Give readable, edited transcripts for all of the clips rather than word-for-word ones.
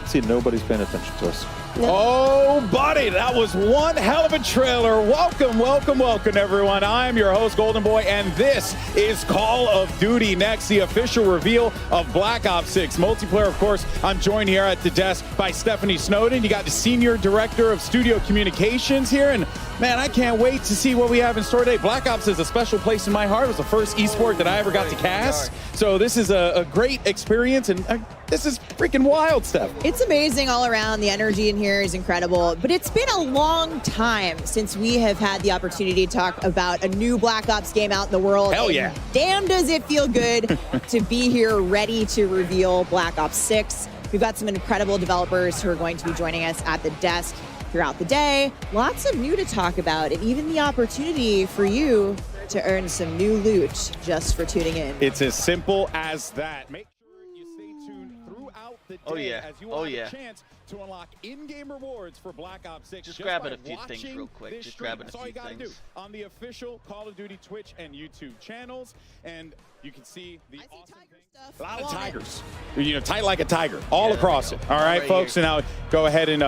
See, nobody's paying attention to us. Oh, buddy, that was one hell of a trailer. Welcome, welcome, welcome, everyone. I'm your host, Golden Boy, and this is Call of Duty Next, the official reveal of Black Ops 6 multiplayer. Of course, I'm joined here at the desk by Stephanie Snowden. You got the Senior Director of Studio Communications here, and man, I can't wait to see what we have in store today. Black Ops is a special place in my heart. It was the first esport that I ever got to cast, so this is a great experience, and this is freaking wild, Steph. It's amazing all around. The energy in here is incredible, but it's been a long time since we have had the opportunity to talk about a new Black Ops game out in the world. Hell yeah. And damn, does it feel good to be here ready to reveal Black Ops 6. We've got some incredible developers who are going to be joining us at the desk throughout the day. Lots of new to talk about, and even the opportunity for you to earn some new loot just for tuning in. It's as simple as that. Make sure you stay tuned throughout the day as you will have a chance to unlock in-game rewards for Black Ops 6. Just grabbing a few things real quick. Just grabbing a few things. That's all you gotta do on the official Call of Duty Twitch and YouTube channels, and you can see the awesome things. A lot of tigers, you know, tight like a tiger, all across it. All right, folks, and now go ahead and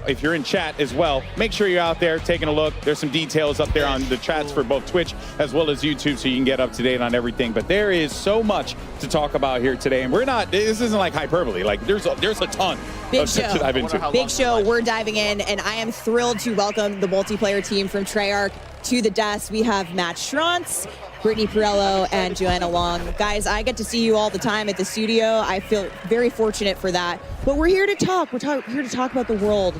if you're in chat as well, make sure you're out there taking a look. There's some details up there on the chats for both Twitch as well as YouTube, so you can get up to date on everything. But there is so much to talk about here today, and we're not. This isn't like hyperbole. Like there's a ton to dive into. Big show. We're diving in, and I am thrilled to welcome the multiplayer team from Treyarch to the desk. We have Matt Schrantz, Brittany Perello, and Joanna Long. Guys, I get to see you all the time at the studio. I feel very fortunate for that. But we're here to talk. We're here to talk about the world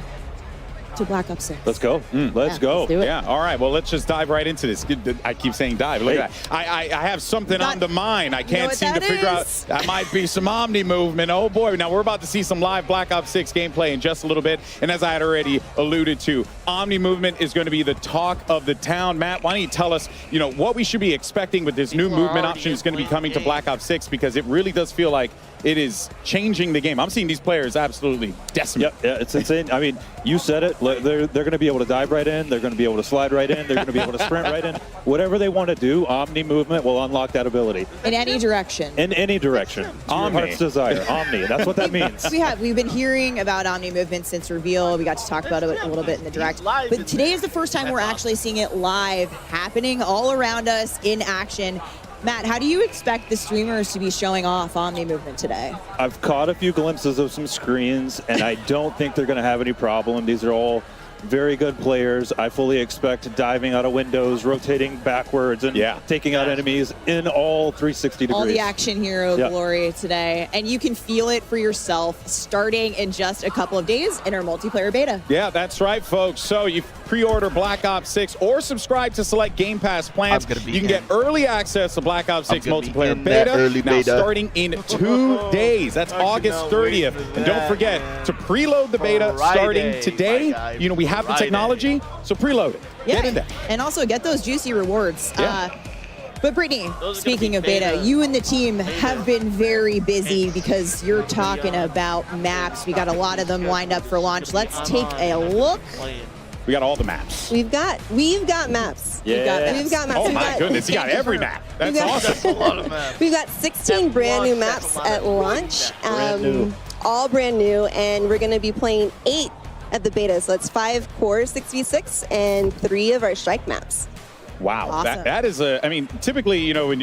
to Black Ops 6. Let's go. Let's go. Let's do it. Yeah, all right. Well, let's just dive right into this. I keep saying dive. Look at that. I have something on the mind. I can't seem to figure out. That might be some Omni movement. Oh, boy. Now, we're about to see some live Black Ops 6 gameplay in just a little bit. And as I had already alluded to, Omni movement is going to be the talk of the town. Matt, why don't you tell us, you know, what we should be expecting with this new movement option is going to be coming to Black Ops 6, because it really does feel like it is changing the game. I'm seeing these players absolutely decimate. Yeah, it's insane. I mean, you said it. They're going to be able to dive right in. They're going to be able to slide right in. They're going to be able to sprint right in. Whatever they want to do, Omni movement will unlock that ability. In any direction. In any direction. Omni. Your heart's desire. Omni. That's what that means. We've been hearing about Omni movement since reveal. We got to talk about it a little bit in the direct. But today is the first time we're actually seeing it live, happening all around us in action. Matt, how do you expect the streamers to be showing off Omni movement today? I've caught a few glimpses of some screens, and I don't think they're going to have any problem. These are all very good players. I fully expect diving out of windows, rotating backwards, and taking out enemies in all 360 degrees. All the action hero glory today. And you can feel it for yourself starting in just a couple of days in our multiplayer beta. Yeah, that's right, folks. So you pre-order Black Ops 6 or subscribe to select Game Pass plans. You can get early access to Black Ops 6 multiplayer beta starting in 2 days. That's August 30th. And don't forget to preload the beta starting today. You know, we have the technology, so preload it. Get in there. And also get those juicy rewards. But Brittany, speaking of beta, you and the team have been very busy because you're talking about maps. We got a lot of them lined up for launch. Let's take a look. We got all the maps. We've got maps. Yeah. We've got maps. Oh my goodness, you got every map. That's awesome. A lot of maps. We've got 16 brand new maps at launch. All brand new, and we're going to be playing 8 at the beta. So that's 5 core 6v6 and 3 of our strike maps. Wow, Awesome. that is I mean, typically, you know,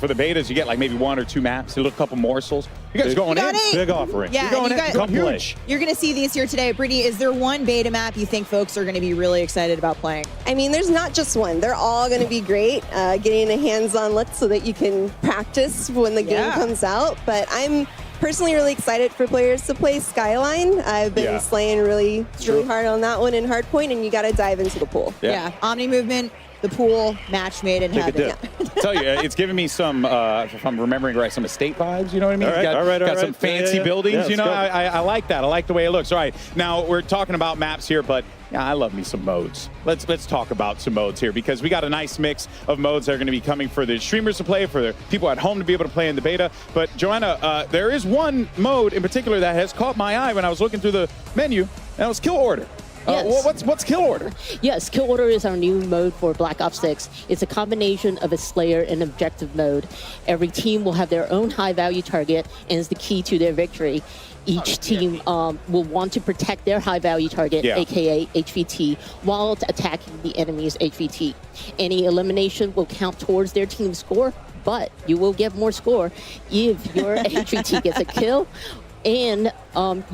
for the betas, you get like maybe 1 or 2 maps, a couple morsels. You guys going got in? it. Big offering. Yeah, You're going and you in. guys, Come huge. you're going to see these here today. Brittany, is there one beta map you think folks are going to be really excited about playing? I mean, there's not just one. They're all going to be great. Getting a hands-on look so that you can practice when the game comes out. But I'm personally really excited for players to play Skyline. I've been slaying really hard on that one in Hardpoint, and you got to dive into the pool. Yeah. Omni movement, the pool, match made in heaven. Tell you, it's giving me some, if I'm remembering right, some estate vibes. You know what I mean? All right, got some fancy buildings. Yeah, you know, let's go. I like that. I like the way it looks. All right, now we're talking about maps here, but yeah, I love me some modes. Let's talk about some modes here because we got a nice mix of modes that are going to be coming for the streamers to play, for the people at home to be able to play in the beta. But Joanna, there is one mode in particular that has caught my eye when I was looking through the menu, and that was Kill Order. Yes. What's Kill Order? Yes, Kill Order is our new mode for Black Ops 6. It's a combination of a Slayer and objective mode. Every team will have their own high-value target, and is the key to their victory. Each team will want to protect their high-value target, aka HVT, while attacking the enemy's HVT. Any elimination will count towards their team's score, but you will get more score if your HVT gets a kill and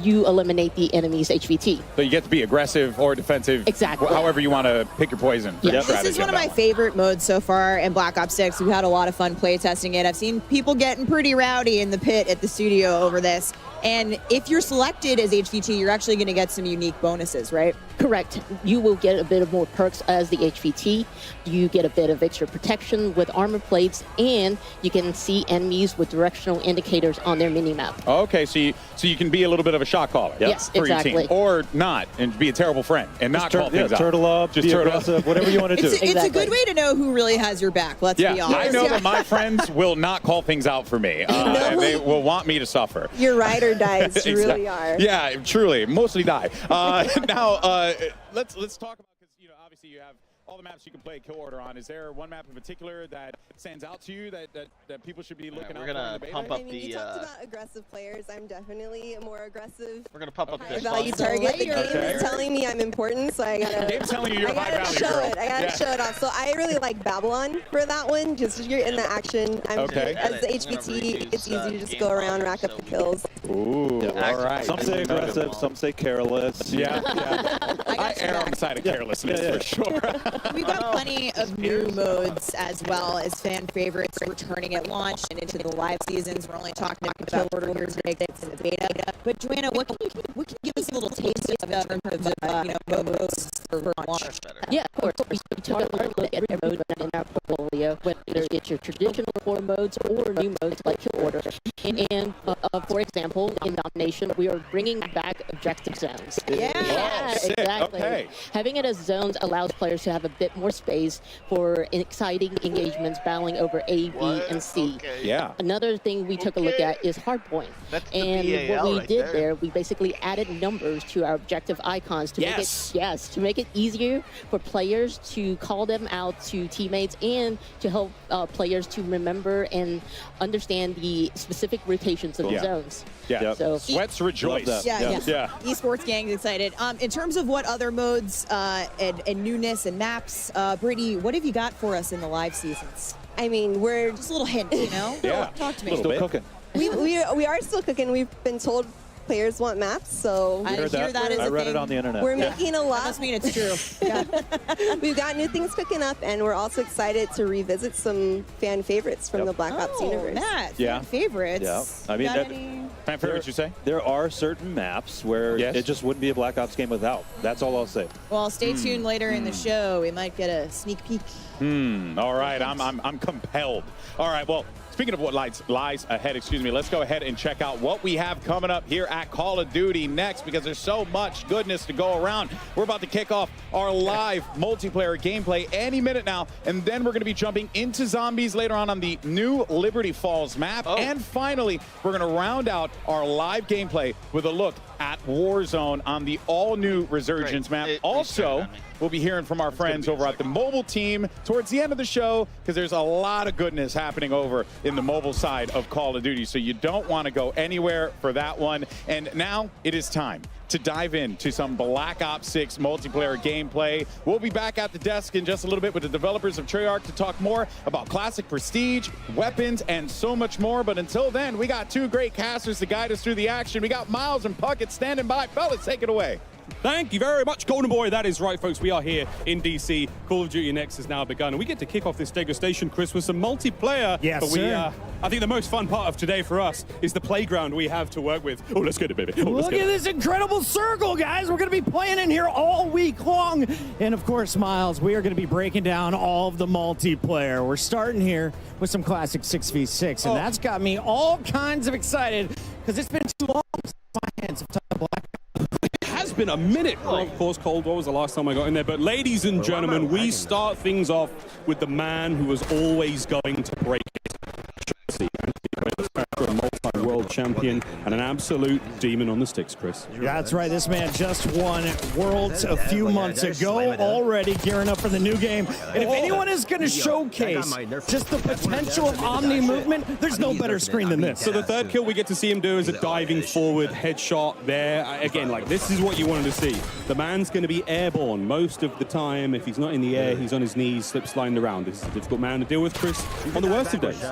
you eliminate the enemy's HVT. So you get to be aggressive or defensive. Exactly. However you want to pick your poison. Yes. This is one of my favorite modes so far in Black Ops 6. We've had a lot of fun play testing it. I've seen people getting pretty rowdy in the pit at the studio over this. And if you're selected as HVT, you're actually going to get some unique bonuses, right? Correct. You will get a bit of more perks as the HVT. You get a bit of extra protection with armor plates, and you can see enemies with directional indicators on their minimap. Okay, so you can be a little bit of a shot caller. Yes, for exactly. your team. Or not, and be a terrible friend, and not call things out. Turtle up, just be turtle aggressive, whatever you want to do. It's a good way to know who really has your back, let's be honest. I know that my friends will not call things out for me, and they will want me to suffer. Your ride or dies really are. Yeah, truly, mostly die. Now, let's talk about, because obviously you have all the maps you can play Kill Order on. Is there one map in particular that stands out to you that people should be looking out for in the beta? Pump up I mean, you talked about aggressive players. I'm definitely a more aggressive. We're gonna pump up the value target. The game is telling me I'm important, so I gotta. Game's telling you you're high value, show girl. it. I gotta show it off. So I really like Babylon for that one. Just you're in the action. As the HVT, it's easy to just go around, rack up the kills. Ooh, all right. Some say aggressive, some say careless. Yeah. I err on the side of carelessness for sure. We've got plenty of new modes as well as fan favorites returning at launch and into the live seasons. We're only talking about Kill Order here today that's in the beta. But Joanna, what can you give us a little taste of in terms of modes for launch? Yeah, of course. We took a hard look at every mode in our portfolio, whether it's your traditional core modes or new modes like Kill Order. And for example, in Domination, we are bringing back objective zones. Yeah, sick. Exactly. Okay. Having it as zones allows players to have a bit more space for exciting engagements battling over A, B, and C. Yeah. Another thing we took a look at is Hardpoint. That's the And what BAL we right did there. there, we basically added numbers to our objective icons to make it easier for players to call them out to teammates and to help players to remember and understand the specific rotations of the zones. Yeah. So Sweats rejoice. Love that. Yeah. Esports gang's excited. In terms of what other modes and newness and maps, Brittany, what have you got for us in the live seasons? I mean, we're Just a little hint, Yeah. Talk to me. Still cooking. we are still cooking. We've been told players want maps, so I hear that as I a read thing. it on the internet. we're making a That lot. must mean it's true. We've got new things cooking up, and we're also excited to revisit some fan favorites from the Black Ops universe. Matt, Yeah. favorites. Yeah. I mean, Got that- any? Fan favorite, you say? There are certain maps where it just wouldn't be a Black Ops game without. That's all I'll say. Well, stay tuned later in the show. We might get a sneak peek. All right, I'm compelled. All right, well, speaking of what lies ahead, let's go ahead and check out what we have coming up here at Call of Duty next, because there's so much goodness to go around. We're about to kick off our live multiplayer gameplay any minute now, and then we're going to be jumping into zombies later on the new Liberty Falls map. And finally, we're going to round out our live gameplay with a look at Warzone on the all-new Resurgence map. Also, we'll be hearing from our friends over at the mobile team towards the end of the show, because there's a lot of goodness happening over in the mobile side of Call of Duty, so you don't want to go anywhere for that one. And now it is time to dive into some Black Ops 6 multiplayer gameplay. We'll be back at the desk in just a little bit with the developers of Treyarch to talk more about classic prestige, weapons, and so much more. But until then, we got two great casters to guide us through the action. We got Miles and Puckett standing by. Fellas, take it away. Thank you very much, Golden Boy. That is right, folks. We are here in DC. Call of Duty Next has now begun, and we get to kick off this degustation, Chris, with some multiplayer. Yes, but sir. I think the most fun part of today for us is the playground we have to work with. Oh, let's get it, baby. Oh, Look at this incredible circle, guys. We're going to be playing in here all week long. And of course, Miles, we are going to be breaking down all of the multiplayer. We're starting here with some classic 6v6, and that's got me all kinds of excited because it's been too long since my hands have touched Black. It has been a minute. Of course, Cold War was the last time I got in there. But ladies and gentlemen, we start things off with the man who was always going to break it. A multi-world champion and an absolute demon on the sticks, Chris. That's right. This man just won Worlds a few months ago, already gearing up for the new game. And if anyone is going to showcase just the potential of Omni movement, there's no better screen than this. So the third kill we get to see him do is a diving forward headshot there. Again, like, this is what you wanted to see. The man's going to be airborne most of the time. If he's not in the air, he's on his knees, slip sliding around. This is a difficult man to deal with, Chris, on the worst of days.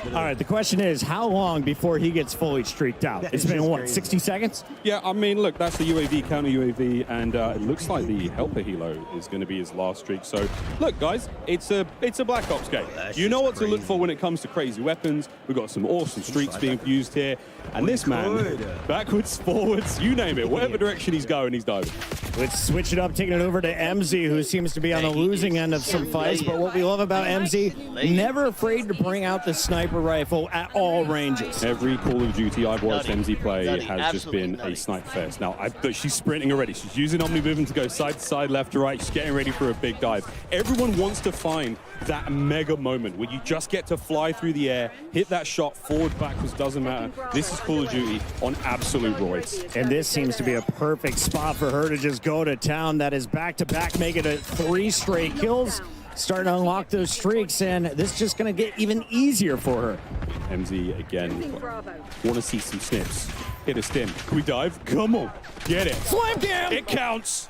All right, the question is, how long before he gets fully streaked out? It's been, what, 60 seconds? Yeah, I mean, look, that's the UAV, counter UAV, and it looks like the Helper Helo is going to be his last streak. So, look, guys, it's a Black Ops game. You know what to look for when it comes to crazy weapons. We've got some awesome streaks being used here. And this man, backwards, forwards, you name it, whatever direction he's going, he's diving. Let's switch it up, taking it over to MZ, who seems to be on the losing end of some fights. But what we love about MZ, never afraid to bring out the sniper rifle at all ranges. Every Call of Duty I've watched MZ play has just been a sniper fest. Now, she's sprinting already. She's using Omni movement to go side to side, left to right. She's getting ready for a big dive. Everyone wants to find that mega moment where you just get to fly through the air, hit that shot, forward, backwards, doesn't matter. This is Call of Duty on absolute roids. And this seems to be a perfect spot for her to just go to town. That is back-to-back, making it 3 straight kills. Starting to unlock those streaks, and this is just going to get even easier for her. MZ again. Want to see some snips. Hit a stim. Can we dive? Come on. Get it. Slam cam! It counts.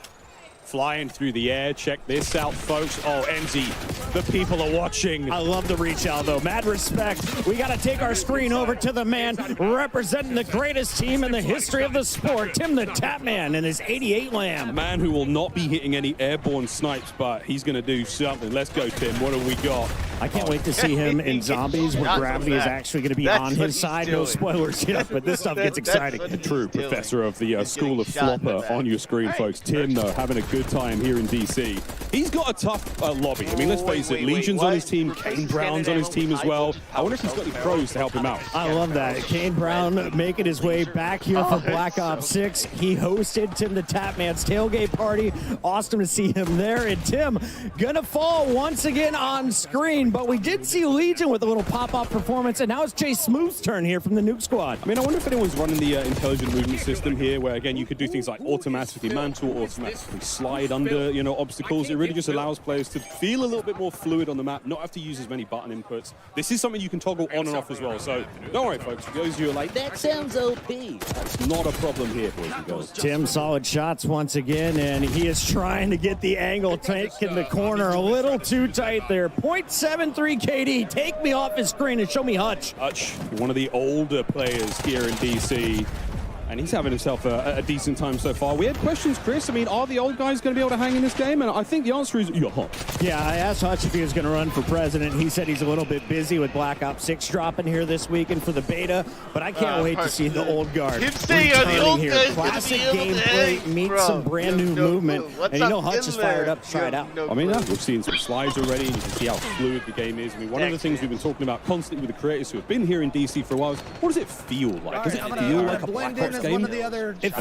Flying through the air. Check this out, folks. Oh, MZ, the people are watching. I love the reach out, though. Mad respect. We got to take our screen over to the man representing the greatest team in the history of the sport, Tim the Tapman and his 88 Lamb. A man who will not be hitting any airborne snipes, but he's going to do something. Let's go, Tim. What have we got? I can't wait to see him in Zombies, where gravity is actually going to be on his side. No spoilers yet, but this stuff gets exciting. A true professor of the School of Flopper on your screen, folks. Tim, though, having a good time here in DC. He's got a tough lobby. I mean, let's face it, Legion's on his team, Kane Brown's on his team as well. I wonder if he's got any pros to help him out. I love that. Kane Brown making his way back here for Black Ops 6. He hosted Tim the Tapman's tailgate party. Awesome to see him there. And Tim gonna fall once again on screen, but we did see Legion with a little pop-off performance, and now it's Jay Smooth's turn here from the Nuke Squad. I mean, I wonder if anyone's running the intelligent movement system here, where, again, you could do things like automatically mantle, automatically slide under, you know, obstacles. It really just allows players to feel a little bit more fluid on the map, not have to use as many button inputs. This is something you can toggle on and off as well, so don't worry, folks. For those of you who are like, that sounds OP, that's not a problem here, boys and girls. Tim, solid shots once again, and he is trying to get the angle, taking the corner a little too tight there. 0.73 KD, take me off his screen and show me Hutch. Hutch, one of the older players here in DC. And he's having himself a decent time so far. We had questions, Chris. I mean, are the old guys going to be able to hang in this game? And I think the answer is yeah. Yeah, I asked Hutch if he was going to run for president. He said he's a little bit busy with Black Ops 6 dropping here this weekend for the beta, but I can't wait to see the old guard returning here. Classic gameplay meets some brand new movement. And you know Hutch is fired up to try it out. I mean, we've seen some slides already, and you can see how fluid the game is. I mean, one of the things we've been talking about constantly with the creators who have been here in DC for a while is, what does it feel like? Does it feel like a Black Ops game? It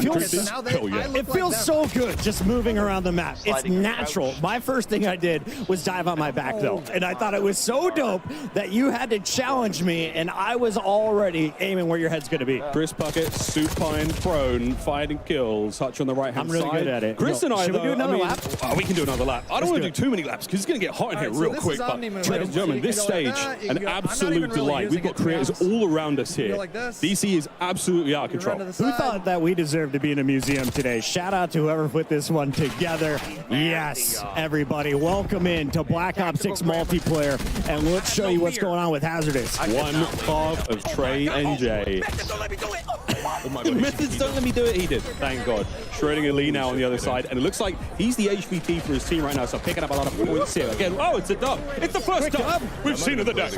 feels so good just moving around the map. It's natural. My first thing I did was dive on my back, though, and I thought it was so dope that you had to challenge me, and I was already aiming where your head's going to be. Chris Puckett, supine, prone, fighting kills, Hutch on the right-hand side. I'm really good at it. Chris and I, should we do another lap? Oh, we can do another lap. I don't want to do too many laps because it's going to get hot in here real quick. But ladies and gentlemen, this stage, an absolute delight. We've got creators all around us here. DC is absolutely out of control. Who thought that we deserved to be in a museum today? Shout out to whoever put this one together. Yes, everybody, welcome in to Black Ops 6 multiplayer, and let's show you what's going on with Hazardous. One half of Trey and Jay. Oh my God. Methods don't let me do it. He did. Thank God. Schrödinger Lee now on the other side, and it looks like he's the HVT for his team right now, so picking up a lot of points here. Again, oh, it's a dub. It's the first dub we've seen of the day.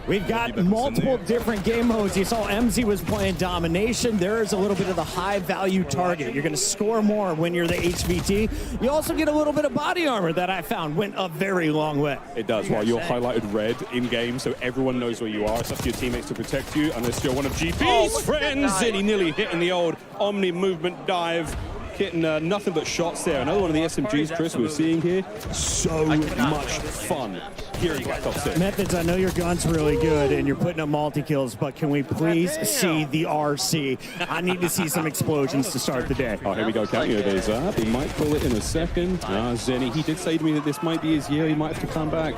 We've got multiple different game modes. You saw MZ was playing domination. There is a little bit of the high value target. You're going to score more when you're the HVT. You also get a little bit of body armor that I found went a very long way. It does, while you're highlighted red in game, so everyone knows where you are. It's up to your teammates to protect you, unless you're one of GP's friends. And he nearly hitting the old Omni movement dive. Hitting nothing but shots there. Another one of the SMGs, Chris, we're seeing here. So much fun here in Black Ops 6. Methods, I know your gun's really good and you're putting up multi-kills, but can we please see the RC? I need to see some explosions to start the day. Oh, here we go. Calculator's up. He might pull it in a second. Zenny, he did say to me that this might be his year. He might have to come back.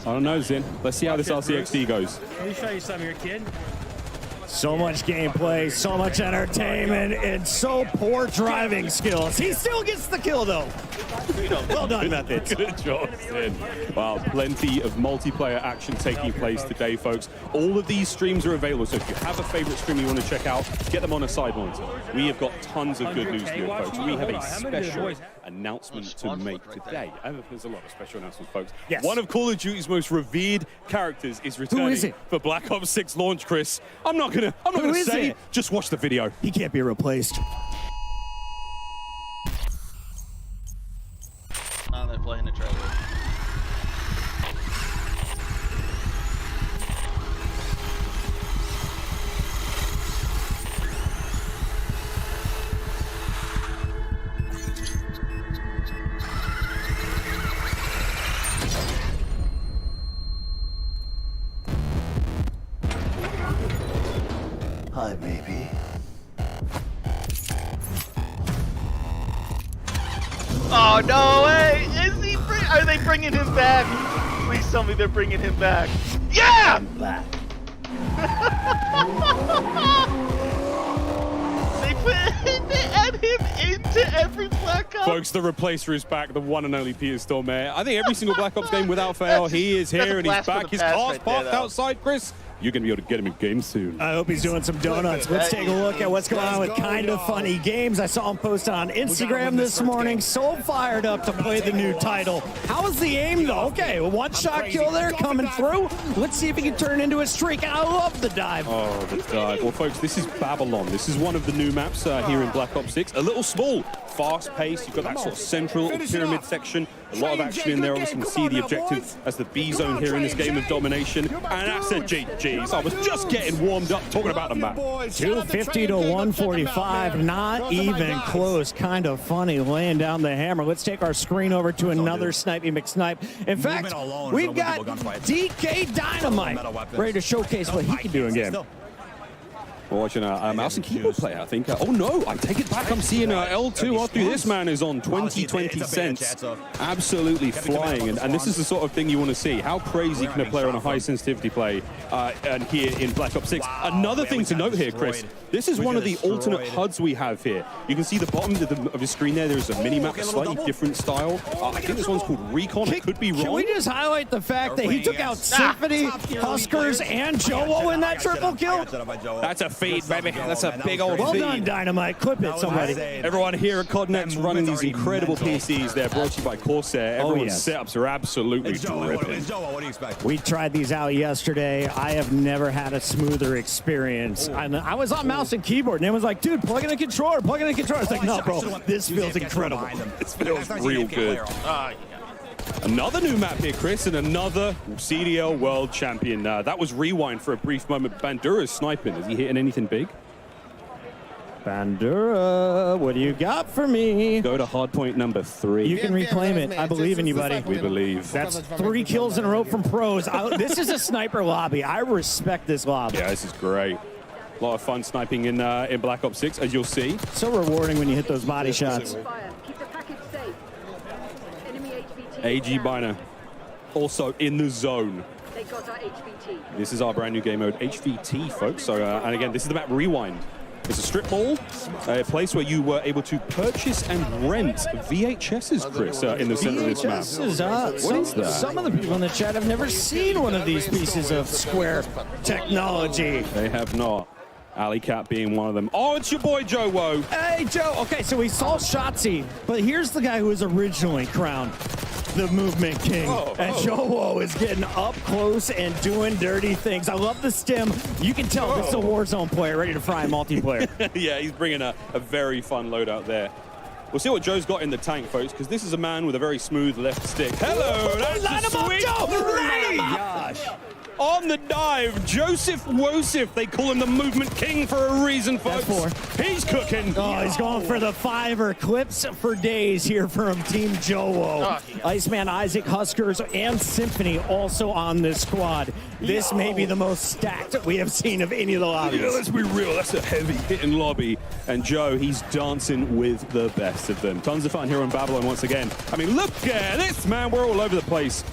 I don't know, Zen. Let's see how this RCXD goes. Let me show you something here, kid. So much gameplay, so much entertainment, and so poor driving skills. He still gets the kill, though. Well done, Methods. Good job, Zen. Wow, plenty of multiplayer action taking place today, folks. All of these streams are available, so if you have a favorite stream you want to check out, get them on a side monitor. We have got tons of good news here, folks. We have a special announcement to make today. There's a lot of special announcements, folks. Yes. One of Call of Duty's most revered characters is returning. Who is it? For Black Ops 6 launch, Chris. I'm not gonna say it. Just watch the video. He can't be replaced. Oh, they're playing the trailer. Hi, baby. Oh, no way! Is he are they bringing him back? Please tell me they're bringing him back. Yeah! I'm back. they add him into every Black Ops. Folks, the replacer is back, the one and only Peter Stormare. I think every single Black Ops game without fail, he is here and he's back. His car's parked outside, Chris. You're going to be able to get him in game soon. I hope he's doing some donuts. Let's take a look at what's going on with Kind of Funny Games. I saw him post on Instagram this morning. So fired up to play the new title. How was the aim, though? Okay, a one-shot kill there coming through. Let's see if he can turn into a streak. I love the dive. Oh, the dive. Well, folks, this is Babylon. This is one of the new maps here in Black Ops 6. A little small, fast-paced. You've got that sort of central pyramid section. A lot of action in there. Obviously, you can see the objective as the B zone here in this game of domination. And that's a GG's. I was just getting warmed up talking about the map. 250 to 145. Not even close. Kind of funny laying down the hammer. Let's take our screen over to another Snipey McSnipe. In fact, we've got DK Dynamite ready to showcase what he can do in game. We're watching a mouse and keyboard player, I think. Oh no, I take it back. I'm seeing L2 after this man is on 20 cents. Absolutely flying. And this is the sort of thing you want to see. How crazy can a player on a high sensitivity play and here in Black Ops 6? Another thing to note here, Chris, this is one of the alternate HUDs we have here. You can see the bottom of the screen there. There's a mini-map, a slightly different style. I think this one's called Recon. I could be wrong. Can we just highlight the fact that he took out Symphony, Huskers, and Joe in that triple kill? That's a feed, baby. That's a big old feed. Well done, Dynamite. Clip it, somebody. Everyone here at CodNext running these incredible PCs. They're brought to you by Corsair. Everyone's setups are absolutely dripping. We tried these out yesterday. I have never had a smoother experience. I was on mouse and keyboard, and it was like, dude, plug in a controller, plug in a controller. It's like, no, bro, this feels incredible. This feels real good. Another new map here, Chris, and another CDL World Champion. That was Rewind for a brief moment. Bandura's sniping. Is he hitting anything big? Bandura, what do you got for me? Go to hardpoint number 3. You can reclaim it. I believe in you, buddy. We believe. That's 3 kills in a row from pros. This is a sniper lobby. I respect this lobby. Yeah, this is great. A lot of fun sniping in Black Ops 6, as you'll see. So rewarding when you hit those body shots. AG Biner, also in the zone. This is our brand new game mode, HVT, folks. So, and again, this is the map Rewind. It's a strip mall, a place where you were able to purchase and rent VHSs, Chris, in the center of this map. What is that? Some of the people in the chat have never seen one of these pieces of Square technology. They have not. Alley Cat being one of them. Oh, it's your boy Joe Woe. Hey, Joe. Okay, so we saw Shotzi, but here's the guy who was originally crowned the Movement King. And Joe Woe is getting up close and doing dirty things. I love the stem. You can tell this is a Warzone player ready to fry multiplayer. Yeah, he's bringing a very fun loadout there. We'll see what Joe's got in the tank, folks, because this is a man with a very smooth left stick. Hello, that's Line a him up, sweet Joe! Line him up! gosh. On the dive, Joseph Wosif. They call him the Movement King for a reason, folks. He's cooking. Oh, he's going for the 5 clips for days here from Team Joe Woe. Iceman, Isaac, Huskers, and Symphony also on this squad. This may be the most stacked we have seen of any of the lobbies. Yeah, let's be real. That's a heavy hitting lobby. And Joe, he's dancing with the best of them. Tons of fun here on Babylon once again. I mean, look at this, man. We're all over the place.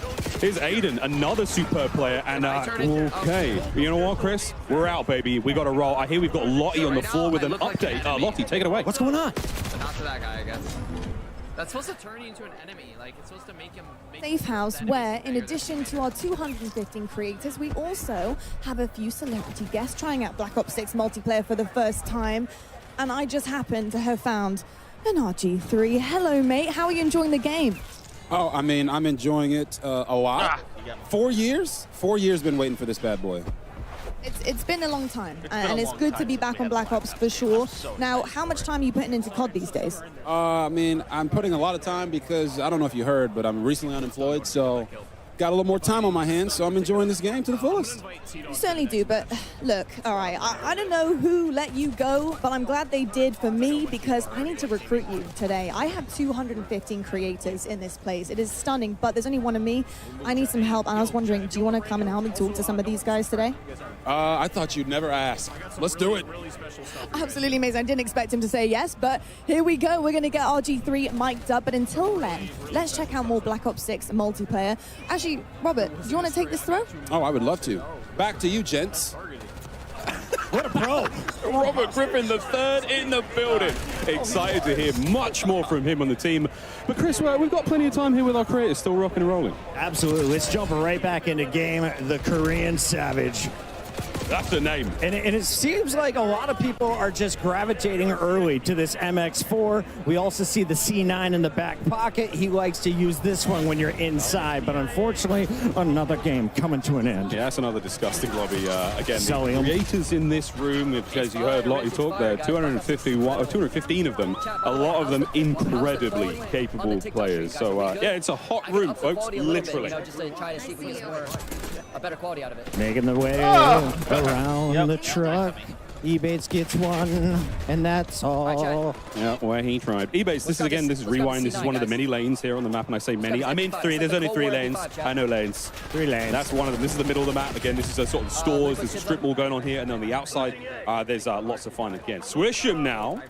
Here's Aiden, another superb player. And okay, you know what, Chris? We're out, baby. We got to roll. I hear we've got Lottie on the floor with an update. Lottie, take it away. What's going on? Not to that guy, I guess. That's supposed to turn you into an enemy. Like, it's supposed to make him... Safe house where, in addition to our 215 creators, we also have a few celebrity guests trying out Black Ops 6 multiplayer for the first time. And I just happen to have found an RG3. Hello, mate. How are you enjoying the game? Oh, I mean, I'm enjoying it a lot. 4 years? 4 years been waiting for this bad boy. It's been a long time, and it's good to be back on Black Ops for sure. Now, how much time are you putting into COD these days? I mean, I'm putting a lot of time because, I don't know if you heard, but I'm recently unemployed, so got a little more time on my hands, so I'm enjoying this game to the fullest. You certainly do, but look, all right, I don't know who let you go, but I'm glad they did for me because I need to recruit you today. I have 215 creators in this place. It is stunning, but there's only one of me. I need some help, and I was wondering, do you want to come and help me talk to some of these guys today? I thought you'd never ask. Let's do it. Absolutely amazing. I didn't expect him to say yes, but here we go. We're going to get RG3 mic'd up, but until then, let's check out more Black Ops 6 multiplayer. Actually, Robert, do you want to take this throw? Oh, I would love to. Back to you, gents. What a pro. Robert Griffin III in the building. Excited to hear much more from him on the team. But Chris, we've got plenty of time here with our creators still rocking and rolling. Absolutely. Let's jump right back into game. The Korean Savage. That's the name. And it seems like a lot of people are just gravitating early to this MX4. We also see the C9 in the back pocket. He likes to use this one when you're inside, but unfortunately, another game coming to an end. Yeah, that's another disgusting lobby. Again, the creators in this room, as you heard Lottie talk there, 215 of them, a lot of them incredibly capable players. So, yeah, it's a hot room, folks, literally. Just to try to see if we can get more, a better quality out of it. Making the way around the truck. Ebates gets one, and that's all. Yeah, where he tried. Ebates, this is Rewind. This is one of the many lanes here on the map, and I say many. I mean 3. There's only 3 lanes. I know lanes. 3 lanes. That's one of them. This is the middle of the map. Again, this is a sort of stores. There's a strip mall going on here, and on the outside, there's lots of fun again. Swish'em now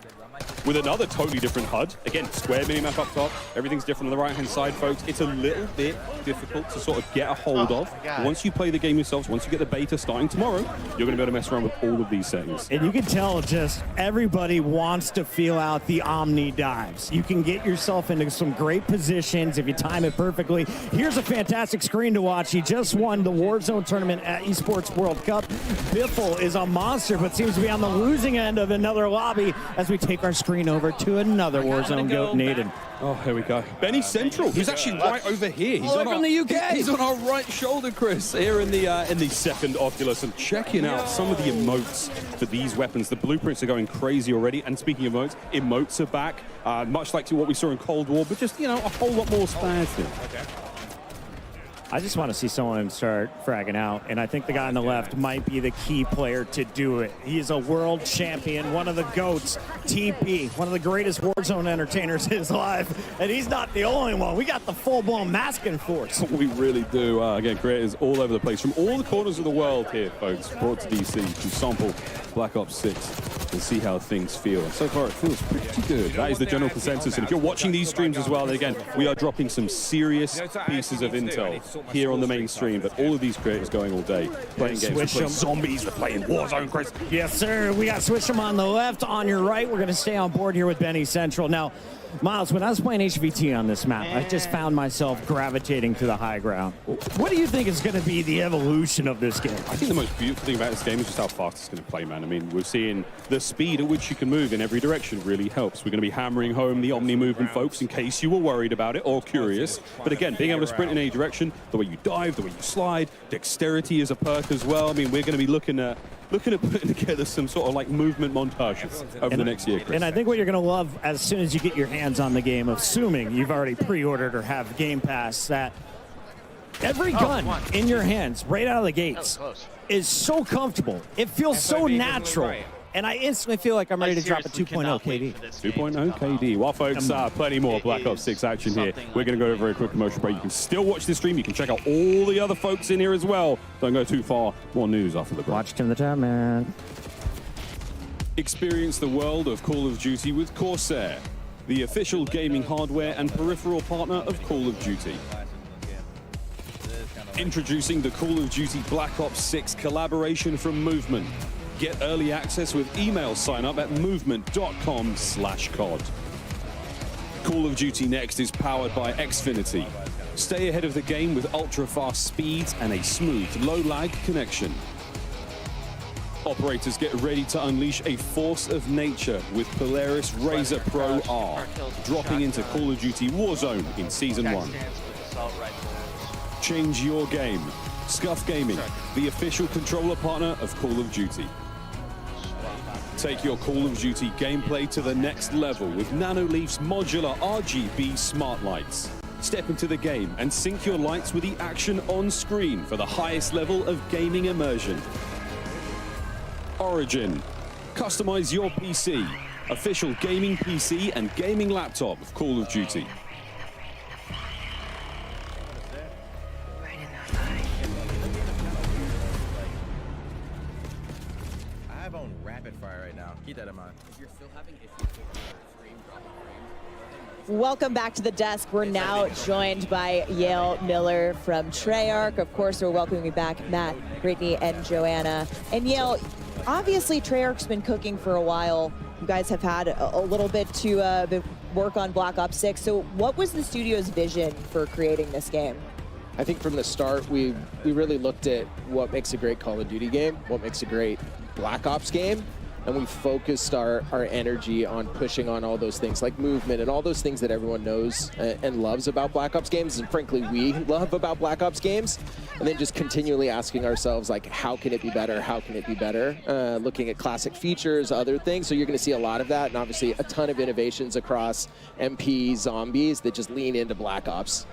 with another totally different HUD. Again, square minimap up top. Everything's different on the right-hand side, folks. It's a little bit difficult to sort of get a hold of. Once you play the game yourselves, once you get the beta starting tomorrow, you're going to be able to mess around with all of these settings. And you can tell just everybody wants to feel out the Omni dives. You can get yourself into some great positions if you time it perfectly. Here's a fantastic screen to watch. He just won the Warzone tournament at Esports World Cup. Biffle is a monster, but seems to be on the losing end of another lobby as we take our screen over to another Warzone goat, Naden. Oh, here we go. Benny Central. He's actually right over here. He's from the UK. He's on our right shoulder, Chris, here in the second Oculus, and checking out some of the emotes for these weapons. The blueprints are going crazy already. And speaking of emotes are back, much like to what we saw in Cold War, but just, a whole lot more spazzed in. Okay. I just want to see someone start fragging out, and I think the guy on the left might be the key player to do it. He's a world champion, one of the GOATs, TP, one of the greatest Warzone entertainers in his life, and he's not the only one. We got the full-blown masking force. We really do. Again, creators all over the place, from all the corners of the world here, folks, brought to DC to sample Black Ops 6 and see how things feel. And so far, it feels pretty good. That is the general consensus, and if you're watching these streams as well, then again, we are dropping some serious pieces of intel here on the main stream, but all of these creators going all day, playing games, they're playing zombies, they're playing Warzone, Chris. Yes, sir. We got Swish'em on the left, on your right. We're going to stay on board here with Benny Central. Now, Miles, when I was playing HVT on this map, I just found myself gravitating to the high ground. What do you think is going to be the evolution of this game? I think the most beautiful thing about this game is just how fast it's going to play, man. I mean, we're seeing the speed at which you can move in every direction really helps. We're going to be hammering home the Omni movement, folks, in case you were worried about it or curious. But again, being able to sprint in any direction, the way you dive, the way you slide, dexterity is a perk as well. I mean, we're going to be looking at putting together some sort of like movement montages over the next year, Chris. And I think what you're going to love as soon as you get your hands on the game, assuming you've already pre-ordered or have Game Pass, that every gun in your hands right out of the gates is so comfortable. It feels so natural. And I instantly feel like I'm ready to drop a 2.0 KD. 2.0 KD. Well, folks, plenty more Black Ops 6 action here. We're going to go over a very quick commercial break. You can still watch this stream. You can check out all the other folks in here as well. Don't go too far. More news after the break. Watch Tim the Tap Man. Experience the world of Call of Duty with Corsair, the official gaming hardware and peripheral partner of Call of Duty. Introducing the Call of Duty Black Ops 6 collaboration from Movement. Get early access with email sign up at movement.com/COD. Call of Duty Next is powered by Xfinity. Stay ahead of the game with ultra-fast speeds and a smooth, low-lag connection. Operators get ready to unleash a force of nature with Polaris Razor Pro R, dropping into Call of Duty Warzone in Season 1. Change your game. Scuff Gaming, the official controller partner of Call of Duty. Take your Call of Duty gameplay to the next level with Nanoleaf's modular RGB smart lights. Step into the game and sync your lights with the action on screen for the highest level of gaming immersion. Origin. Customize your PC. Official gaming PC and gaming laptop of Call of Duty. I have on rapid fire right now. Keep that in mind. If you're still having issues with your frame dropping frame. Welcome back to the desk. We're now joined by Yale Miller from Treyarch. Of course, we're welcoming back Matt, Brittany, and Joanna. And Yale, obviously Treyarch's been cooking for a while. You guys have had a little bit to work on Black Ops 6. So what was the studio's vision for creating this game? I think from the start, we really looked at what makes a great Call of Duty game, what makes a great Black Ops game, and we focused our energy on pushing on all those things like movement and all those things that everyone knows and loves about Black Ops games, and frankly we love about Black Ops games, and then just continually asking ourselves, like, how can it be better, how can it be better, looking at classic features, other things. So you're going to see a lot of that, and obviously a ton of innovations across MP, zombies that just lean into Black Ops.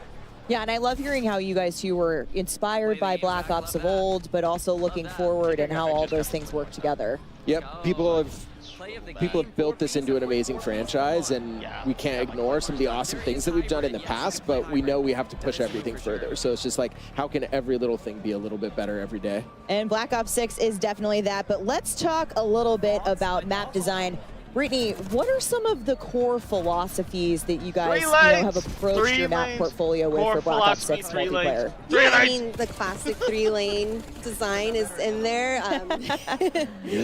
Yeah, and I love hearing how you guys two were inspired by Black Ops of old, but also looking forward and how all those things work together. Yep, people have built this into an amazing franchise, and we can't ignore some of the awesome things that we've done in the past, but we know we have to push everything further. So it's just like, how can every little thing be a little bit better every day? And Black Ops 6 is definitely that, but let's talk a little bit about map design. Brittany, what are some of the core philosophies that you guys have approached your map portfolio with for Black Ops 6 multiplayer? Yeah, I mean, the classic 3-lane design is in there.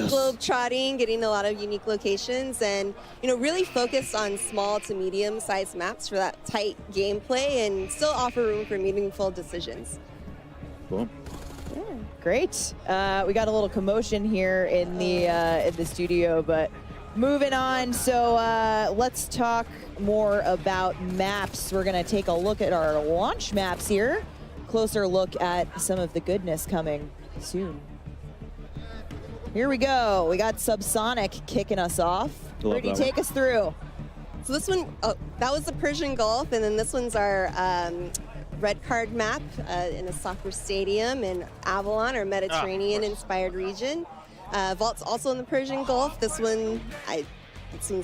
Globe trotting, getting a lot of unique locations, and really focused on small to medium-sized maps for that tight gameplay, and still offer room for meaningful decisions. Cool. Yeah, great. We got a little commotion here in the studio, but. Moving on, so let's talk more about maps. We're going to take a look at our launch maps here. Closer look at some of the goodness coming soon. Here we go. We got Subsonic kicking us off. Brittany, take us through. So this one, that was the Persian Gulf, and then this one's our red card map in a soccer stadium in Avalon, our Mediterranean-inspired region. Vault's also in the Persian Gulf. This one's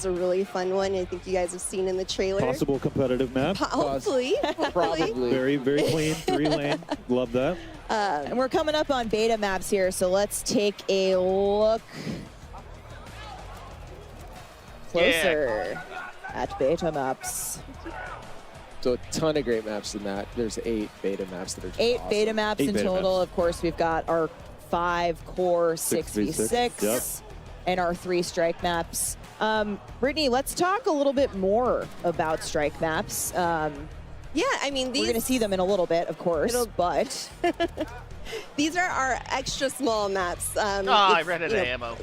a really fun one. I think you guys have seen in the trailer. Possible competitive map. Hopefully. Probably. Very, very clean, 3-lane. Love that. And we're coming up on beta maps here, so let's take a look closer at beta maps. So a ton of great maps in that. There's 8 beta maps that are just 8 awesome. beta maps in total. Of course, we've got our 5 core 6v6 Yep. and our 3 strike maps. Brittany, let's talk a little bit more about strike maps. Yeah, I mean, we're going to see them in a little bit, of course, but these are our extra small maps. I ran out of ammo.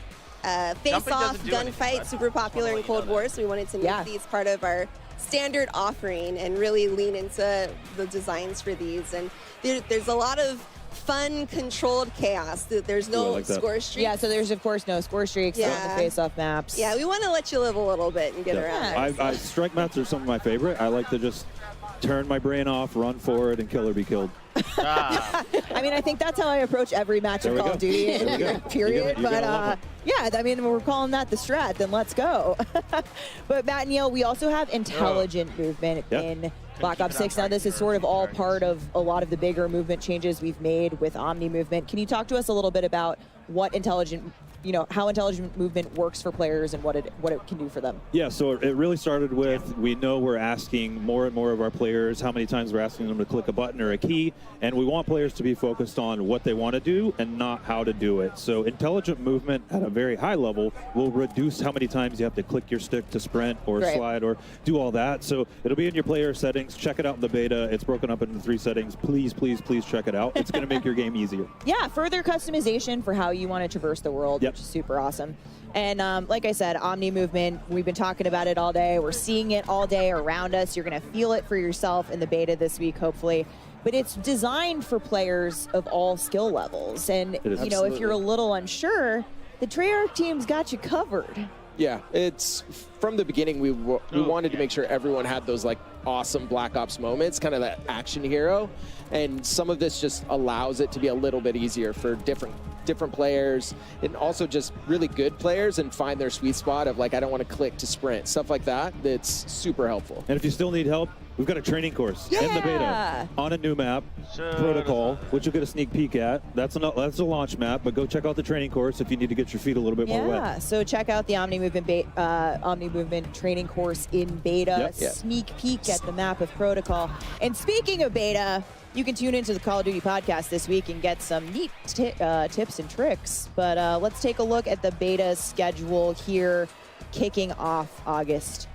Face-off, gunfight, super popular in Cold War, so we wanted to make these part of our standard offering and really lean into the designs for these. And there's a lot of fun, controlled chaos. There's no score streaks. Yeah, so there's, of course, no score streaks on the face-off maps. Yeah, we want to let you live a little bit and get around. Strike maps are some of my favorite. I like to just turn my brain off, run forward, and kill or be killed. I mean, I think that's how I approach every match of Call of Duty, period. But yeah, I mean, we're calling that the strat, then let's go. But Matt and Neil, we also have intelligent movement in Black Ops 6. Now, this is sort of all part of a lot of the bigger movement changes we've made with Omni movement. Can you talk to us a little bit about what intelligent, how intelligent movement works for players and what it can do for them? Yeah, so it really started with, we know we're asking more and more of our players how many times we're asking them to click a button or a key, and we want players to be focused on what they want to do and not how to do it. So intelligent movement at a very high level will reduce how many times you have to click your stick to sprint or slide or do all that. So it'll be in your player settings. Check it out in the beta. It's broken up into 3 settings. Please, please, please check it out. It's going to make your game easier. Yeah, further customization for how you want to traverse the world, which is super awesome. And like I said, Omni movement, we've been talking about it all day. We're seeing it all day around us. You're going to feel it for yourself in the beta this week, hopefully. But it's designed for players of all skill levels. And, if you're a little unsure, the Treyarch team's got you covered. Yeah, it's from the beginning we wanted to make sure everyone had those like awesome Black Ops moments, kind of that action hero, and some of this just allows it to be a little bit easier for different players and also just really good players and find their sweet spot of like, I don't want to click to sprint, stuff like that. That's super helpful. And if you still need help, we've got a training course in the beta on a new map, Protocol, which you'll get a sneak peek at. That's a launch map, but go check out the training course if you need to get your feet a little bit more wet. Yeah, so check out the Omni Movement training course in beta. Sneak peek at the map of Protocol. And speaking of beta, you can tune into the Call of Duty podcast this week and get some neat tips and tricks. But let's take a look at the beta schedule here, kicking off August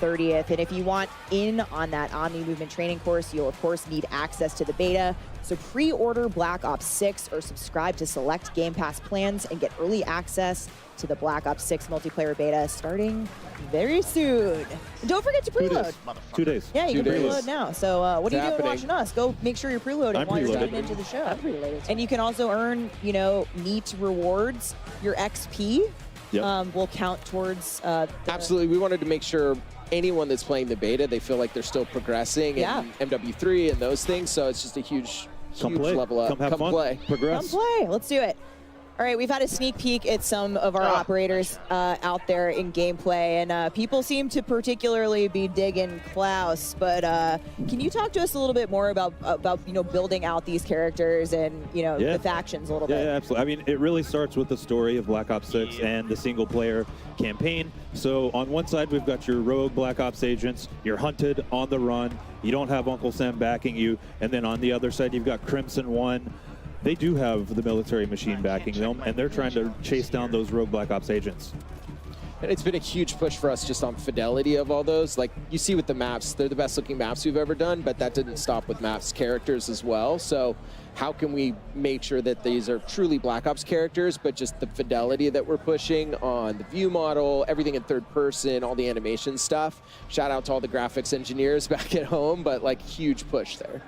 30th. And if you want in on that Omni Movement training course, you'll of course need access to the beta. So pre-order Black Ops 6 or subscribe to select Game Pass plans and get early access to the Black Ops 6 multiplayer beta starting very soon. And don't forget to preload. 2 days. Yeah, you can preload now. So what are you doing watching us? Go make sure you're preloading while you're tuning into the show. I'm preloaded. And you can also earn, neat rewards. Your XP will count towards Absolutely. We wanted to make sure anyone that's playing the beta, they feel like they're still progressing in MW3 and those things. So it's just a huge level up. Come play. Progress. Come play. Let's do it. All right, we've had a sneak peek at some of our operators out there in gameplay, and people seem to particularly be digging Klaus. But can you talk to us a little bit more about building out these characters and the factions a little bit? Yeah, absolutely. I mean, it really starts with the story of Black Ops 6 and the single-player campaign. So on one side, we've got your rogue Black Ops agents. You're hunted on the run. You don't have Uncle Sam backing you, and then on the other side, you've got Crimson One. They do have the military machine backing them, and they're trying to chase down those rogue Black Ops agents. And it's been a huge push for us just on fidelity of all those. Like you see with the maps, they're the best looking maps we've ever done, but that didn't stop with maps characters as well. So how can we make sure that these are truly Black Ops characters, but just the fidelity that we're pushing on the view model, everything in third person, all the animation stuff. Shout out to all the graphics engineers back at home, but like huge push there.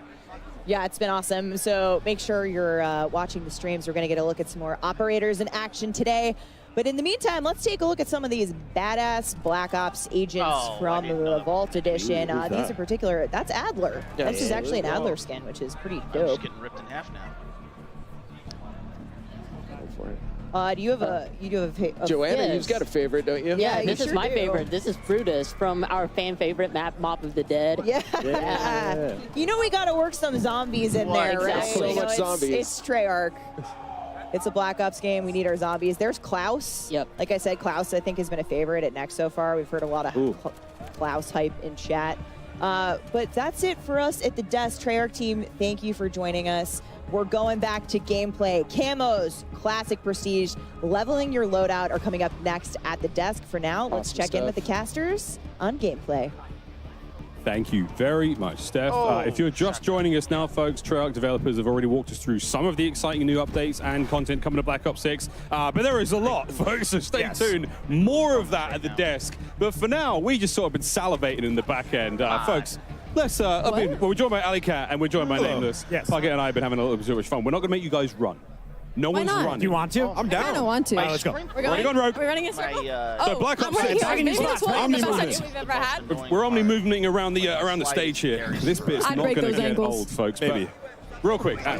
Yeah, it's been awesome. So make sure you're watching the streams. We're going to get a look at some more operators in action today. But in the meantime, let's take a look at some of these badass Black Ops agents from the Vault Edition. These in particular, that's Adler. Yeah, this is actually an Adler skin, which is pretty dope. I'm just getting ripped in half now. Go for it. Do you have a Joanna, you've got a favorite, don't you? Yeah, this is sure my do. favorite. This is Brutus from our fan favorite map, Mob of the Dead. Yeah. We got to work some zombies in there, right? Exactly. So much zombies. It's Treyarch. It's a Black Ops game. We need our zombies. There's Klaus. Yep. Like I said, Klaus, I think, has been a favorite at Next so far. We've heard a lot of Klaus hype in chat. But that's it for us at the desk. Treyarch team, thank you for joining us. We're going back to gameplay. Camos, classic prestige, leveling your loadout are coming up next at the desk. For now, let's check in with the casters on gameplay. Thank you very much, Steph. If you're just joining us now, folks, Treyarch developers have already walked us through some of the exciting new updates and content coming to Black Ops 6. But there is a lot, folks, so stay tuned. More of that at the desk. But for now, we just sort of been salivating in the back end. Folks, let's, we're joined by Ali Cat and we're joined by Nameless. Puckett and I have been having a little bit too much fun. We're not going to make you guys run. No one's running. Do you want to? I'm down. I don't want to. All right, let's go. We're going on road. We're running a circle. So Black Ops 6. Maybe this will be the best idea we've ever had. We're omni moving around the stage here. This bit's I'd not break going to those get ankles. old, folks. Maybe. Real quick, how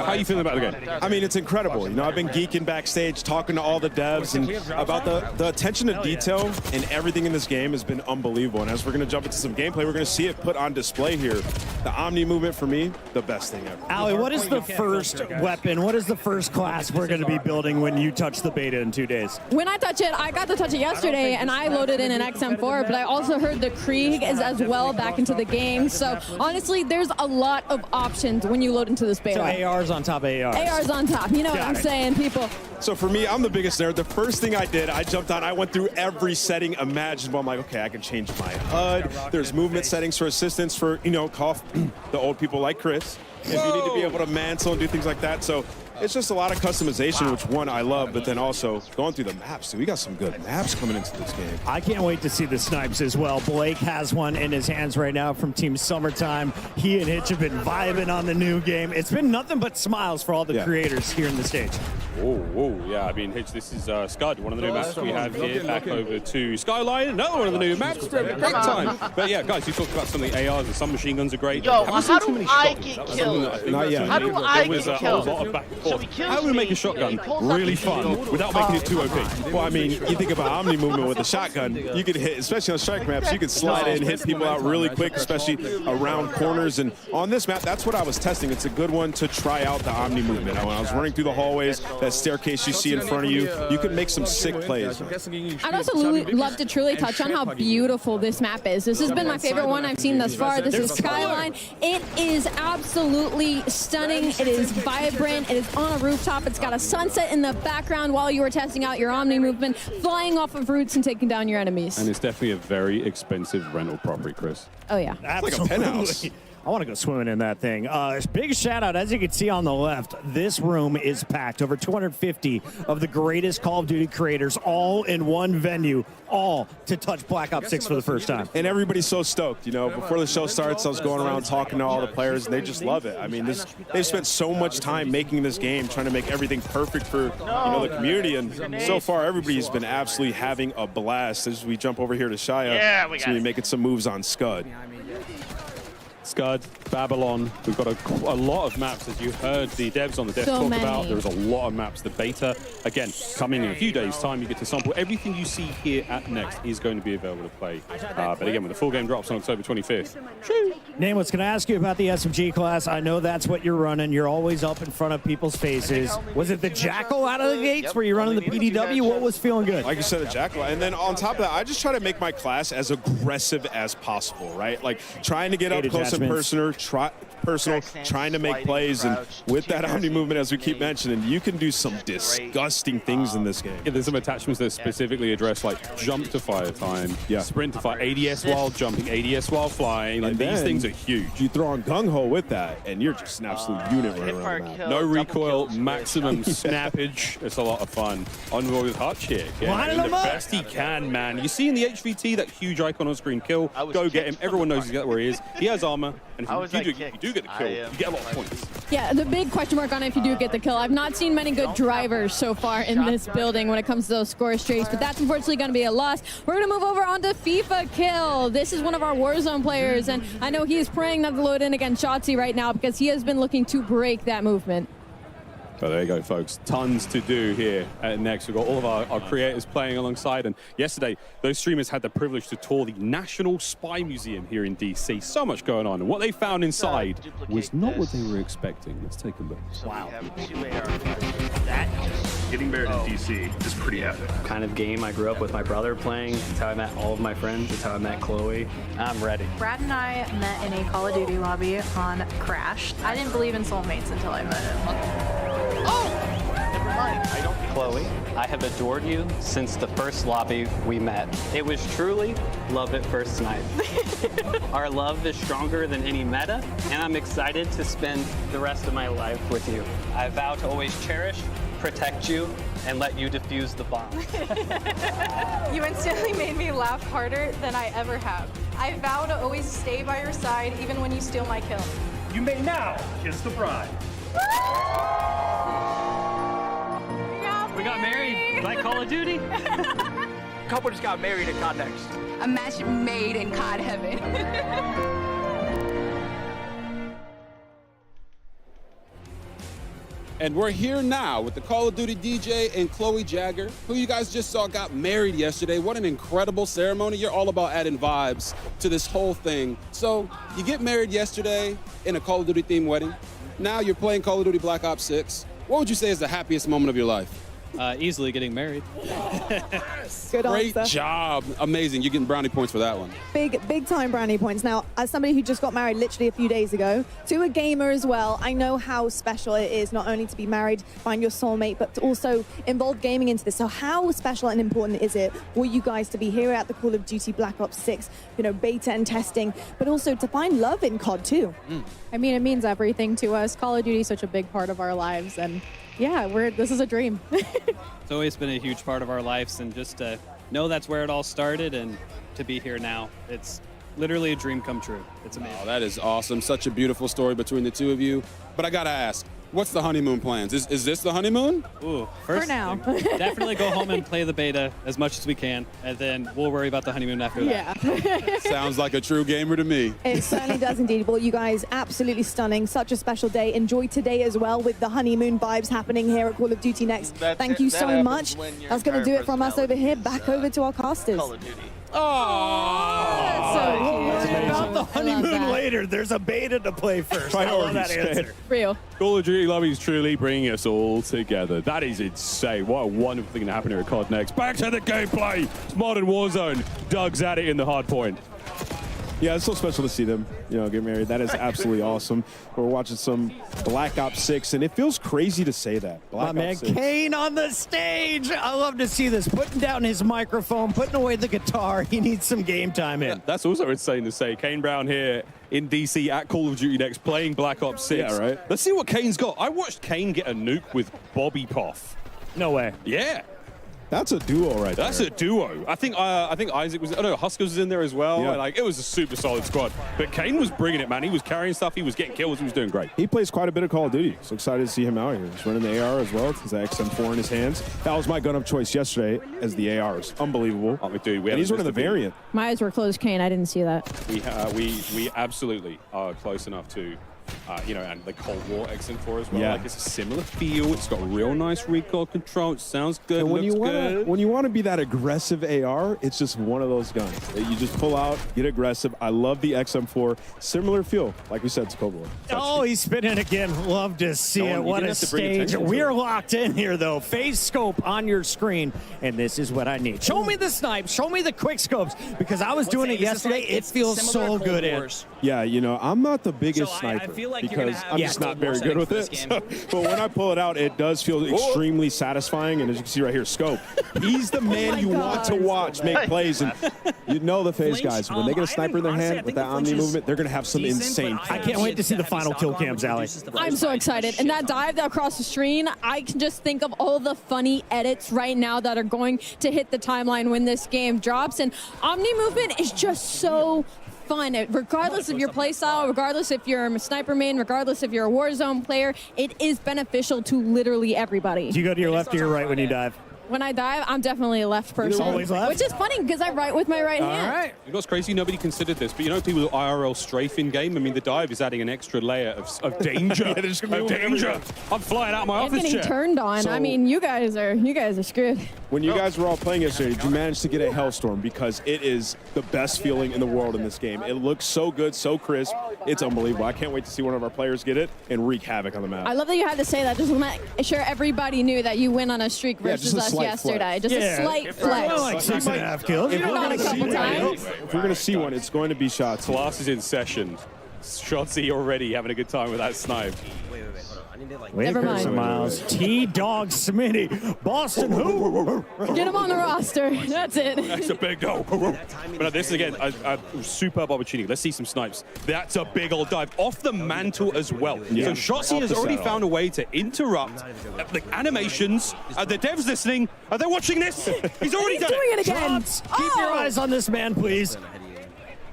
are you feeling about the game? I mean, it's incredible. You know, I've been geeking backstage, talking to all the devs, and about the attention to detail and everything in this game has been unbelievable. And as we're going to jump into some gameplay, we're going to see it put on display here. The Omni movement, for me, the best thing ever. Ali, what is the first weapon? What is the first class we're going to be building when you touch the beta in 2 days? When I touch it, I got to touch it yesterday, and I loaded in an XM4, but I also heard the Krieg is as well back into the game. So honestly, there's a lot of options when you load into this beta. So ARs on top of ARs. ARs on top. You know what I'm saying, people? So for me, I'm the biggest nerd. The first thing I did, I jumped on, I went through every setting imaginable. I'm like, okay, I can change my HUD. There's movement settings for assistance for, you know, the old people like Chris. If you need to be able to mantle and do things like that. So it's just a lot of customization, which one I love, but then also going through the maps. So we got some good maps coming into this game. I can't wait to see the snipes as well. Blake has one in his hands right now from Team Summertime. He and Hitch have been vibing on the new game. It's been nothing but smiles for all the creators here in the stage. Whoa, yeah, I mean, Hitch, this is Scud, one of the new maps we have here, back over to Skyline, another one of the new maps, great time. But yeah, guys, you talked about some of the ARs, and some machine guns are great. Yo, how do I get killed? Not yet. How do I get killed? A lot of back and forth. How do we make a shotgun really fun without making it too OP? Well, I mean, you think about Omni movement with a shotgun, you could hit, especially on strike maps, you could slide in, hit people out really quick, especially around corners. And on this map, that's what I was testing. It's a good one to try out the Omni movement. When I was running through the hallways, that staircase you see in front of you, you can make some sick plays. I'd also love to truly touch on how beautiful this map is. This has been my favorite one I've seen thus far. This is Skyline. It is absolutely stunning. It is vibrant. It is on a rooftop. It's got a sunset in the background while you were testing out your Omni movement, flying off of roofs and taking down your enemies. And it's definitely a very expensive rental property, Chris. Oh, yeah. Absolutely. Like a penthouse. I want to go swimming in that thing. Big shout out, as you can see on the left, this room is packed. Over 250 of the greatest Call of Duty creators, all in one venue, all to touch Black Ops 6 for the first time. And everybody's so stoked. You know, before the show starts, I was going around talking to all the players, and they just love it. I mean, they've spent so much time making this game, trying to make everything perfect for the community. And so far, everybo's been absolutely having a blast. As we jump over here to Shia, we got making some moves on Scud. Scud, Babylon, we've got a lot of maps, as you heard the devs on the desk talk about. There's a lot of maps. The beta, again, coming in a few days' time, you get to sample. Everything you see here at Next is going to be available to play. But again, when the full game drops on October 25th. Nameless, can I ask you about the SMG class? I know that's what you're running. You're always up in front of people's faces. Was it the Jackal out of the gates? Were you running the PDW? What was feeling good? Like you said, the Jackal. And then on top of that, I just try to make my class as aggressive as possible, right? Like trying to get up close and personal, trying to make plays, and with that Omni movement, as we keep mentioning, you can do some disgusting things in this game. Yeah, there's some attachments that specifically address like jump to fire time, sprint to fire, ADS while jumping, ADS while flying. Like, these things are huge. You throw on gung ho with that, and you're just an absolute unit right around the map. No recoil, maximum snappage. It's a lot of fun. On board with Hutch here, getting the best he can, man. You see in the HVT that huge icon on screen kill. Go get him. Everyone knows where he is. He has armor, and if you do get the kill, you get a lot of points. Yeah, the big question mark on it if you do get the kill. I've not seen many good drivers so far in this building when it comes to those score streaks, but that's unfortunately going to be a loss. We're going to move over onto FIFA Kill. This is one of our Warzone players, and I know he is praying not to load in against Shotzi right now because he has been looking to break that movement. But there you go, folks. Tons to do here at Next. We've got all of our creators playing alongside. And yesterday, those streamers had the privilege to tour the National Spy Museum here in DC. So much going on. And what they found inside was not what they were expecting. Let's take a look. Wow. Getting married in DC is pretty epic. Kind of game I grew up with my brother playing. It's how I met all of my friends. It's how I met Chloe. I'm ready. Brad and I met in a Call of Duty lobby on Crash. I didn't believe in soulmates until I met him. Never mind. I don't. Chloe, I have adored you since the first lobby we met. It was truly love at first sight. Our love is stronger than any meta, and I'm excited to spend the rest of my life with you. I vow to always cherish, protect you, and let you defuse the bomb. You instantly made me laugh harder than I ever have. I vow to always stay by your side even when you steal my kill. You may now kiss the bride. We got married like Call of Duty. Couple just got married at COD Next. A match made in COD heaven. And we're here now with the Call of Duty DJ and Chloe Jagger, who you guys just saw got married yesterday. What an incredible ceremony. You're all about adding vibes to this whole thing. So you get married yesterday in a Call of Duty themed wedding. Now you're playing Call of Duty Black Ops 6. What would you say is the happiest moment of your life? Easily getting married. Good Great answer. job. Amazing. You're getting brownie points for that one. Big time brownie points. Now, as somebody who just got married literally a few days ago, to a gamer as well, I know how special it is not only to be married, find your soulmate, but to also involve gaming into this. So how special and important is it for you guys to be here at the Call of Duty Black Ops 6, beta and testing, but also to find love in COD too? I mean, it means everything to us. Call of Duty is such a big part of our lives, and yeah, this is a dream. It's always been a huge part of our lives, and just to know that's where it all started and to be here now, it's literally a dream come true. It's amazing. Oh, that is awesome. Such a beautiful story between the two of you. But I gotta ask, what's the honeymoon plans? Is this the honeymoon? Ooh, first, For now. Definitely go home and play the beta as much as we can, and then we'll worry about the honeymoon after that. Yeah. Sounds like a true gamer to me. It certainly does indeed. Well, you guys, absolutely stunning. Such a special day. Enjoy today as well with the honeymoon vibes happening here at Call of Duty Next. Thank you so much. That's going to do it from us over here. Back over to our casters. Call of Duty. About the honeymoon later. There's a beta to play first. I love that answer. Real. Call of Duty Lobby is truly bringing us all together. That is insane. What a wonderful thing to happen here at COD Next. Back to the gameplay. It's Modern Warzone. Doug's at it in the hard point. Yeah, it's so special to see them, get married. That is absolutely awesome. We're watching some Black Ops 6, and it feels crazy to say that. My man Kane on the stage. I love to see this. Putting down his microphone, putting away the guitar. He needs some game time in. That's also insane to say. Kane Brown here in DC at Call of Duty Next playing Black Ops 6. Yeah, right. Let's see what Kane's got. I watched Kane get a nuke with Bobby Poff. No way. Yeah. That's a duo right there. That's a duo. I think Isaac was. Oh no, Huskers was in there as well. Yeah. It was a super solid squad. But Kane was bringing it, man. He was carrying stuff. He was getting kills. He was doing great. He plays quite a bit of Call of Duty. So excited to see him out here. He's running the AR as well. He's the XM4 in his hands. That was my gun of choice yesterday as the ARs. Unbelievable. Oh, dude, and he's running the variant. My eyes were closed, Kane. I didn't see that. We absolutely are close enough to. And the Cold War XM4 as well. Yeah. It's a similar feel. It's got real nice recoil control. It sounds good. And when looks you want to be that aggressive AR, it's just one of those guns that you just pull out, get aggressive. I love the XM4. Similar feel, like we said, to Cold War. Oh, he's spinning again. Love to see it. What a stage. We're locked in here, though. Phase scope on your screen, and this is what I need. Show me the snipes. Show me the quick scopes, because I was doing it yesterday. It feels so good. Yeah, I'm not the biggest sniper. I feel like because I'm just not very good with it. So, but when I pull it out, it does feel extremely satisfying. And as you can see right here, Scope, he's the man you want to watch make plays. And the phase guys, when they get a sniper in their hand with that Omni movement, they're going to have some insane. I can't wait to see the final kill cams, Allie. I'm so excited. And that dive across the screen, I can just think of all the funny edits right now that are going to hit the timeline when this game drops. And Omni movement is just so fun, regardless of your playstyle, regardless if you're a sniper main, regardless if you're a Warzone player, it is beneficial to literally everybody. Do you go to your left or your right when you dive? When I dive, I'm definitely a left person. Always left? Which is funny because I write with my right hand. All right. You know what's crazy? Nobody considered this, but you know people with IRL strafe in game? I mean, the dive is adding an extra layer of danger. Yeah, there's gonna be of danger. I'm flying out of my And office getting chair. turned on. So- I mean, you guys are screwed. When you guys were all playing yesterday, did you manage to get a Hellstorm? Because it is the best feeling in the world in this game. It looks so good, so crisp. It's unbelievable. I can't wait to see one of our players get it and wreak havoc on the map. I love that you had to say that. Just to make sure everybody knew that you went on a streak Yeah, versus just a us slight yesterday. flex. Just a slight flex. Well, like 6.5 kills. If You're we're not gonna a see couple one, times. if we're going to see one, it's going to be shots. Class is in session. Shotzi already having a good time with that snipe. Wait Never for mind. some miles. T-Dog Smitty. Boston who? Get him on the roster. That's it. That's a big go. But this is, again, a superb opportunity. Let's see some snipes. That's a big old dive off the mantle as well. Yeah. So Shotzi Off has the already setup. found a way to interrupt the animations. Are the devs listening? Are they watching this? He's already He's done doing it again. Shots. Keep your eyes on this man, please.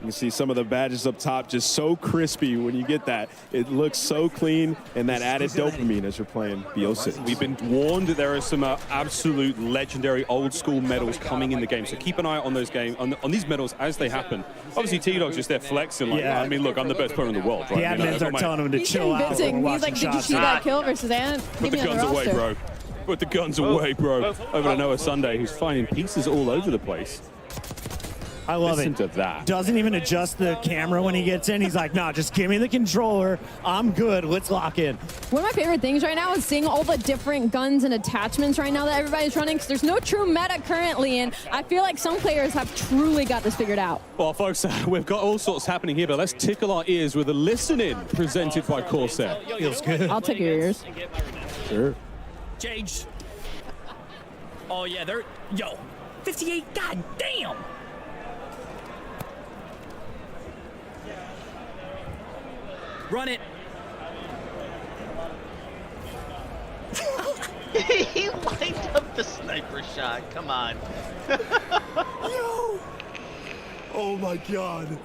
You can see some of the badges up top just so crispy when you get that. It looks so clean, and that added dopamine as you're playing BO6. We've been warned that there are some absolute legendary old school medals coming in the game, so keep an eye on those on these medals as they happen. Obviously, T-Dog's just there flexing like, Yeah. I mean, look, I'm the best player in the world, right? The You know, admins that's are not my- telling him to He's chill out. convincing. while He's like, watching did you shots. see that kill versus Ant? Put Get the me on the guns away, roster. bro. Put the guns away, bro. Over to Noah Sunday, who's finding pieces all over the place. I love Listen it. to that. Doesn't even adjust the camera when he gets in. He's like, nah, just give me the controller. I'm good. Let's lock in. One of my favorite things right now is seeing all the different guns and attachments right now that everybody's running, because there's no true meta currently, and I feel like some players have truly got this figured out. Well, folks, we've got all sorts happening here, but let's tickle our ears with a listen-in presented by Corsair. Feels good. I'll take your ears. Sure. Jage. Oh, yeah, they're... Yo, 58, god damn! Run it. He lined up the sniper shot. Come on. Oh my god.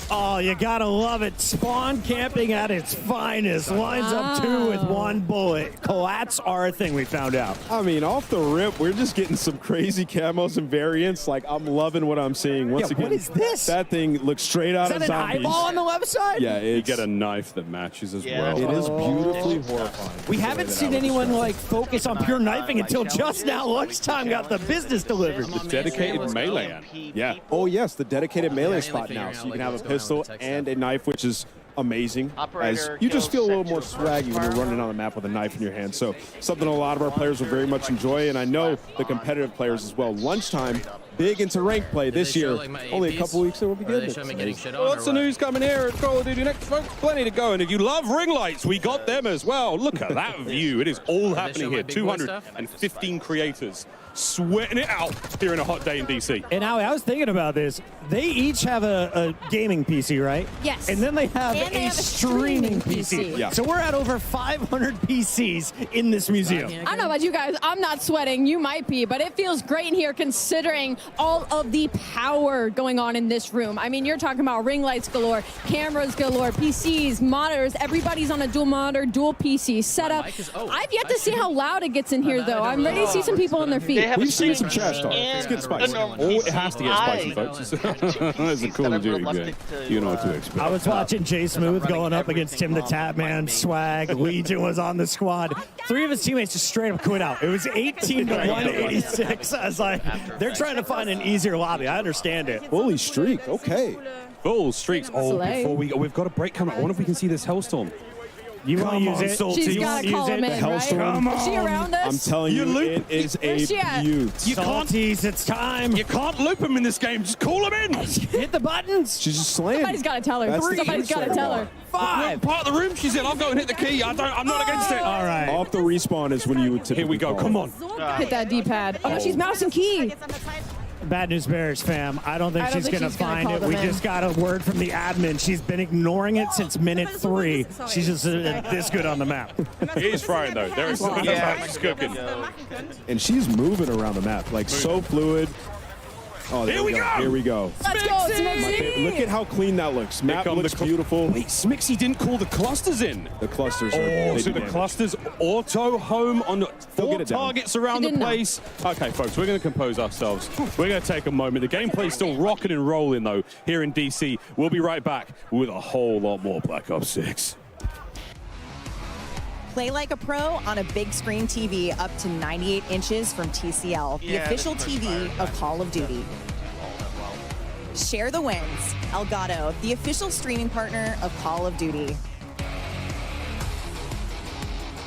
Oh, you gotta love it. Spawn camping at its finest. Lines up two with one bullet. Collats are a thing, we found out. I mean, off the rip, we're just getting some crazy camos and variants. Like, I'm loving what I'm seeing. Once Yeah, again, what is this? That thing looks straight out Is of that an zombies. eyeball on the left side? Yeah, You it's, get a knife that matches as Yeah, well. it is beautifully Oh. horrifying. We haven't seen anyone like focus on pure knifing until just now. Lunchtime got the business delivered. The dedicated melee end. Yeah. Oh, yes, the dedicated melee spot now. So you can have a pistol and a knife, which is amazing. As Operator you just feel a little kills more sector swaggy when you're running on the map with a knife in your hand. So something a lot of our players will very much enjoy, and I know the competitive players as well. Lunchtime, big into rank play this year. Only a couple weeks and we'll be good. Well, that's the news coming here at Call of Duty next, folks. Plenty to go. And if you love ring lights, we got them as well. Look at that view. It is all happening here. 215 creators sweating it out here in a hot day in DC. And now I was thinking about this. They each have a gaming PC, right? Yes. And then they have, And they a have a streaming streaming PC. PC. Yeah. So we're at over 500 PCs in this museum. I don't know about you guys. I'm not sweating. You might be, but it feels great in here considering all of the power going on in this room. I mean, you're talking about ring lights galore, cameras galore, PCs, monitors. Everybody's on a dual monitor, dual PC setup. I've yet to see how loud it gets in here, though. I'm ready to see some people on their feet. They have a We've seen some streaming trash talk. and Let's get spicy. a normal Oh, it PC. has to get spicy, folks. It's a Call of Duty game. You know what to expect. I was watching Jay Smooth going up against Tim the Tap Man. Swag, Legion was on the squad. 3 of his teammates just straight up quit out. It was 18 to 186. I was like, they're trying to find an easier lobby. I understand it. Fully streak. Okay. Full streaks. Oh, Slay. before we've got a break coming. I wonder if we can see this Hellstorm. You want to Come use on, it? Salty. She's You got wanna to use call it? him in, The right? Hellstorm. Is she around us? I'm telling you, loop- it is Where's she a at? beaut. You can't, Salties, it's time. you can't loop him in this game. Just call him in. Hit the buttons. She's just slaying. Somebody's got to tell her. That's the Somebody's got to Hellstorm tell her. What part of the room she's in? I'll go and hit the key. I'm not against it. All right. Off the respawn is when you would typically Here we go. call. Come on. Hit that D-pad. Oh, no, she's mouse and key. Bad news bears, fam. I don't think I don't she's think going to she's gonna find call it. them We in. just got a word from the admin. She's been ignoring it since minute 3. She's just this good on the map. He is frying, though. There is Yeah. she's cooking. And she's moving around the map, like so fluid. Oh, here we go. Here we go. Let's go, Smixy! Look at how clean that looks. Map looks beautiful. Wait, Smixy didn't call the clusters in. The clusters are so the clusters auto home on 4 targets around the place. Okay, folks, we're going to compose ourselves. We're going to take a moment. The gameplay's still rocking and rolling, though, here in DC. We'll be right back with a whole lot more Black Ops 6. Play like a pro on a big screen TV up to 98 inches from TCL, the official TV of Call of Duty. Share the wins. Elgato, the official streaming partner of Call of Duty.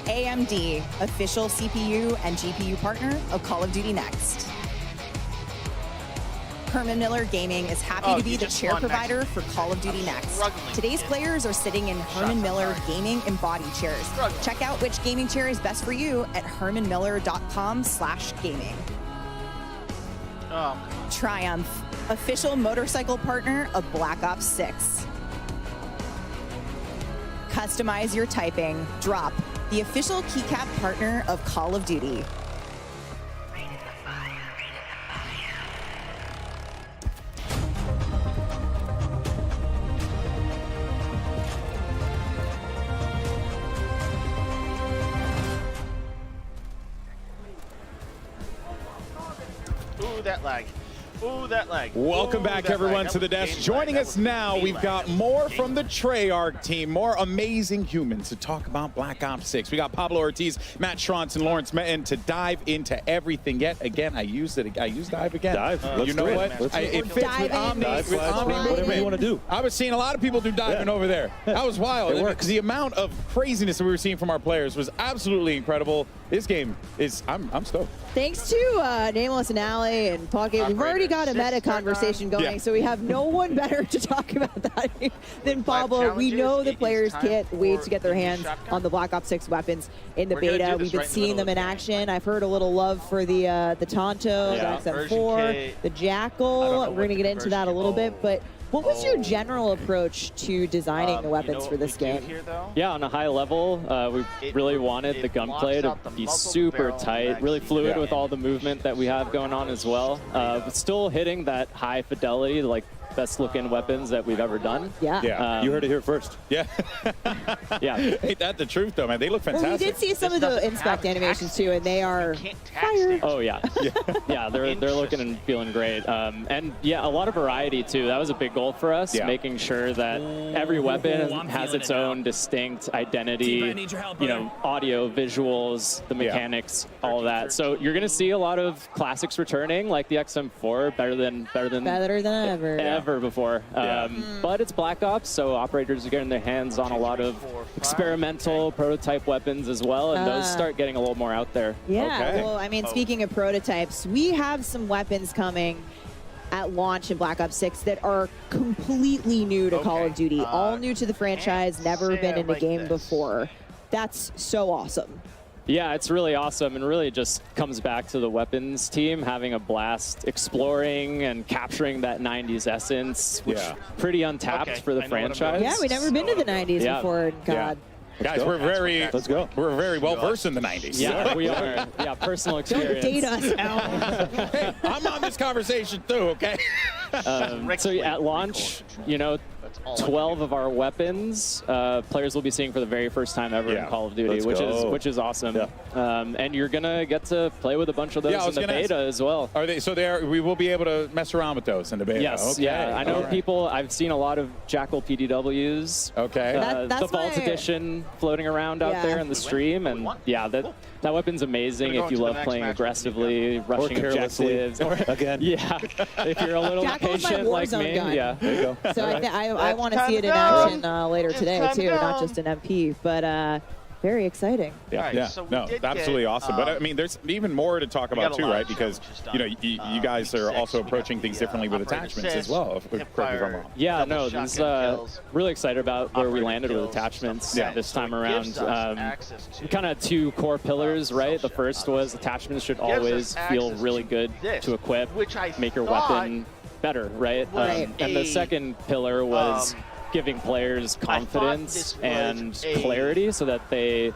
AMD, official CPU and GPU partner of Call of Duty Next. Herman Miller Gaming is happy to be the chair provider for Call of Duty Next. Today's players are sitting in Herman Miller Gaming embodied chairs. Check out which gaming chair is best for you at hermanmiller.com/gaming. Triumph, official motorcycle partner of Black Ops 6. Customize your typing. Drop, the official keycap partner of Call of Duty. Ooh, that lag. Ooh, that lag. Welcome back, everyone, to the desk. Joining us now, we've got more from the Treyarch team, more amazing humans to talk about Black Ops 6. We got Pablo Ortiz, Matt Schrontz, and Lawrence Metten to dive into everything. Yet again, I used dive again. Dive. You know what? It fits with Omni. Whatever you want to do. I was seeing a lot of people do diving over there. That was wild. It works. The amount of craziness that we were seeing from our players was absolutely incredible. This game is, I'm stoked. Thanks to Nameless and Alley and Podgate, we've already got a meta conversation going, so we have no one better to talk about that than Pablo. We know the players can't wait to get their hands on the Black Ops 6 weapons in the beta. We've been seeing them in action. I've heard a little love for the Tonto, the XM4, the Jackal. We're going to get into that a little bit, but what was your general approach to designing the weapons for this game? Yeah, on a high level, we really wanted the gunplay to be super tight, really fluid with all the movement that we have going on as well. But still hitting that high fidelity, like best looking weapons that we've ever done. Yeah. You heard it here first. Yeah. Yeah. Ain't that the truth, though, man? They look fantastic. Well, we did see some of the inspect animations, too, and they are fire. Oh, yeah. Yeah, they're looking and feeling great. And, yeah, a lot of variety, too. That was a big goal for us, making sure that every weapon has its own distinct identity, you know, audio, visuals, the mechanics, all of that. So you're going to see a lot of classics returning, like the XM4, better than ever before. But it's Black Ops, so operators are getting their hands on a lot of experimental prototype weapons as well, and those start getting a little more out there. Yeah, well, I mean, speaking of prototypes, we have some weapons coming at launch in Black Ops 6 that are completely new to Call of Duty, all new to the franchise, never been in a game before. That's so awesome. Yeah, it's really awesome, and really just comes back to the weapons team having a blast exploring and capturing that 90s essence, which is pretty untapped for the franchise. Yeah, we've never been to the 90s before. God. Guys, we're very well versed in the 90s. Yeah, we are. Yeah, personal experience. Don't date us, Al. Hey, I'm on this conversation too, okay? So at launch, you know, 12 of our weapons players will be seeing for the very first time ever in Call of Duty, which is awesome. And you're gonna get to play with a bunch of those in the beta as well. Are they? So we will be able to mess around with those in the beta. Yes, I know people. I've seen a lot of Jackal PDWs. Okay, the Vault Edition floating around out there in the stream, and that weapon's amazing if you love playing aggressively, rushing objectives. Again, if you're a little patient like me, there you go. So I want to see it in action later today too, not just an MP, but very exciting. Absolutely awesome. But I mean, there's even more to talk about too, right? Because you know, you guys are also approaching things differently with attachments as well. Correct me if I'm wrong. Yeah, no, this really excited about where we landed with attachments this time around. Kind of two core pillars, right? The first was attachments should always feel really good to equip, make your weapon better, right? And the second pillar was giving players confidence and clarity so that they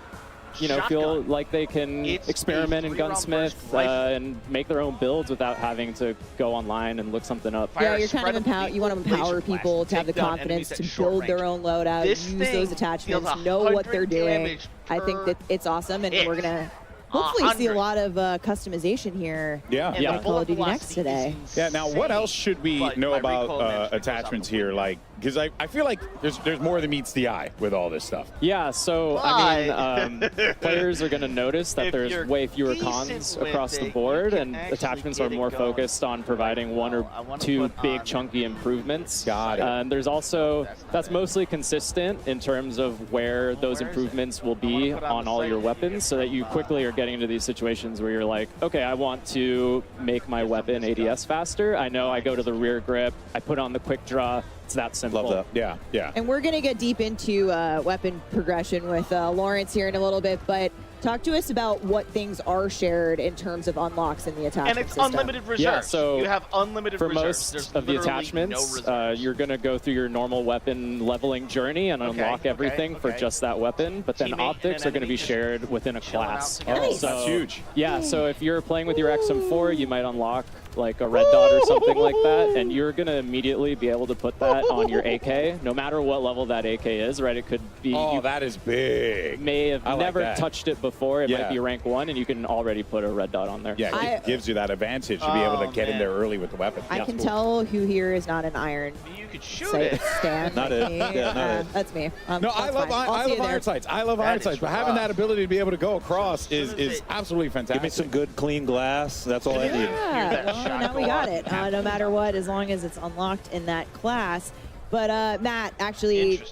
feel like they can experiment in Gunsmith and make their own builds without having to go online and look something up. Yeah, you're kind of you want to empower people to have the confidence to build their own loadout, use those attachments, know what they're doing. I think that it's awesome, and we're gonna hopefully see a lot of customization here. Yeah. Call of Duty Next today. Yeah. Now, what else should we know about attachments here? Like, because I feel like there's more than meets the eye with all this stuff. Yeah. So I mean, players are going to notice that there's way fewer cons across the board, and attachments are more focused on providing one or two big chunky improvements. Got it. And there's also that's mostly consistent in terms of where those improvements will be on all your weapons, so that you quickly are getting into these situations where you're like, okay, I want to make my weapon ADS faster. I know I go to the rear grip, I put on the quick draw. It's that simple. Love that. Yeah, yeah. And we're going to get deep into weapon progression with Lawrence here in a little bit, but talk to us about what things are shared in terms of unlocks in the attachment And it's system. unlimited reserves. Yeah, so you have unlimited for reserves. most of the attachments, you're going to go through your normal weapon leveling journey and unlock everything for just that weapon. But then optics are going to be shared within a class. Nice. That's huge. Yeah, so if you're playing with your XM4, you might unlock like a red dot or something like that, and you're going to immediately be able to put that on your AK, no matter what level that AK is, right? It could be... Oh, that is big. May have never that. touched it before. It might be rank 1, and you can already put a red dot on there. Yeah, it gives you that advantage to be able to get in there early with the weapon. I can tell who here is not an iron. You could shoot it. Stand. Not it. Yeah, not it. That's me. No, I love iron sights. I love iron sights, but having that ability to be able to go across is absolutely fantastic. Give me some good, clean glass. That's all I need. Yeah, well, now we got it. No matter what, as long as it's unlocked in that class. But Matt, actually,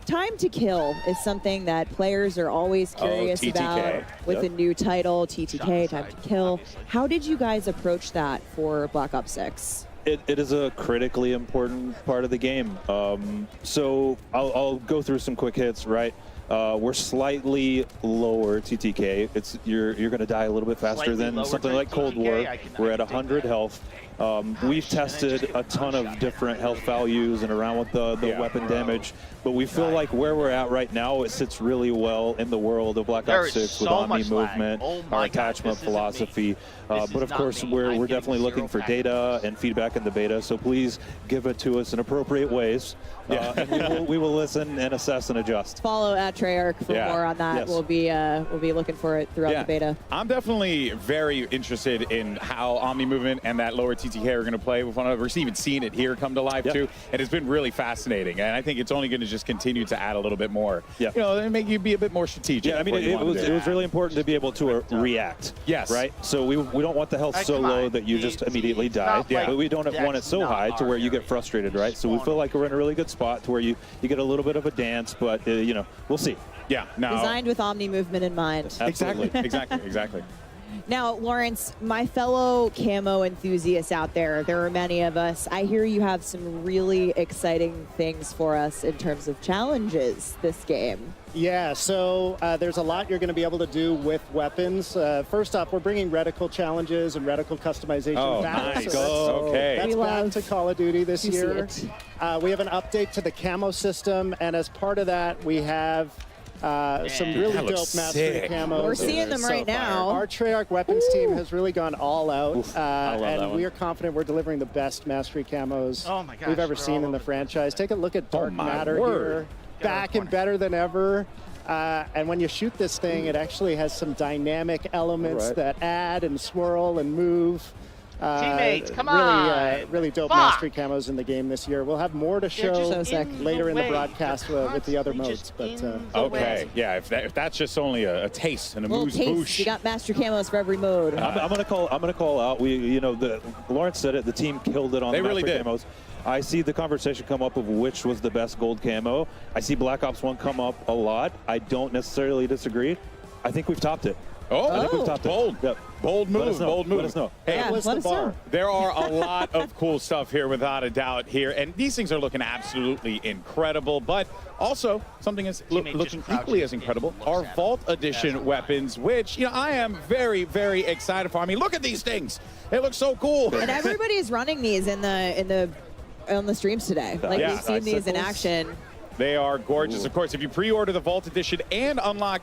time to kill is something that players are always curious about with a new title, TTK, time to kill. How did you guys approach that for Black Ops 6? It is a critically important part of the game. So I'll go through some quick hits, right? We're slightly lower TTK. You're going to die a little bit faster than something like Cold War. We're at 100 health. We've tested a ton of different health values and around with the weapon damage, but we feel like where we're at right now, it sits really well in the world of Black Ops 6 with Omni movement, our attachment philosophy. But of course, we're definitely looking for data and feedback in the beta, so please give it to us in appropriate ways. And we will listen and assess and adjust. Follow at Treyarch for more on that. Yes. We'll be looking for it throughout the beta. I'm definitely very interested in how Omni movement and that lower TTK are going to play with one another. We're even seeing it here come to life too, and it's been really fascinating. And I think it's only going to just continue to add a little bit more. And make you be a bit more strategic. Yeah, I mean, it was really important to be able to react. Yes. Right. So we don't want the health so low that you just immediately die. But we don't want it so high to where you get frustrated, right? So we feel like we're in a really good spot to where you get a little bit of a dance, but we'll see. Yeah. No. Designed with Omni movement in mind. Exactly. Exactly. Now, Lawrence, my fellow camo enthusiasts out there are many of us. I hear you have some really exciting things for us in terms of challenges this game. Yeah, so there's a lot you're going to be able to do with weapons. First off, we're bringing reticle challenges and reticle customization back. Nice. That's back to Call of Duty this year. We have an update to the camo system, and as part of that, we have some really dope mastery camos. We're seeing them right now. Our Treyarch weapons team has really gone all out, and we are confident we're delivering the best mastery camos we've ever seen in the franchise. Take a look at Dark Matter here. Back and better than ever. And when you shoot this thing, it actually has some dynamic elements that add and swirl and move. Teammates, come on! Really dope mastery camos in the game this year. We'll have more to show later in the broadcast with the other modes. But okay, yeah. If that's just only a taste and a moose. You got master camos for every mode. I'm gonna call out. Lawrence said it. The team killed it on the mastery camos. I see the conversation come up of which was the best gold camo. I see Black Ops 1 come up a lot. I don't necessarily disagree. I think we've topped it. I think we've topped bold. it. Yep. Bold move, bold move. Let us know. Hey, let us know. There are a lot of cool stuff here, without a doubt, here. And these things are looking absolutely incredible. But also, something is looking equally as incredible, our Vault Edition weapons, which, I am very, very excited for. I mean, look at these things. They look so cool. And everybody is running these on the streams today. Like, we've seen these in action. They are gorgeous. Ooh. Of course, if you pre-order the Vault Edition and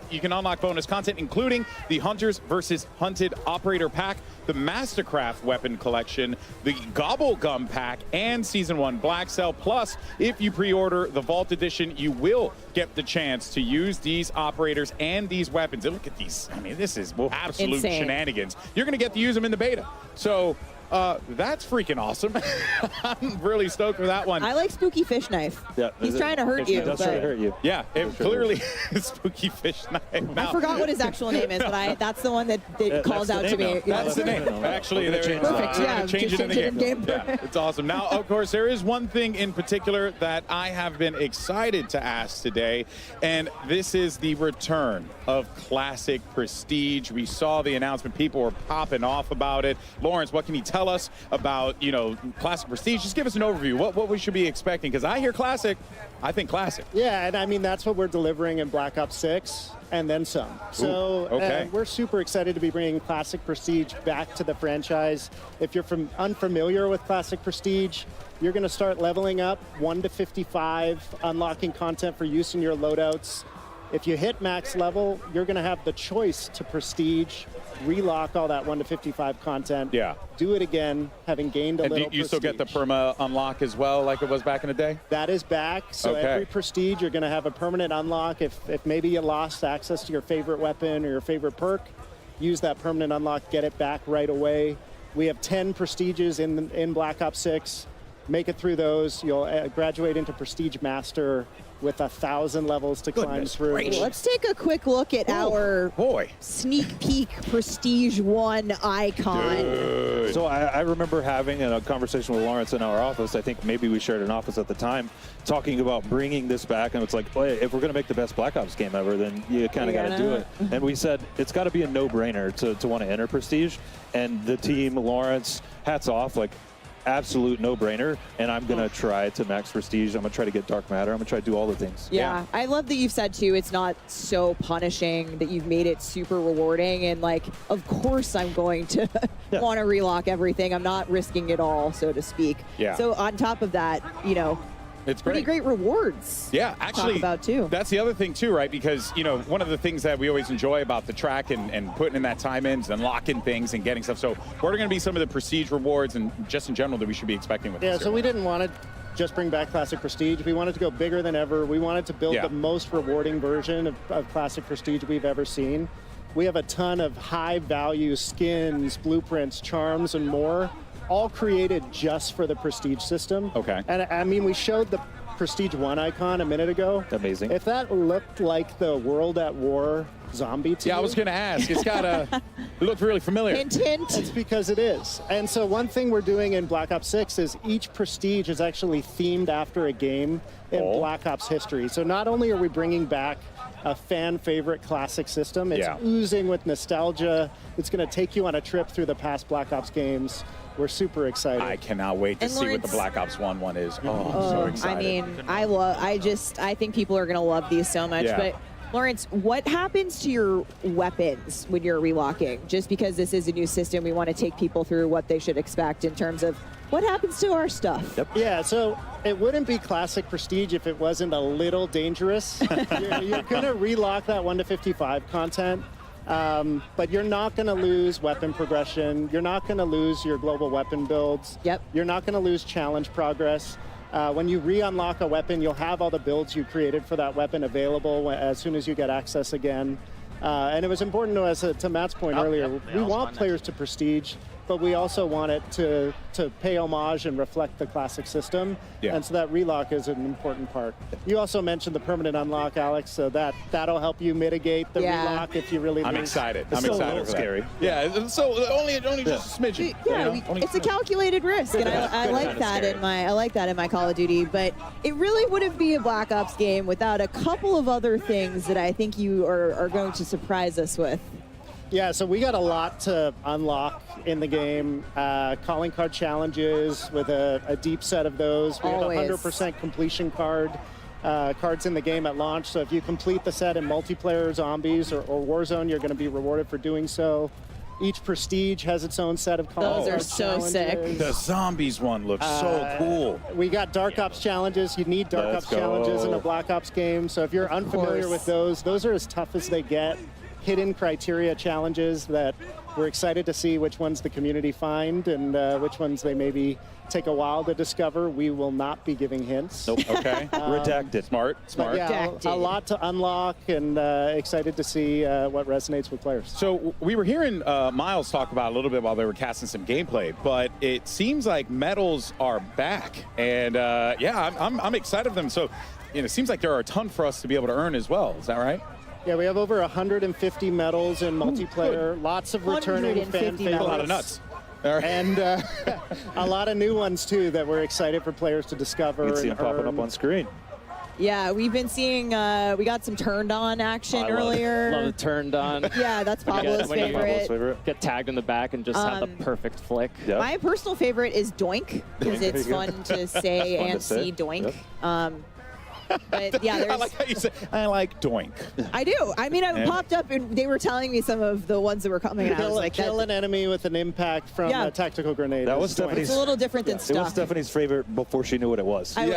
you can unlock bonus content, including the Hunters versus Hunted Operator Pack, the Mastercraft Weapon Collection, the Gobble Gum Pack, and Season 1 Black Cell. Plus, if you pre-order the Vault Edition, you will get the chance to use these operators and these weapons. And look at these. I mean, this is absolute insane shenanigans. You're going to get to use them in the beta. So that's freaking awesome. I'm really stoked for that one. I like Spooky Fish Knife. Yeah, he's trying to hurt you. He does try to hurt you. Yeah, it clearly Spooky Fish Knife. Now, I forgot what his actual name is, but that's the one that calls out to me. That's the name. Actually, there is. Perfect. Yeah, change it in the game. Yeah, it's awesome. Now, of course, there is one thing in particular that I have been excited to ask today, and this is the return of Classic Prestige. We saw the announcement. People were popping off about it. Lawrence, what can you tell us about, Classic Prestige? Just give us an overview. What we should be expecting, because I hear Classic, I think Classic. Yeah, and I mean, that's what we're delivering in Black Ops 6 and then some. So we're super excited to be bringing Classic Prestige back to the franchise. If you're unfamiliar with Classic Prestige, you're going to start leveling up 1 to 55, unlocking content for use in your loadouts. If you hit max level, you're going to have the choice to Prestige, relock all that 1 to 55 content. Yeah. Do it again, having gained a little prestige. You still get the perma unlock as well, like it was back in the day? That is back. So every Prestige, you're going to have a permanent unlock. If maybe you lost access to your favorite weapon or your favorite perk, use that permanent unlock, get it back right away. We have 10 Prestiges in Black Ops 6. Make it through those. You'll graduate into Prestige Master with 1,000 levels to climb through. Let's take a quick look at our sneak peek Prestige 1 icon. Dude. So I remember having a conversation with Lawrence in our office. I think maybe we shared an office at the time, talking about bringing this back. And it's like, well, if we're going to make the best Black Ops game ever, then you kind of got to do it. And we said it's got to be a no-brainer to want to enter Prestige. And the team, Lawrence, hats off. Like, absolute no-brainer, and I'm gonna try to max Prestige. I'm gonna try to get Dark Matter. I'm gonna try to do all the things. Yeah, I love that you've said too, it's not so punishing, that you've made it super rewarding, and like, of course I'm going to want to relock everything. I'm not risking it all, so to speak. Yeah. So on top of that, it's pretty great rewards. Yeah, actually, talk about too. That's the other thing too, right? Because one of the things that we always enjoy about the track and putting in that time in and unlocking things and getting stuff. So what are going to be some of the Prestige rewards and just in general that we should be expecting with this? Yeah, so we didn't want to just bring back Classic Prestige. We wanted to go bigger than ever. We wanted to build the most rewarding version of Classic Prestige we've ever seen. We have a ton of high-value skins, blueprints, charms, and more, all created just for the Prestige system. Okay. And I mean, we showed the Prestige 1 icon a minute ago. Amazing. If that looked like the World at War zombie to you, I was going to ask. It's got it looked really familiar. Hint, hint. It's because it is. And so one thing we're doing in Black Ops 6 is each Prestige is actually themed after a game in Black Ops history. So not only are we bringing back a fan favorite classic system, it's oozing with nostalgia. It's going to take you on a trip through the past Black Ops games. We're super excited. I cannot wait to see what the Black Ops 1 one is. Oh, I'm so excited. I mean, I think people are going to love these so much. Yeah. But Lawrence, what happens to your weapons when you're relocking? Just because this is a new system, we want to take people through what they should expect in terms of what happens to our stuff. Yeah, so it wouldn't be Classic Prestige if it wasn't a little dangerous. You're going to relock that 1 to 55 content. But you're not going to lose weapon progression. You're not going to lose your global weapon builds. You're not going to lose challenge progress. When you re-unlock a weapon, you'll have all the builds you created for that weapon available as soon as you get access again. And it was important to us, to Matt's point earlier, we want players to Prestige, but we also want it to pay homage and reflect the classic system. And so that relock is an important part. You also mentioned the permanent unlock, Alex, so that'll help you mitigate the relock if you really I'm lose. excited. It's I'm still excited a little for scary. That. Yeah, so only just a smidgen. Yeah, it's a calculated risk, and I like that in my Call of Duty. But it really wouldn't be a Black Ops game without a couple of other things that I think you are going to surprise us with. Yeah, so we got a lot to unlock in the game. Calling card challenges with a deep set of those. We have 100% completion cards in the game at launch. So if you complete the set in multiplayer, zombies, or Warzone, you're going to be rewarded for doing so. Each prestige has its own set of Those are so sick. The zombies one looks so cool. We got Dark Ops challenges. You need Dark Ops challenges in a Black Ops game. So if you're unfamiliar with those are as tough as they get. Hidden criteria challenges that we're excited to see which ones the community find and which ones they maybe take a while to discover. We will not be giving hints. Nope. Okay. Redacted. Smart. Yeah, a lot to unlock, and excited to see what resonates with players. So we were hearing Miles talk about a little bit while they were casting some gameplay, but it seems like medals are back, and yeah, I'm excited for them. So it seems like there are a ton for us to be able to earn as well. Is that right? Yeah, we have over 150 medals in multiplayer. Lots of returning fan favorites. A lot of nuts. And a lot of new ones, too, that we're excited for players to discover. You can see them popping up on screen. Yeah, we've been seeing, we got some turned on action earlier. Love the turned on. Yeah, that's Pablo's favorite. Get tagged in the back and just have the perfect flick. Yep. My personal favorite is Doink, because it's fun to say and see Doink. But yeah, there's... I like how you say, I like Doink. I do. I mean, I popped up and they were telling me some of the ones that were coming out. I was like, kill an enenemy with an impact from a tactical grenade. That was Stephanie's. It's a little different than stuff. It was Stephanie's favorite before she knew what it was. She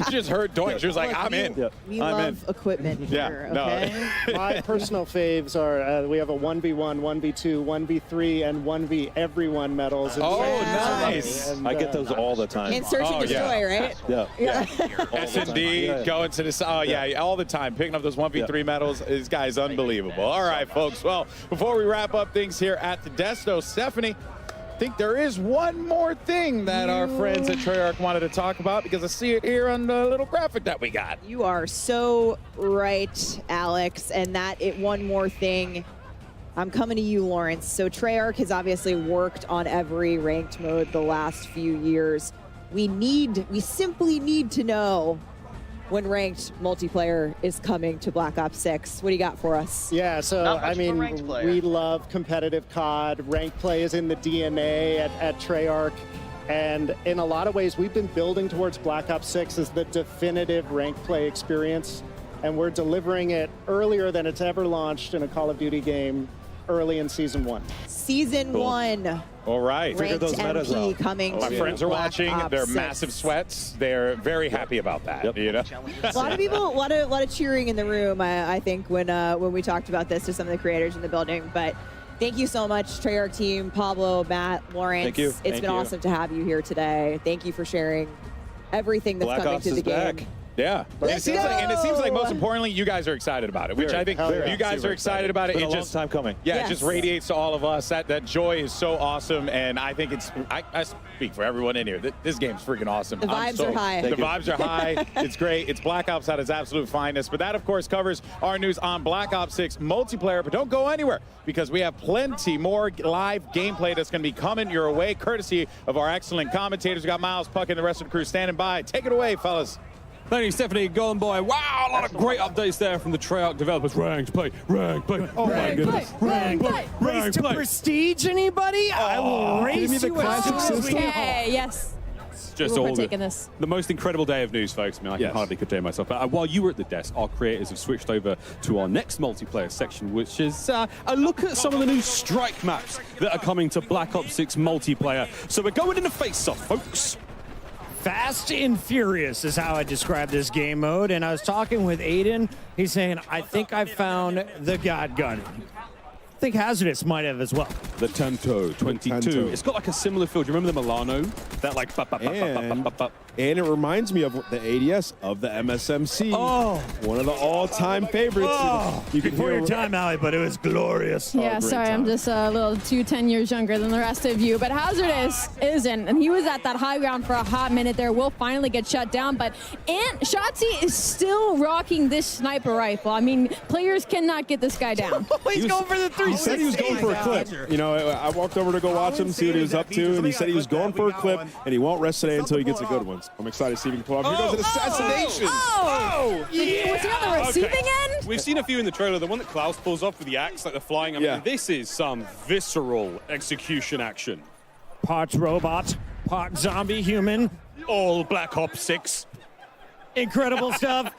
just heard Doink. She was like, I'm in. We love equipment here, okay? My personal faves are, we have a 1v1, 1v2, 1v3, and 1v everyone medals. Nice. And, I get those all the time. And Search and Destroy, right? Yeah. S&D, going to this, all the time, picking up those 1v3 medals. This guy's unbelievable. All right, folks. Well, before we wrap up things here at the desk, though, Stephanie, I think there is one more thing that our friends at Treyarch wanted to talk about, because I see it here on the little graphic that we got. You are so right, Alex, and one more thing. I'm coming to you, Lawrence. So Treyarch has obviously worked on every ranked mode the last few years. We simply need to know when ranked multiplayer is coming to Black Ops 6. What do you got for us? Yeah, so I mean, we love competitive COD. Ranked play is in the DNA at Treyarch. And in a lot of ways, we've been building towards Black Ops 6 as the definitive ranked play experience. And we're delivering it earlier than it's ever launched in a Call of Duty game, early in Season 1. Season 1. All right. Ranked those metas MP coming My to friends are Black watching. Ops They're 6. massive sweats. They're very happy about that. You know? A lot of people, a lot of cheering in the room, I think, when we talked about this to some of the creators in the building. But thank you so much, Treyarch team, Pablo, Matt, Lawrence. Thank you. It's been awesome to have you here today. Thank you for sharing everything that's Black coming Ops to the is game. back. Yeah. And it seems like most importantly, you guys are excited about it, which I think you guys are excited about it. It's been a long just time coming. Yeah, it just radiates to all of us. That joy is so awesome, and I think I speak for everyone in here. This game's freaking awesome. The vibes are high. The vibes are high. It's great. It's Black Ops at its absolute finest. But that, of course, covers our news on Black Ops 6 multiplayer. But don't go anywhere, because we have plenty more live gameplay that's going to be coming your way, courtesy of our excellent commentators. We got Miles, Puck, and the rest of the crew standing by. Take it away, fellas. Thank you, Stephanie. Golden Boy. Wow, a lot of great updates there from the Treyarch developers. Ranked play, ranked play. Oh my goodness. Ranked play, Race to prestige, anybody? I will race you as soon as we Okay, yes. Just We're all taking this. the most incredible day of news, folks. I mean, I can hardly contain myself. But while you were at the desk, our creators have switched over to our next multiplayer section, which is a look at some of the new strike maps that are coming to Black Ops 6 multiplayer. So we're going into face-off, folks. Fast and furious is how I describe this game mode. And I was talking with Aiden. He's saying, I think I found the God Gun. I think Hazardous might have as well. The Tanto 22. It's got like a similar feel. Do you remember the Milano? That like... And it reminds me of the ADS of the MSMC. Oh. One of the all-time favorites. Oh. You can Before hear your time, Allie, but it was glorious. Yeah, sorry, I'm just a little 10 years younger than the rest of you. But Hazardous isn't, and he was at that high ground for a hot minute there. Will finally get shut down, but Shotzi is still rocking this sniper rifle. I mean, players cannot get this guy down. He's going for the 360. He said he was going for a clip. You know, I walked over to go watch him, see what he was up to, and he said he was going for a clip, and he won't rest today until he gets a good one. I'm excited to see if he can pull off. Here goes an assassination. Was he on the receiving end? We've seen a few in the trailer. The one that Klaus pulls off with the axe, like the flying. I mean, this is some visceral execution action. Part robot, part zombie human. All Black Ops 6. Incredible stuff.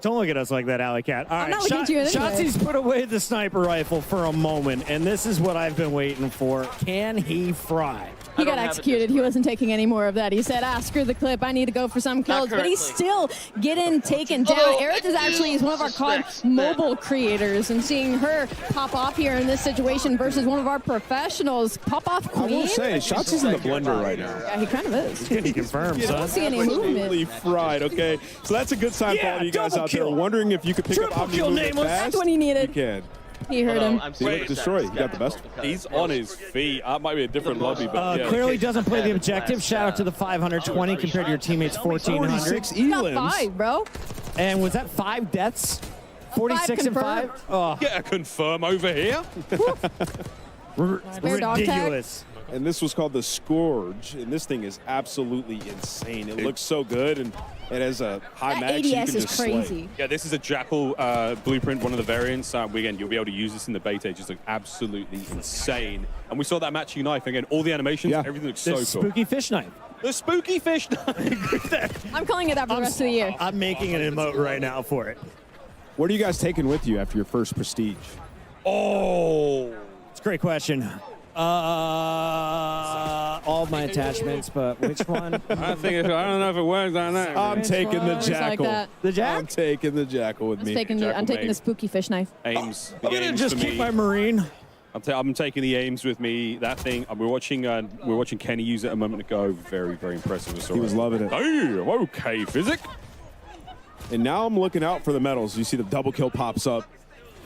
Don't look at us like that, Alley Cat. All I'm right, not looking at you anyway. Shotzi's put away the sniper rifle for a moment, and this is what I've been waiting for. Can he fry? He got executed. He wasn't taking any more of that. He said, screw the clip. I need to go for some kills. But he's still getting taken down. Aerith is actually one of our COD mobile creators, and seeing her pop off here in this situation versus one of our professionals, pop off queen. I will say, Shotzi's in the blender right now. Yeah, he kind of is. Can he confirm, I don't see any movement. Absolutely fried, okay? So that's a good sign for all you guys out there wondering if you could pick up Omni movement fast. That's what he needed. You can. He heard him. See, look, destroy. You got the best. He's on his feet. That might be a different lobby, but yeah. Clearly doesn't play the objective. Shout out to the 520 compared to your teammates' 1,400. 46 Got elims. 5, bro. And was that 5 deaths? 46 and 5? Oh. Get a confirm over here. Ridiculous. And this was called the Scourge, and this thing is absolutely insane. It looks so good, and it has a high mag, so you can ADS just is crazy. slay. Yeah, this is a Jackal blueprint, one of the variants. Again, you'll be able to use this in the beta. It just looks absolutely insane. And we saw that matching knife. Again, all the animations, everything looks so The cool. spooky fish knife. The spooky fish knife. I'm calling it that for the rest of the year. I'm making an emote right now for it. What are you guys taking with you after your first Prestige? Oh. It's a great question. All my attachments, but which one? I don't know if it works on that. I'm taking the Works like Jackal. that. The Jack? I'm taking the Jackal with me. I'm taking the spooky fish knife. Aims. I'm going to just keep my Marine. I'm taking the aims with me. That thing, we're watching Kenny use it a moment ago. Very, very impressive. He was loving it. Damn, okay, Physic. And now I'm looking out for the medals. You see the double kill pops up.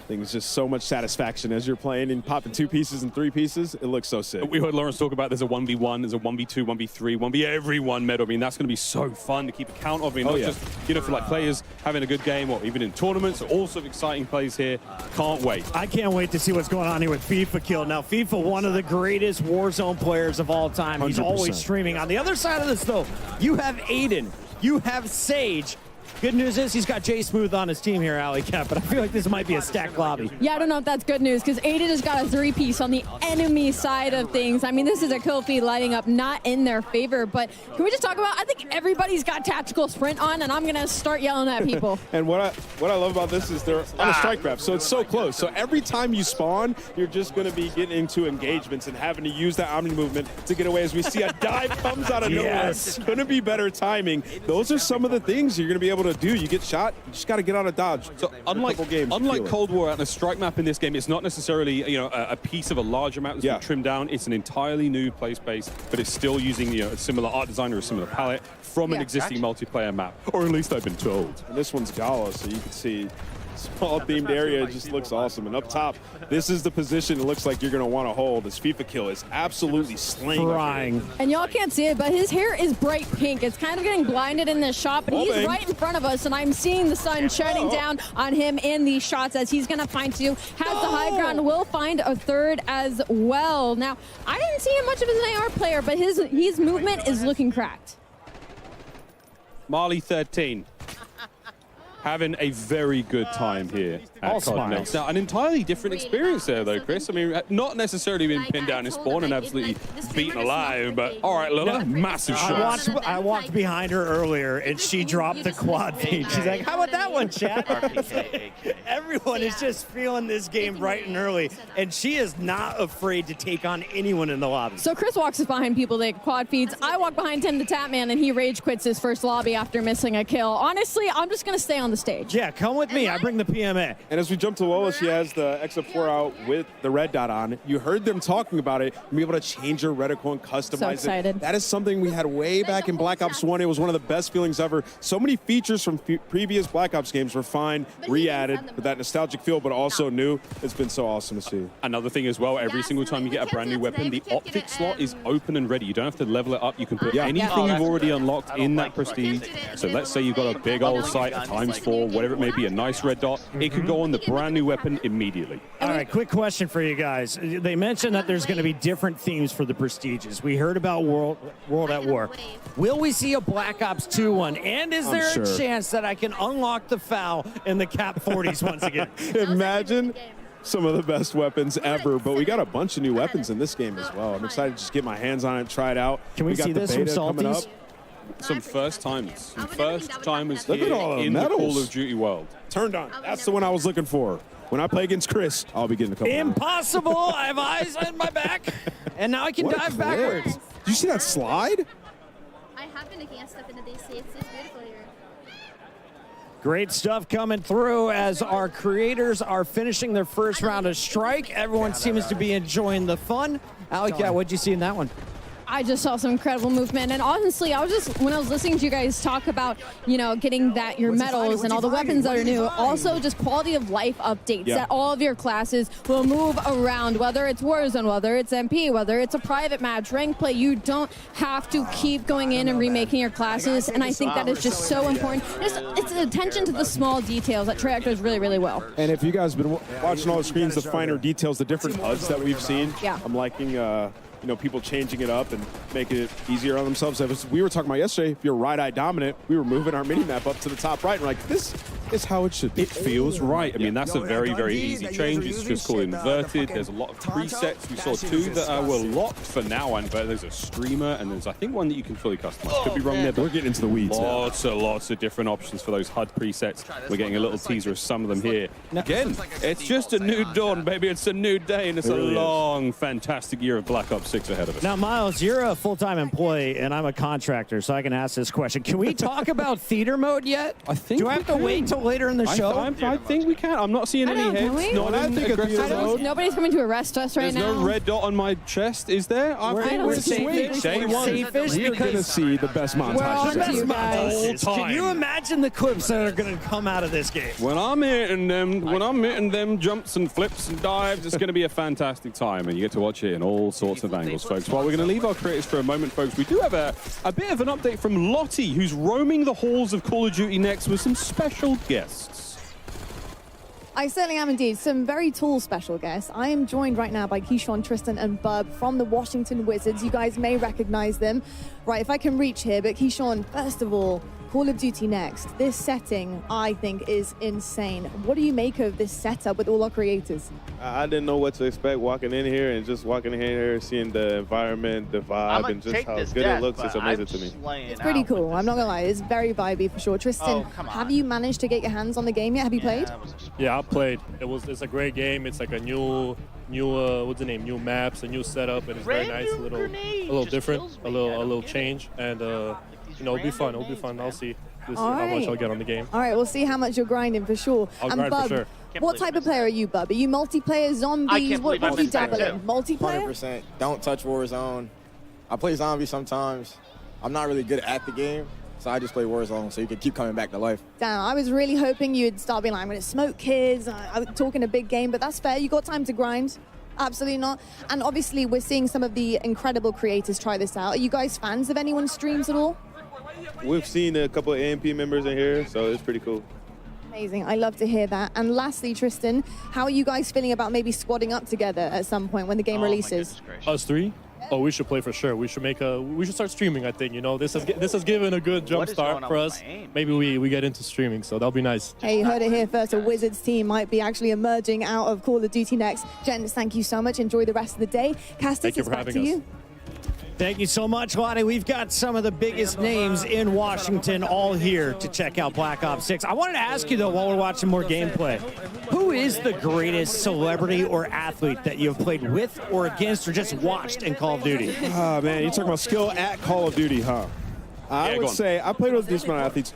Things just so much satisfaction as you're playing and popping 2 pieces and 3 pieces. It looks so sick. We heard Lawrence talk about there's a 1v1, there's a 1v2, 1v3, 1v everyone medal. I mean, that's going to be so fun to keep account of. I mean, not just, for like players having a good game or even in tournaments. All sorts of exciting plays here. Can't wait. I can't wait to see what's going on here with FIFA Kill. Now, FIFA, one of the greatest Warzone players of all time. He's 100%. always streaming. On the other side of this, though, you have Aiden. You have Sage. Good news is he's got Jay Smooth on his team here, Alley Cat, but I feel like this might be a stacked lobby. Yeah, I don't know if that's good news, because Aiden has got a 3-piece on the enemy side of things. I mean, this is a kill feed lighting up not in their favor, but can we just talk about, I think everybody's got tactical sprint on, and I'm going to start yelling at people. And what I love about this is they're on a strike map, so it's so close. So every time you spawn, you're just going to be getting into engagements and having to use that Omni movement to get away. As we see a dive comes out of nowhere, it's going to be better timing. Those are some of the things you're going to be able to do. You get shot, you just got to get out of dodge. So unlike Cold War and a strike map in this game, it's not necessarily a piece of a larger map that's been trimmed down. It's an entirely new play space, but it's still using a similar art design or a similar palette from an existing multiplayer map, or at least I've been told. And this one's Gala, so you can see small themed area. It just looks awesome. And up top, this is the position it looks like you're going to want to hold. This FIFA Kill is absolutely slaying. And y'all can't see it, but his hair is bright pink. It's kind of getting blinded in this shot, but he's right in front of us, and I'm seeing the sun shining down on him in these shots as he's going to find 2. Has the high ground, will find a 3rd as well. Now, I didn't see him much of as an AR player, but his movement is looking cracked. Marley 13. Having a very good time here at COD Next. Now, an entirely different experience there, though, Chris. I mean, not necessarily being pinned down in spawn and absolutely beaten alive, but all right, Lila, massive shots. I walked behind her earlier, and she dropped the quad feed. She's like, how about that one, chat? Everyone is just feeling this game bright and early, and she is not afraid to take on anyone in the lobby. So Chris walks behind people that quad feeds. I walk behind Tim the Tapman, and he rage quits his first lobby after missing a kill. Honestly, I'm just going to stay on the stage. Yeah, come with me. I bring the PMA. And as we jump to Lola, she has the XF4 out with the red dot on. You heard them talking about it. Be able to change your reticle and customize it. That is something we had way back in Black Ops 1. It was one of the best feelings ever. So many features from previous Black Ops games were fine, re-added with that nostalgic feel, but also new. It's been so awesome to see. Another thing as well, every single time you get a brand new weapon, the optic slot is open and ready. You don't have to level it up. You can put anything you've already unlocked in that prestige. So let's say you've got a big old sight, a ×4, whatever it may be, a nice red dot. It could go on the brand new weapon immediately. All right, quick question for you guys. They mentioned that there's going to be different themes for the prestiges. We heard about World at War. Will we see a Black Ops 2 one? And is there a chance that I can unlock the FAL and the Cap 40s once again? Imagine some of the best weapons ever, but we got a bunch of new weapons in this game as well. I'm excited to just get my hands on it, try it out. Can we got see the this from beta coming up. Salties? some first timers. Some first timers Look at here all the in the medals. Call of Duty world. Turned on. That's the one I was looking for. When I play against Chris, I'll be getting a couple. Impossible. I have eyes on my back. And now I can What a dive clip. backwards. Did you see that slide? I have been looking at stuff in the DC. It's beautiful here. Great stuff coming through as our creators are finishing their first round of Strike. Everyone seems to be enjoying the fun. Alec, yeah, what'd you see in that one? I just saw some incredible movement, and honestly, when I was listening to you guys talk about, getting your medals and all the weapons that are new, also just quality of life updates that all of your classes will move around, whether it's Warzone, whether it's MP, whether it's a private match, rank play. You don't have to keep going in and remaking your classes, and I think that is just so important. It's attention to the small details that Treyarch does really, really well. And if you guys have been watching all the screens, the finer details, the different HUDs that we've seen, I'm liking people changing it up and making it easier on themselves. As we were talking about yesterday, if you're right-eye dominant, we were moving our mini-map up to the top right, and we're like, this is how it should be. It feels right. I mean, that's a very, very easy change. It's just called inverted. There's a lot of presets. We saw 2 that were locked for now, but there's a streamer, and there's, I think, one that you can fully customize. Could be wrong there, but we're getting into the weeds. Lots of different options for those HUD presets. We're getting a little teaser of some of them here. Again, it's just a new dawn, baby. It's a new day, and it's a long, fantastic year of Black Ops 6 ahead of us. Now, Miles, you're a full-time employee, and I'm a contractor, so I can ask this question. Can we talk about theater mode yet? I think Do I have to wait till later in the show? I think we can. I'm not seeing any heads. Not in aggressive mode. Nobody's coming to arrest us right now. There's no red dot on my chest, is there? We're safe-ish. Day one. Safe-ish We're going to see the best montage. Can you imagine the clips that are going to come out of this game? When I'm hitting them jumps and flips and dives, it's going to be a fantastic time, and you get to watch it in all sorts of angles, folks. While we're going to leave our creators for a moment, folks, we do have a bit of an update from Lottie, who's roaming the halls of Call of Duty next with some special guests. I certainly am indeed. Some very tall special guests. I am joined right now by Keyshawn, Tristan, and Bub from the Washington Wizards. You guys may recognize them. Right, if I can reach here, but Keyshawn, first of all, Call of Duty next. This setting, I think, is insane. What do you make of this setup with all our creators? I didn't know what to expect walking in here, and just walking in here, seeing the environment, the vibe, and just how good it looks. It's amazing to me. It's pretty cool. I'm not gonna lie. It's very vibey for sure. Tristan, have you managed to get your hands on the game yet? Have you played? Yeah, I played. It's a great game. It's like a new what's the name? New maps, a new setup, and it's very nice. A little different, a little change, and it'll be fun. It'll be fun. I'll see how much I'll get on the game. All right, we'll see how much you're grinding for sure. I'll and grind Bub, for sure. What type of player are you, Bub? Are you multiplayer, zombies? What do you dabble in? Multiplayer? 100%. Don't touch Warzone. I play zombies sometimes. I'm not really good at the game, so I just play Warzone so you can keep coming back to life. Damn, I was really hoping you'd start being like, I'm going to smoke kids. I'm talking a big game, but that's fair. You got time to grind. Absolutely not. And obviously, we're seeing some of the incredible creators try this out. Are you guys fans of anyone's streams at all? We've seen a couple of AMP members in here, so it's pretty cool. Amazing. I love to hear that. And lastly, Tristan, how are you guys feeling about maybe squadding up together at some point when the game releases? Us three? Oh, we should play for sure. We should start streaming, I think. This has given a good jump start for us. Maybe we get into streaming, so that'll be nice. Hey, you heard it here first. A Wizards team might be actually emerging out of Call of Duty next. Gents, thank you so much. Enjoy the rest of the day. Castus, it's back to you. Thank you so much, Lottie. We've got some of the biggest names in Washington all here to check out Black Ops 6. I wanted to ask you, though, while we're watching more gameplay, who is the greatest celebrity or athlete that you've played with or against or just watched in Call of Duty? Oh, man, you're talking about skill at Call of Duty, huh? I would say I played with a decent amount of athletes.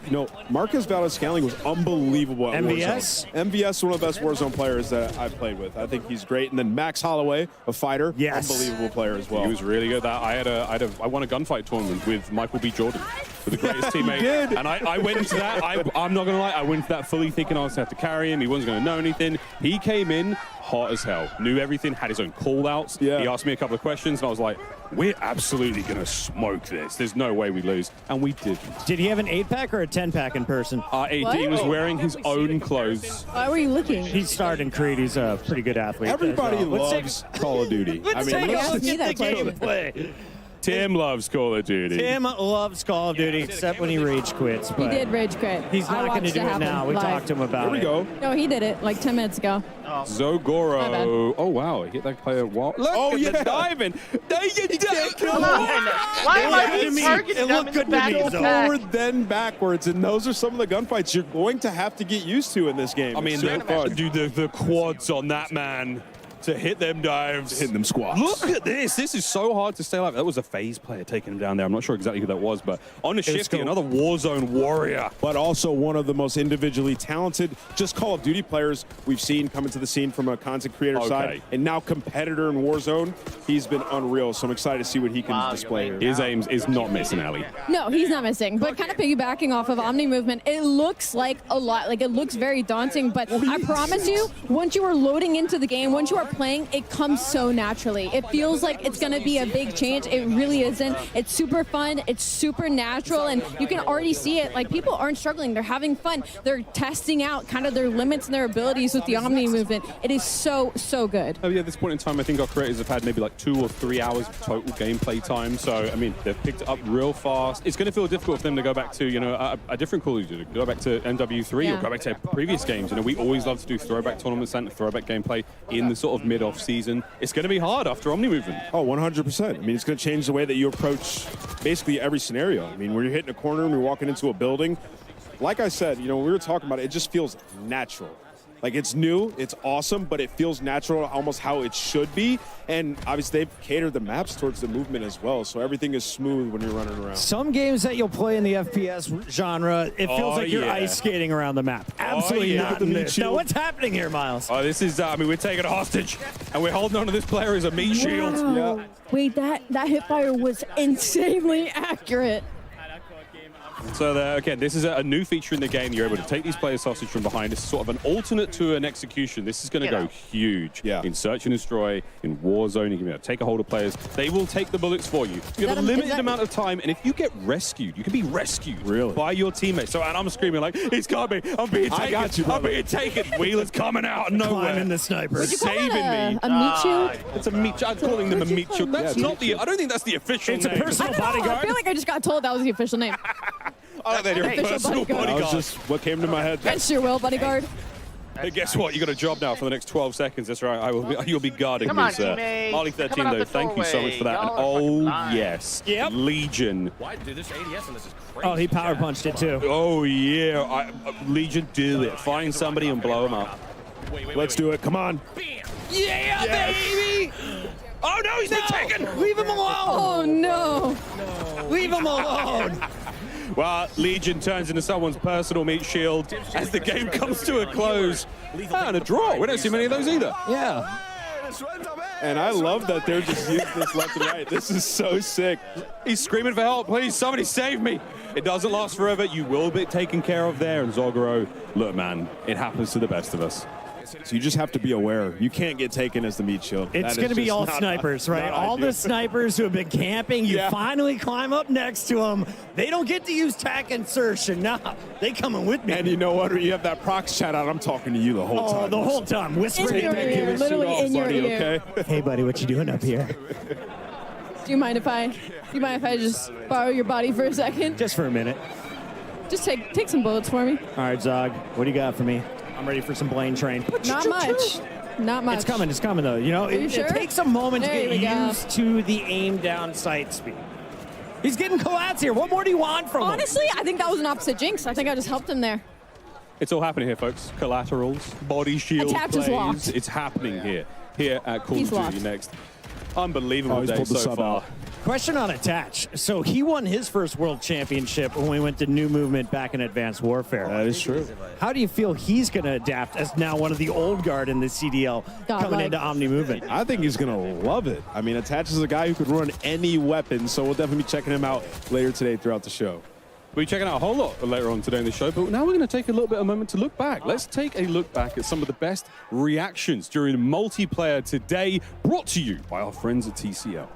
Marcus Valdez-Scantling was unbelievable at MVS? Warzone. MVS is one of the best Warzone players that I've played with. I think he's great. And then Max Holloway, a fighter, unbelievable player as well. He was really good. I won a gunfight tournament with Michael B. Jordan, with the greatest teammate. did. And I went into that. I'm not going to lie. I went into that fully thinking I was going to have to carry him. He wasn't going to know anything. He came in hot as hell, knew everything, had his own call-outs. Yeah. He asked me a couple of questions, and I was like, we're absolutely going to smoke this. There's no way we lose. And we didn't. Did he have an 8-pack or a 10-pack in person? AD was wearing his own clothes. Why were you looking? He starred in Creed. He's a pretty good athlete. Everybody loves Call of Duty. Let's see the gameplay. Tim loves Call of Duty. Tim loves Call of Duty, except when he rage quits. He But did rage quit. he's not going to do it now. We talked to him about it. Here we go. No, he did it like 10 minutes ago. My Zogoro. bad. Oh, wow. He hit that player. Look Oh, at yeah. the diving. They get Come on. Why am I being targeted? It I'm looked in the good back to me. of the pack. Forward, then backwards, and those are some of the gunfights you're going to have to get used to in this game. I mean, It's so fun. dude, the quads on that man to hit them dives. Hitting them squats. Look at this. This is so hard to stay alive. That was a phase player taking him down there. I'm not sure exactly who that was, but on a shifty, another Warzone warrior. But also one of the most individually talented, just Call of Duty players we've seen come into the scene from a content creator side. And now competitor in Warzone. He's been unreal, so I'm excited to see what he can display here. His aims is not missing, Ellie. No, he's not missing. But kind of piggybacking off of Omni movement, it looks like a lot. Like, it looks very daunting. But I promise you, once you are loading into the game, once you are playing, it comes so naturally. It feels like it's going to be a big change. It really isn't. It's super fun. It's super natural. And you can already see it. Like, people aren't struggling. They're having fun. They're testing out kind of their limits and their abilities with the Omni movement. It is so, so good. Oh, yeah, at this point in time, I think our creators have had maybe like 2 or 3 hours of total gameplay time. So, I mean, they've picked it up real fast. It's going to feel difficult for them to go back to, you know, a different Call of Duty, go back to MW3 or go back to previous games. You know, we always love to do throwback tournaments and throwback gameplay in the sort of mid-off season. It's going to be hard after Omni movement. Oh, 100%. I mean, it's going to change the way that you approach basically every scenario. I mean, when you're hitting a corner and you're walking into a building, like I said, you know, when we were talking about it, it just feels natural. Like, it's new, it's awesome, but it feels natural, almost how it should be. And obviously, they've catered the maps towards the movement as well, so everything is smooth when you're running around. Some games that you'll play in the FPS genre, it feels like you're ice skating around the map. Absolutely not in this. Now, what's happening here, Miles? Oh, this is, I mean, we're taking a hostage, and we're holding on to this player as a meat shield. Wow. Wait, that hipfire was insanely accurate. So again, this is a new feature in the game. You're able to take these players hostage from behind. This is sort of an alternate to an execution. This is going to go huge in Search and Destroy, in Warzone. You can be able to take a hold of players. They will take the bullets for you. You have a limited amount of time, and if you get rescued, you can be rescued by your teammates. So, and I'm screaming like, he's got me. I'm being taken. I got you, brother. I'm being taken. Wheeler's coming out of nowhere. Climbing the sniper. Would you call Saving that me. a meat shield? It's a meat shield. I'm calling them a meat shield. That's not the, I don't think that's the official It's name. a personal I don't know. bodyguard. I feel like I just got told that was the official name. I like that you're a Official personal bodyguard. That bodyguard. was just what came to my head. Against your will, bodyguard. Hey, guess what? You got a job now for the next 12 seconds. That's right. You'll be guarding Come me, on, sir. teammates. Marley Come 13, out though, the thank you so much for that. And doorway. Y'all are fucking yes, Yep. Legion. Why, dude, this ADS on this is crazy. Oh, he power punched it too. Oh, yeah. Legion, do it. Find somebody and blow them up. Let's do it. Come on. Yeah, baby! Oh, no, he's been taken! Leave him alone! Oh, no. Leave him alone! Well, Legion turns into someone's personal meat shield as the game comes to a close. And a draw. We don't see many of those either. Yeah. And I love that they're just using this left and right. This is so sick. He's screaming for help. Please, somebody save me. It doesn't last forever. You will be taken care of there. And Zogoro, look, man, it happens to the best of us. So you just have to be aware. You can't get taken as the meat shield. It's going to be all snipers, right? All the snipers who have been camping, you finally climb up next to them. They don't get to use tac insertion. Nah, they coming with me. And you know what? When you have that prox chat out, I'm talking to you the whole time. Oh, the whole time. Whispering. In your ear, literally in your ear. Okay? Hey, buddy, what you doing up here? Do you mind if I just borrow your body for a second? Just for a minute. Just take some bullets for me. All right, Zog, what do you got for me? I'm ready for some Blaine train. Not much. Not much. It's coming though. You know, Are you sure? It takes a moment There to we get go. used to the aim down sight speed. He's getting collats here. What more do you want from him? Honestly, I think that was an opposite jinx. I think I just helped him there. It's all happening here, folks. Collaterals, body shield Attach is plays. locked. It's happening here at Call He's of Duty locked. next. Unbelievable he's day pulled the so sub far. out. Question on Attach. So he won his first world championship when we went to New Movement back in Advanced Warfare. That is true. How do you feel he's going to adapt as now one of the old guard in the CDL coming into Omni Movement? I think he's going to love it. I mean, Attach is a guy who could run any weapon, so we'll definitely be checking him out later today throughout the show. We'll be checking out a whole lot later on today in the show, but now we're going to take a little bit of a moment to look back. Let's take a look back at some of the best reactions during multiplayer today, brought to you by our friends at TCL.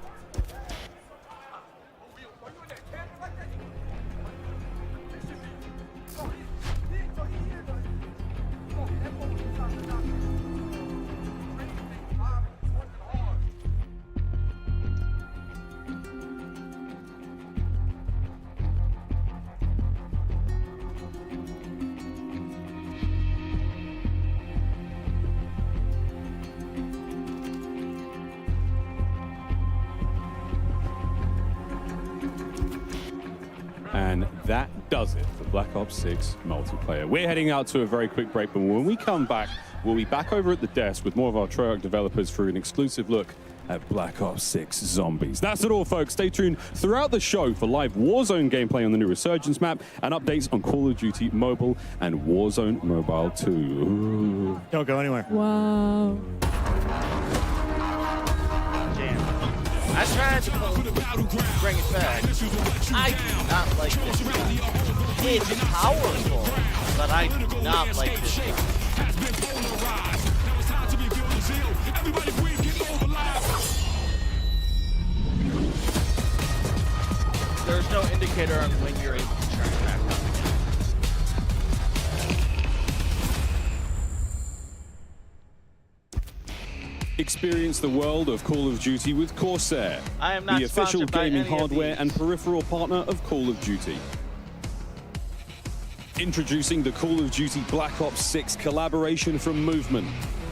And that does it for Black Ops 6 multiplayer. We're heading out to a very quick break, but when we come back, we'll be back over at the desk with more of our Treyarch developers for an exclusive look at Black Ops 6 Zombies. That's it all, folks. Stay tuned throughout the show for live Warzone gameplay on the new Resurgence map and updates on Call of Duty Mobile and Warzone Mobile 2. Ooh. Don't go anywhere. Wow. I tried to bring it back. I do not like this gun. It's powerful, but I do not like this gun. There's no indicator on when you're able to turn it back up again. Experience the world of Call of Duty with Corsair, I am not the official sponsored by gaming any of hardware these. and peripheral partner of Call of Duty. Introducing the Call of Duty Black Ops 6 collaboration from Movement.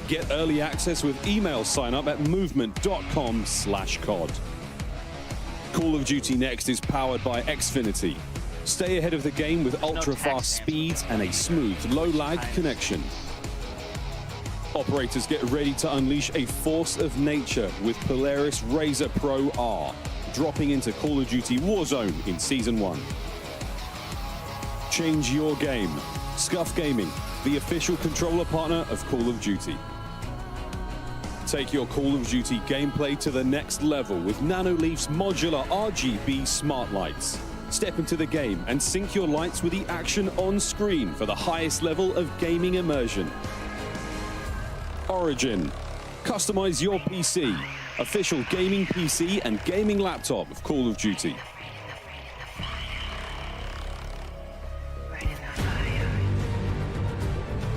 Get early access with email sign up at movement.com/COD. Call of Duty Next is powered by Xfinity. Stay ahead of the game with ultra-fast speeds and a smooth, low-lag connection. Operators, get ready to unleash a force of nature with Polaris Razor Pro R, dropping into Call of Duty Warzone in Season 1. Change your game. Scuff Gaming, the official controller partner of Call of Duty. Take your Call of Duty gameplay to the next level with Nanoleaf's modular RGB smart lights. Step into the game and sync your lights with the action on screen for the highest level of gaming immersion. Origin. Customize your PC. Official gaming PC and gaming laptop of Call of Duty.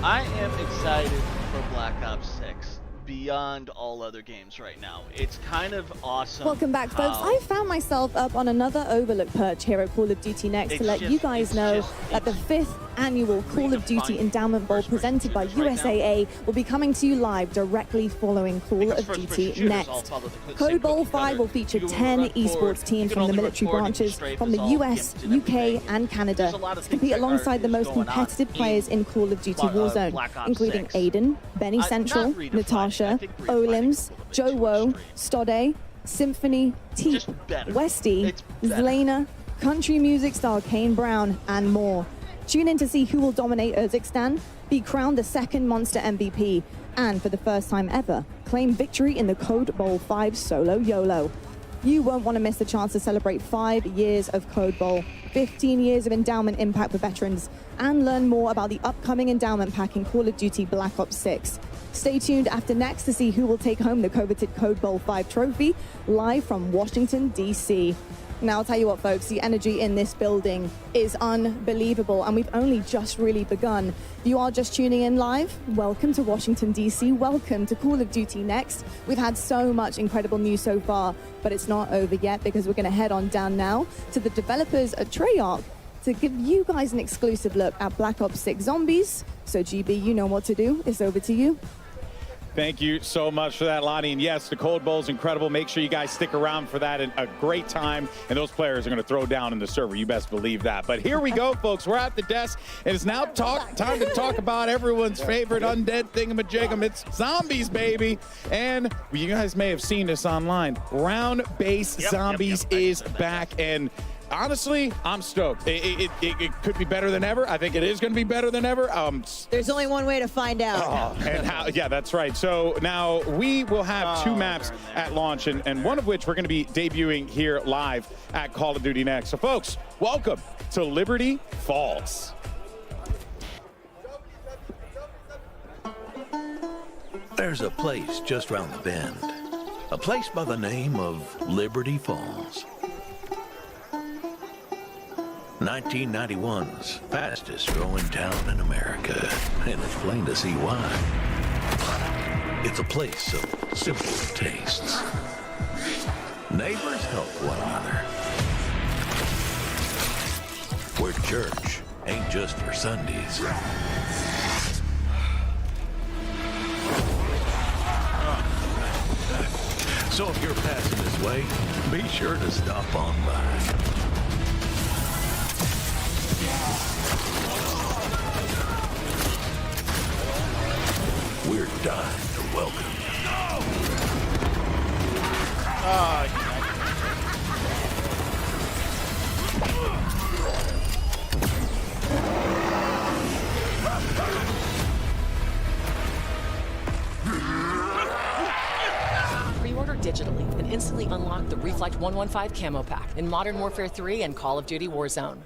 I am excited for Black Ops 6 beyond all other games right now. It's kind of awesome. Welcome back, folks. I found myself up on another Overlook perch here at Call of Duty Next to let you guys know that the 5th annual Call of Duty Endowment Bowl presented by USAA will be coming to you live directly following Call of Duty Next. Code Bowl 5 will feature 10 esports teams from the military branches from the US, UK, and Canada to compete alongside the most competitive players in Call of Duty Warzone, including Aiden, Benny Central, Natasha, Olims, Joe Woe, Stode, Symphony, Teep, Westy, Zelena, country music star Kane Brown, and more. Tune in to see who will dominate Urzikstan, be crowned the second Monster MVP, and for the first time ever, claim victory in the Code Bowl 5 Solo YOLO. You won't want to miss the chance to celebrate 5 years of Code Bowl, 15 years of endowment impact for veterans, and learn more about the upcoming endowment pack in Call of Duty Black Ops 6. Stay tuned after Next to see who will take home the coveted Code Bowl 5 trophy, live from Washington, D.C. Now, I'll tell you what, folks, the energy in this building is unbelievable, and we've only just really begun. If you are just tuning in live, welcome to Washington, D.C. Welcome to Call of Duty Next. We've had so much incredible news so far, but it's not over yet because we're going to head on down now to the developers at Treyarch to give you guys an exclusive look at Black Ops 6 Zombies. So, GB, you know what to do. It's over to you. Thank you so much for that, Lonnie. And yes, the Cold Bowl is incredible. Make sure you guys stick around for that. And a great time. And those players are going to throw down in the server. You best believe that. But here we go, folks. We're at the desk. And it's now time to talk about everyone's favorite undead thingamajigam. It's zombies, baby. And you guys may have seen this online. Round-based zombies is back. And honestly, I'm stoked. It could be better than ever. I think it is going to be better than ever. There's only one way to find out. And how? Yeah, that's right. So now we will have 2 maps at launch, and one of which we're going to be debuting here live at Call of Duty Next. So, folks, welcome to Liberty Falls. There's a place just round the bend, a place by the name of Liberty Falls. 1991's fastest growing town in America, and it's plain to see why. It's a place of simple tastes. Neighbors help one another. Where church ain't just for Sundays. So if you're passing this way, be sure to stop on by. We're dying to welcome Pre-order digitally and instantly unlock the Reflect 115 camo pack in Modern Warfare 3 and Call of Duty Warzone.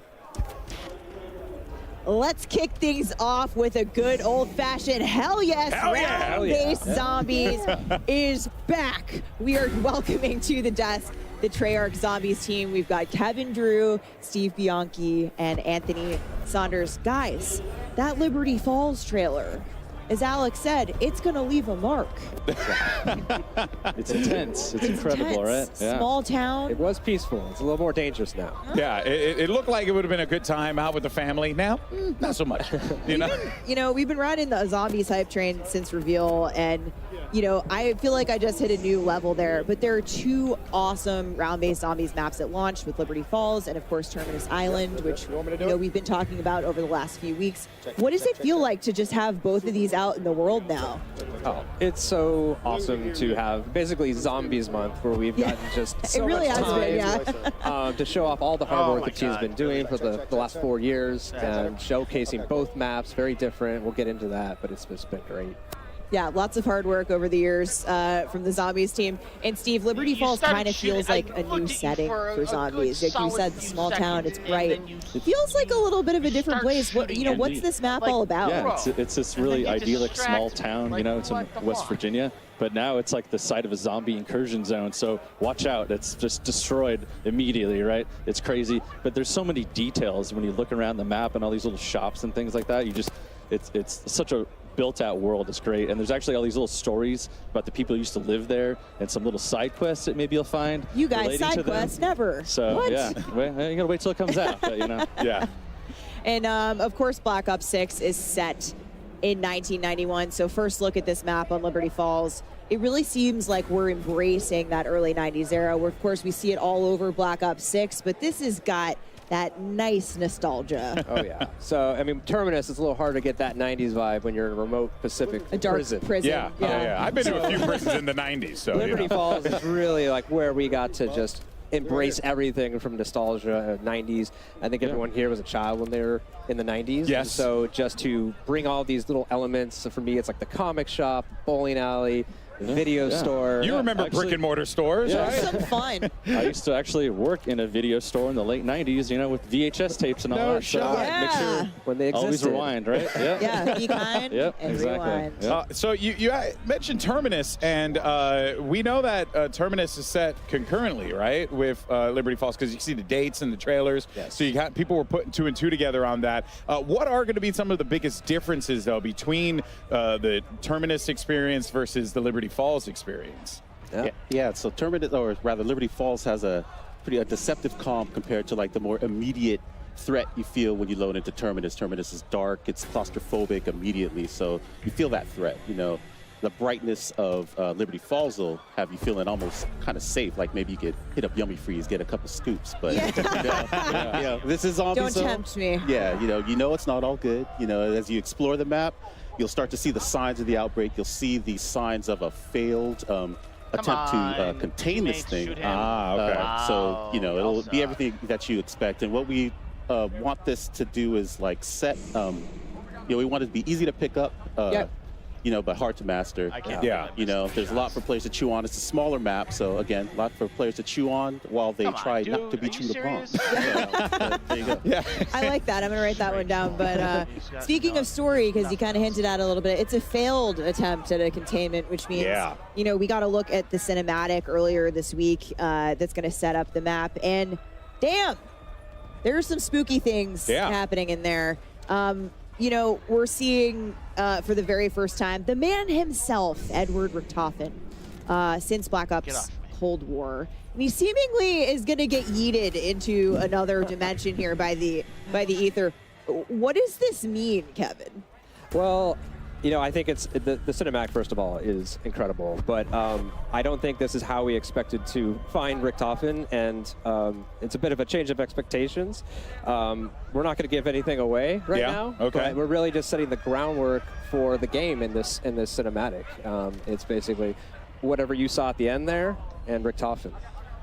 Let's kick things off with a good old-fashioned hell yes. Round-based zombies is back. We are welcoming to the desk the Treyarch Zombies team. We've got Kevin Drew, Steve Bianchi, and Anthony Saunders. Guys, that Liberty Falls trailer, as Alex said, it's going to leave a mark. It's intense. It's incredible, right? Yeah. Small town. It was peaceful. It's a little more dangerous now. Yeah, it looked like it would have been a good time out with the family. Now, not so much. You know, we've been riding the zombies hype train since reveal, and you know, I feel like I just hit a new level there. But there are two awesome round-based zombies maps that launched with Liberty Falls and, of course, Terminus Island, which you know we've been talking about over the last few weeks. What does it feel like to just have both of these out in the world now? Oh, it's so awesome to have basically Zombies Month, where we've gotten just so it really much has time been, to show off all the hard work the team's been doing for the last 4 years, and showcasing both maps, very different. We'll get into that, but it's just been great. Yeah, lots of hard work over the years from the Zombies team. And Steve, Liberty Falls kind of feels like a new setting for zombies. Like you said, small town, it's bright. It feels like a little bit of a different place. What, you know, what's this map all about? Yeah, it's this really idyllic small town, you know, it's in West Virginia. But now it's like the site of a zombie incursion zone, so watch out. It's just destroyed immediately, right? It's crazy. But there's so many details when you look around the map and all these little shops and things like that. You just, it's such a built-out world. It's great. And there's actually all these little stories about the people who used to live there and some little side quests that maybe you'll find. You guys, side quests, never. So, what? yeah, well, you gotta wait till it comes out, but, you know. Yeah. And, of course, Black Ops 6 is set in 1991. So first look at this map on Liberty Falls. It really seems like we're embracing that early 90s era, where, of course, we see it all over Black Ops 6, but this has got that nice nostalgia. Oh, yeah. So, I mean, Terminus is a little hard to get that 90s vibe when you're in a remote Pacific prison. Yeah. I've been to a few prisons in the 90s. So, Liberty Falls is really like where we got to just embrace everything from nostalgia, 90s. I think everyone here was a child when they were in the 90s. Yes. And so just to bring all these little elements, so for me, it's like the comic shop, bowling alley, video store. You remember brick and mortar stores, yeah, right? Some fun. I used to actually work in a video store in the late 90s, you know, with VHS tapes and all that. shot. So make sure when they existed. always rewind, right? Yeah. Yeah, be kind Yep, and exactly. rewind. Yep. So you mentioned Terminus, and we know that Terminus is set concurrently, right, with Liberty Falls, because you see the dates and the trailers. Yes. So you got people were putting 2 and 2 together on that. What are going to be some of the biggest differences, though, between the Terminus experience versus the Liberty Falls experience? Yeah, so Terminus, or rather Liberty Falls, has a deceptive calm compared to like the more immediate threat you feel when you load into Terminus. Terminus is dark, it's claustrophobic immediately, so you feel that threat, you know. The brightness of Liberty Falls will have you feeling almost kind of safe, like maybe you could hit up Yummy Freeze, get a couple scoops, but this is zombie Don't zone. tempt me. Yeah, you know it's not all good. You know, as you explore the map, you'll start to see the signs of the outbreak. You'll see the signs of a failed attempt to contain this thing. Okay. So, you know, it'll be everything that you expect. And what we want this to do is like set, you know, we want it to be easy to pick up. You know, but hard to master. Yeah. You know, there's a lot for players to chew on. It's a smaller map, so again, a lot for players to chew on while they try not to be chewed upon. There you go. Yeah. I like that. I'm going to write that one down. But speaking of story, because you kind of hinted at it a little bit, it's a failed attempt at a containment, which means, you know, we got to look at the cinematic earlier this week that's going to set up the map. And damn, there's some spooky things happening in there. You know, we're seeing for the very first time the man himself, Edward Richtofen, since Black Ops Cold War. And he seemingly is going to get yeeted into another dimension here by the ether. What does this mean, Kevin? Well, You know, I think it's the cinematic, first of all, is incredible, but I don't think this is how we expected to find Richtofen, and it's a bit of a change of expectations. We're not going to give anything away right now. Okay. But we're really just setting the groundwork for the game in this cinematic. It's basically whatever you saw at the end there, and Richtofen.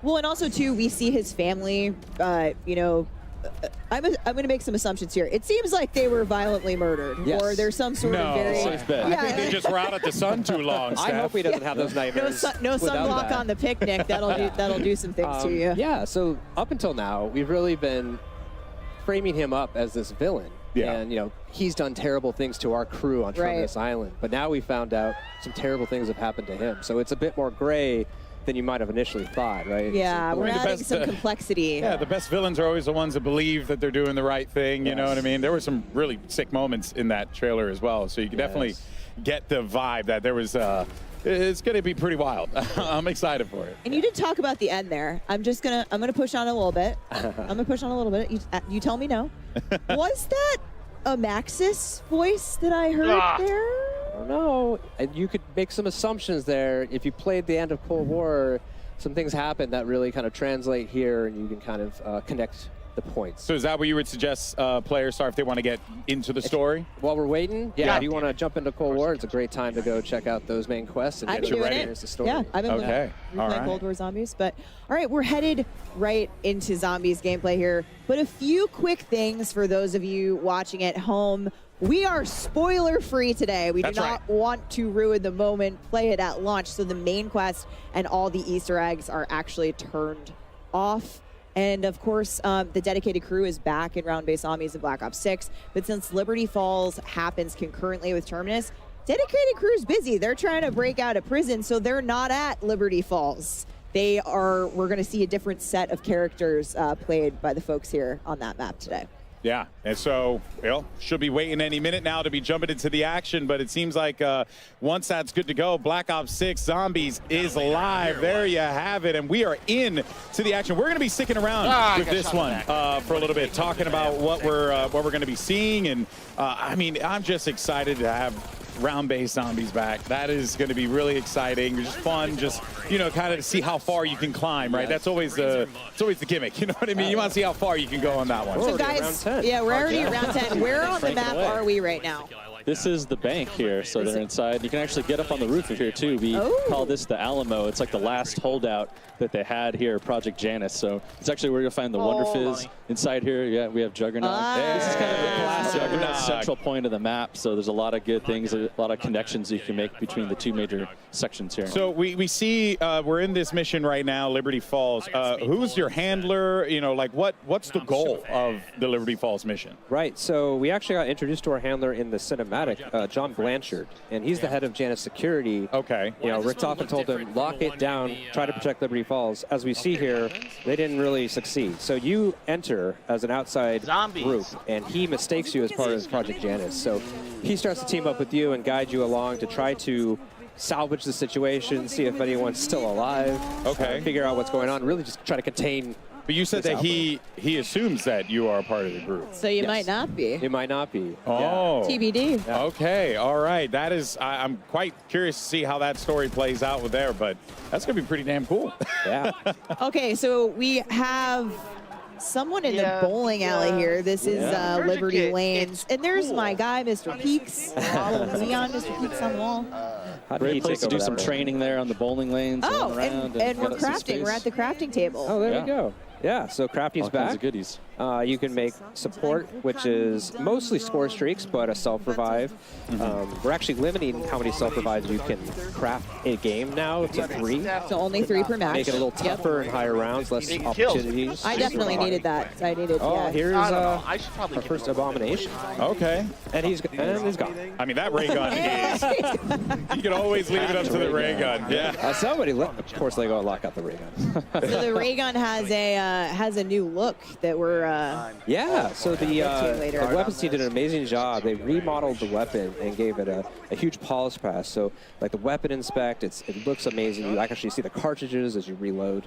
Well, and also too, we see his family. You know, I'm going to make some assumptions here. It seems like they were violently murdered, or there's some sort of very. I think they just were out at the sun too long. I hope he doesn't have those nightmares. No sunblock on the picnic. That'll do some things to you. Yeah. So up until now, we've really been framing him up as this villain. Yeah. And, you know, he's done terrible things to our crew on Terminus Island. But now we found out some terrible things have happened to him. So it's a bit more gray than you might have initially thought, right? Yeah, we're adding some complexity. Yeah, the best villains are always the ones that believe that they're doing the right thing. You know what I mean? There were some really sick moments in that trailer as well. So you can definitely get the vibe that there was. It's going to be pretty wild. I'm excited for it. And you did talk about the end there. I'm gonna push on a little bit. You tell me no. Was that a Maxis voice that I heard there? I don't know. And you could make some assumptions there. If you played the end of Cold War, some things happen that really kind of translate here, and you can kind of connect the points. So is that what you would suggest players start if they want to get into the story? While we're waiting, if you want to jump into Cold War, it's a great time to go check out those main quests and get you ready. Here's the story. Yeah, I've been replaying Cold War Zombies. But all right, we're headed right into Zombies gameplay here. But a few quick things for those of you watching at home. We are spoiler-free today. We do not want to ruin the moment. Play it at launch. So the main quest and all the Easter eggs are actually turned off. And of course, the dedicated crew is back in round-based zombies in Black Ops 6. But since Liberty Falls happens concurrently with Terminus, dedicated crew is busy. They're trying to break out of prison, so they're not at Liberty Falls. We're going to see a different set of characters played by the folks here on that map today. Yeah, and so, should be waiting any minute now to be jumping into the action, but it seems like once that's good to go, Black Ops 6 Zombies is live. There you have it, and we are in to the action. We're going to be sticking around with this one for a little bit, talking about what we're going to be seeing, and I mean, I'm just excited to have round-based zombies back. That is going to be really exciting. Just fun, just kind of to see how far you can climb, right? That's always the gimmick. You know what I mean? You want to see how far you can go on that one. So guys, we're already at round 10. Where on the map are we right now? This is the bank here, so they're inside. You can actually get up on the roof of here too. We call this the Alamo. It's like the last holdout that they had here, Project Janus. So it's actually where you'll find the Wonder Fizz inside here. Yeah, we have Juggernaut. This is kind of the classic Juggernaut central point of the map. So there's a lot of good things, a lot of connections you can make between the two major sections here. So we see we're in this mission right now, Liberty Falls. Who's your handler? What's the goal of the Liberty Falls mission? Right. So we actually got introduced to our handler in the cinematic, John Blanchard, and he's the head of Janus Security. Okay. Richtofen told him, lock it down, try to protect Liberty Falls. As we see here, they didn't really succeed. So you enter as an outside group, and he mistakes you as part of Project Janus. So he starts to team up with you and guide you along to try to salvage the situation, see if anyone's still alive, figure out what's going on, really just try to contain. But you said that he assumes that you are a part of the group. So you might not be. You might not be. Oh. TBD. Yeah. Okay, all right. That is, I'm quite curious to see how that story plays out with there, but that's going to be pretty damn cool. Yeah. Okay, so we have someone in the bowling alley here. This is Liberty Lanes. And there's my guy, Mr. Peaks. Leon, Mr. Peaks on the wall. Great place to do some training there on the bowling lanes. Oh, and we're crafting. We're at the crafting table. Oh, there we go. Yeah, so crafting's back. All kinds of goodies. You can make support, which is mostly score streaks, but a self-revive. We're actually limiting how many self-revives you can craft a game now to 3. So only 3 per match. Make it a little tougher and higher rounds, less opportunities. I definitely needed that. Here's our first abomination. Okay. And he's gone. I mean, that ray gun is... You can always leave it up to the ray gun. Yeah. Somebody, of course, they go and lock out the ray gun. So the ray gun has a has a new look that we're yeah, so the later. weapons team did an amazing job. They remodeled the weapon and gave it a huge polish pass. So like the weapon inspect, it looks amazing. You actually see the cartridges as you reload.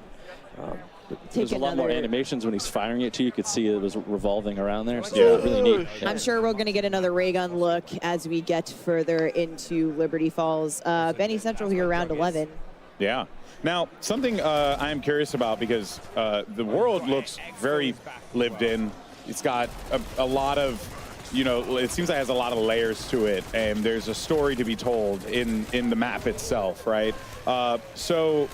There's a lot more animations when he's firing it too. You could see it was revolving around there. So Yeah. really neat. Yeah. I'm sure we're going to get another ray gun look as we get further into Liberty Falls. Benny Central here, round 11. Yeah. Now, something I'm curious about, because the world looks very lived in. It's got a lot of, it seems like it has a lot of layers to it, and there's a story to be told in the map itself, right? So,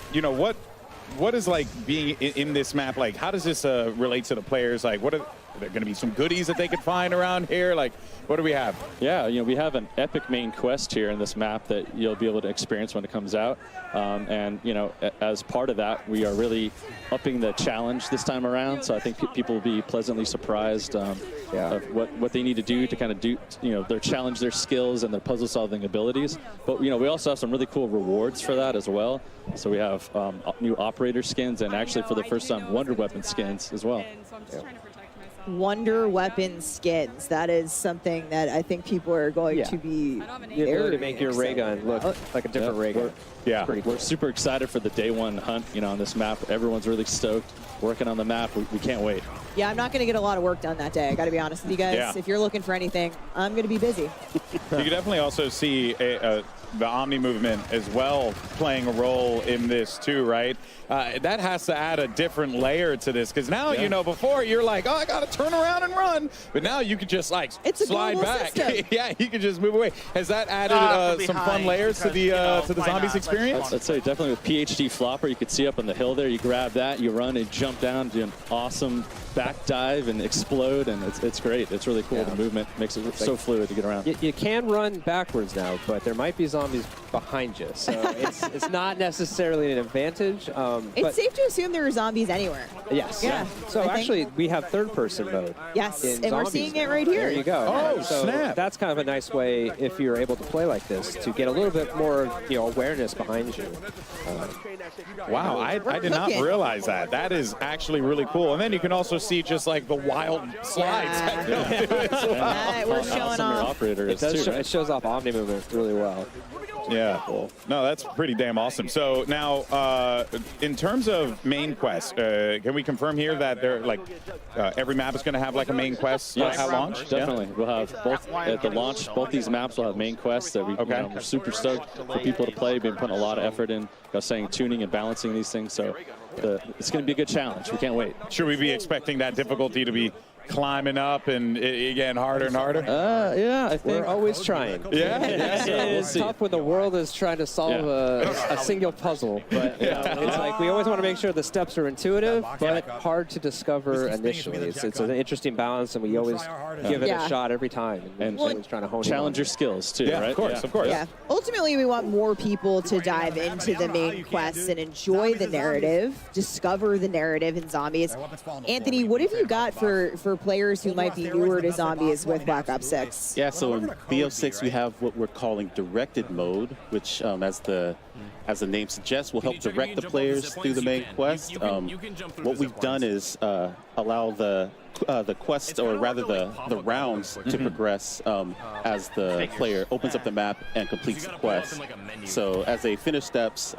what is like being in this map? Like, how does this relate to the players? Like, what are there going to be some goodies that they could find around here? Like, what do we have? Yeah, we have an epic main quest here in this map that you'll be able to experience when it comes out. And, as part of that, we are really upping the challenge this time around. So I think people will be pleasantly surprised of what they need to do to kind of do, challenge their skills and their puzzle solving abilities. But, we also have some really cool rewards for that as well. So we have new operator skins and actually for the first time Wonder Weapon skins as well. Wonder Weapon skins. That is something that I think people are going to be The ability to make your ray gun look like a different ray gun. Yeah, we're super excited for the day one hunt, on this map. Everyone's really stoked, working on the map. We can't wait. Yeah, I'm not going to get a lot of work done that day. I got to be honest with you guys. Yeah. If you're looking for anything, I'm going to be busy. You can definitely also see the Omni movement as well playing a role in this too, right? That has to add a different layer to this, because now, before you're like, oh, I got to turn around and run. But now you could just like slide back. Yeah, you could just move away. Has that added some fun layers to the zombies experience? I'd say definitely with PhD Flopper, you could see up on the hill there, you grab that, you run and jump down, do an awesome back dive and explode, and it's great. It's really cool. The movement makes it so fluid to get around. You can run backwards now, but there might be zombies behind you, so it's not necessarily an advantage. It's safe to assume there are zombies anywhere. Yes. Yeah. So actually, we have third-person mode. Yes, in and we're zombies seeing now. it right here. There you go. Oh, so snap. That's kind of a nice way, if you're able to play like this, to get a little bit more awareness behind you. Wow, I did not realize that. That is actually really cool. And then you can also see just like the wild slides. We're showing off. It shows off Omni movement really well. Yeah. No, that's pretty damn awesome. So now, in terms of main quest, can we confirm here that they're like every map is going to have like a main quest at launch? Definitely. We'll have both at the launch. Both these maps will have main quests that we're super stoked for people to play. We've been putting a lot of effort in, tuning and balancing these things. So it's going to be a good challenge. We can't wait. Should we be expecting that difficulty to be climbing up and again harder and harder? Yeah, I think we're always trying. Yeah, it's tough when the world is trying to solve a single puzzle, but it's like we always want to make sure the steps are intuitive but hard to discover initially. It's an interesting balance, and we always give it a shot every time, and always trying to hone challenge your skills too. Right? Of course. Yeah. Ultimately, we want more people to dive into the main quests and enjoy the narrative, discover the narrative in zombies. Anthony, what have you got for players who might be newer to zombies with Black Ops 6? Yeah, so in BO6 we have what we're calling directed mode, which as the name suggests will help direct the players through the main quest. What we've done is allow the quest, or rather the rounds, to progress as the player opens up the map and completes the quest. So as they finish steps,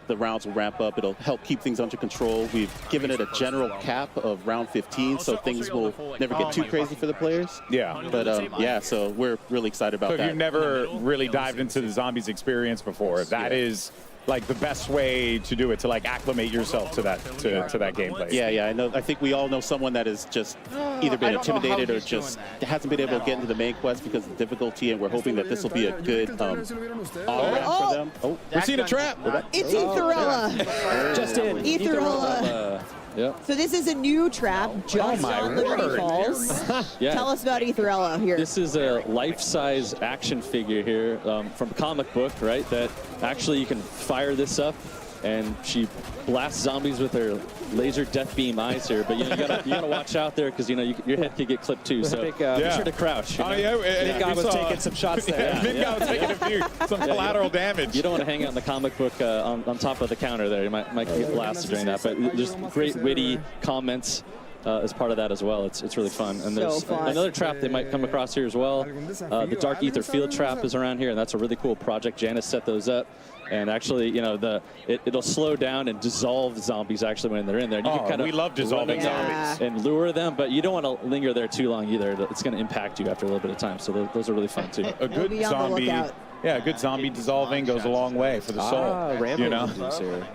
the rounds will ramp up. It'll help keep things under control. We've given it a general cap of round 15, so things will never get too crazy for the players. Yeah. But so we're really excited about that. So that. you've never really dived into the zombies experience before. That is like the best way to do it, to like acclimate yourself to that gameplay. Yeah, I know. I think we all know someone that has just either been intimidated or just hasn't been able to get into the main quest because of the difficulty, and we're hoping that this will be a good on-ramp for them. Oh, we see the trap. It's Etherella. Just in. Etherella. Yep. So this is a new trap just on Liberty Falls. Tell us about Etherella here. This is a life-size action figure here from a comic book, right? That actually you can fire this up and she blasts zombies with her laser death beam eyes here. But you gotta watch out there because your head could get clipped too. So be sure to crouch. Big guy was taking some shots there. Big guy was taking some collateral damage. You don't want to hang out in the comic book on top of the counter there. You might get blasted during that. But there's great witty comments as part of that as well. It's really fun. And there's another trap they might come across here as well. The Dark Ether Field Trap is around here, and that's a really cool project. Janice set those up. And actually, it'll slow down and dissolve zombies actually when they're in there. And you can kind of we love dissolving zombies. And lure them, but you don't want to linger there too long either. It's going to impact you after a little bit of time. So those are really fun too. A good zombie. Yeah, a good zombie dissolving goes a long way for the soul.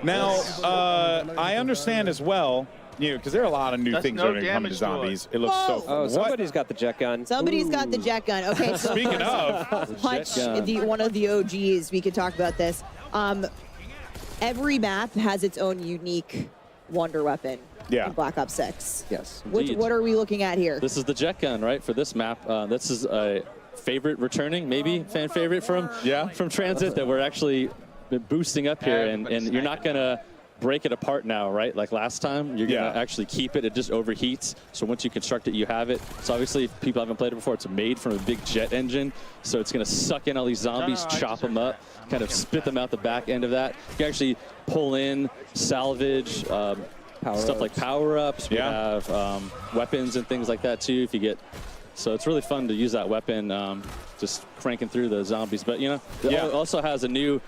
Now, I understand as well, because there are a lot of new things that are coming to zombies. It looks so fun. Oh, somebody's got the jet gun. Somebody's got the jet gun. Okay, so speaking of Punch, one of the OGs, we could talk about this. Every map has its own unique wonder weapon. In Black Ops 6. Yes. What are we looking at here? This is the jet gun, right, for this map. This is a favorite returning, maybe fan favorite from Transit that we're actually boosting up here, and you're not gonna break it apart now, right? Like last time, you're gonna actually keep it. It just overheats. So once you construct it, you have it. So obviously, if people haven't played it before, it's made from a big jet engine. So it's gonna suck in all these zombies, chop them up, kind of spit them out the back end of that. You can actually pull in, salvage, stuff like power-ups. We have weapons and things like that too. If you get, so it's really fun to use that weapon, just cranking through the zombies. But it also has a new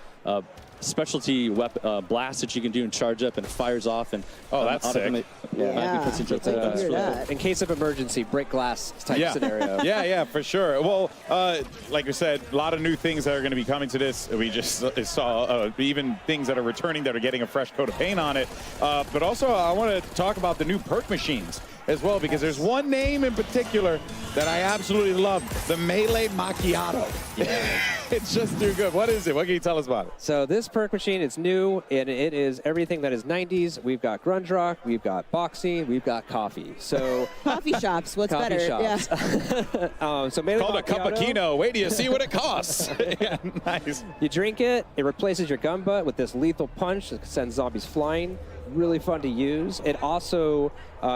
specialty weapon blast that you can do and charge up, and it fires off. And that's sick. In case of emergency, break glass type scenario. Yeah, for sure. Well, like I said, a lot of new things that are going to be coming to this. We just saw even things that are returning that are getting a fresh coat of paint on it. But also, I want to talk about the new perk machines as well, because there's one name in particular that I absolutely love, the Melee Macchiato. It's just too good. What is it? What can you tell us about it? So this perk machine is new, and it is everything that is 90s. We've got grunge rock, we've got boxing, we've got coffee. So coffee shops, what's coffee better? shops. Yeah. So Melee called a cappuccino. Wait till you see what it costs. Nice. You drink it, it replaces your gun butt with this lethal punch that sends zombies flying. Really fun to use. It also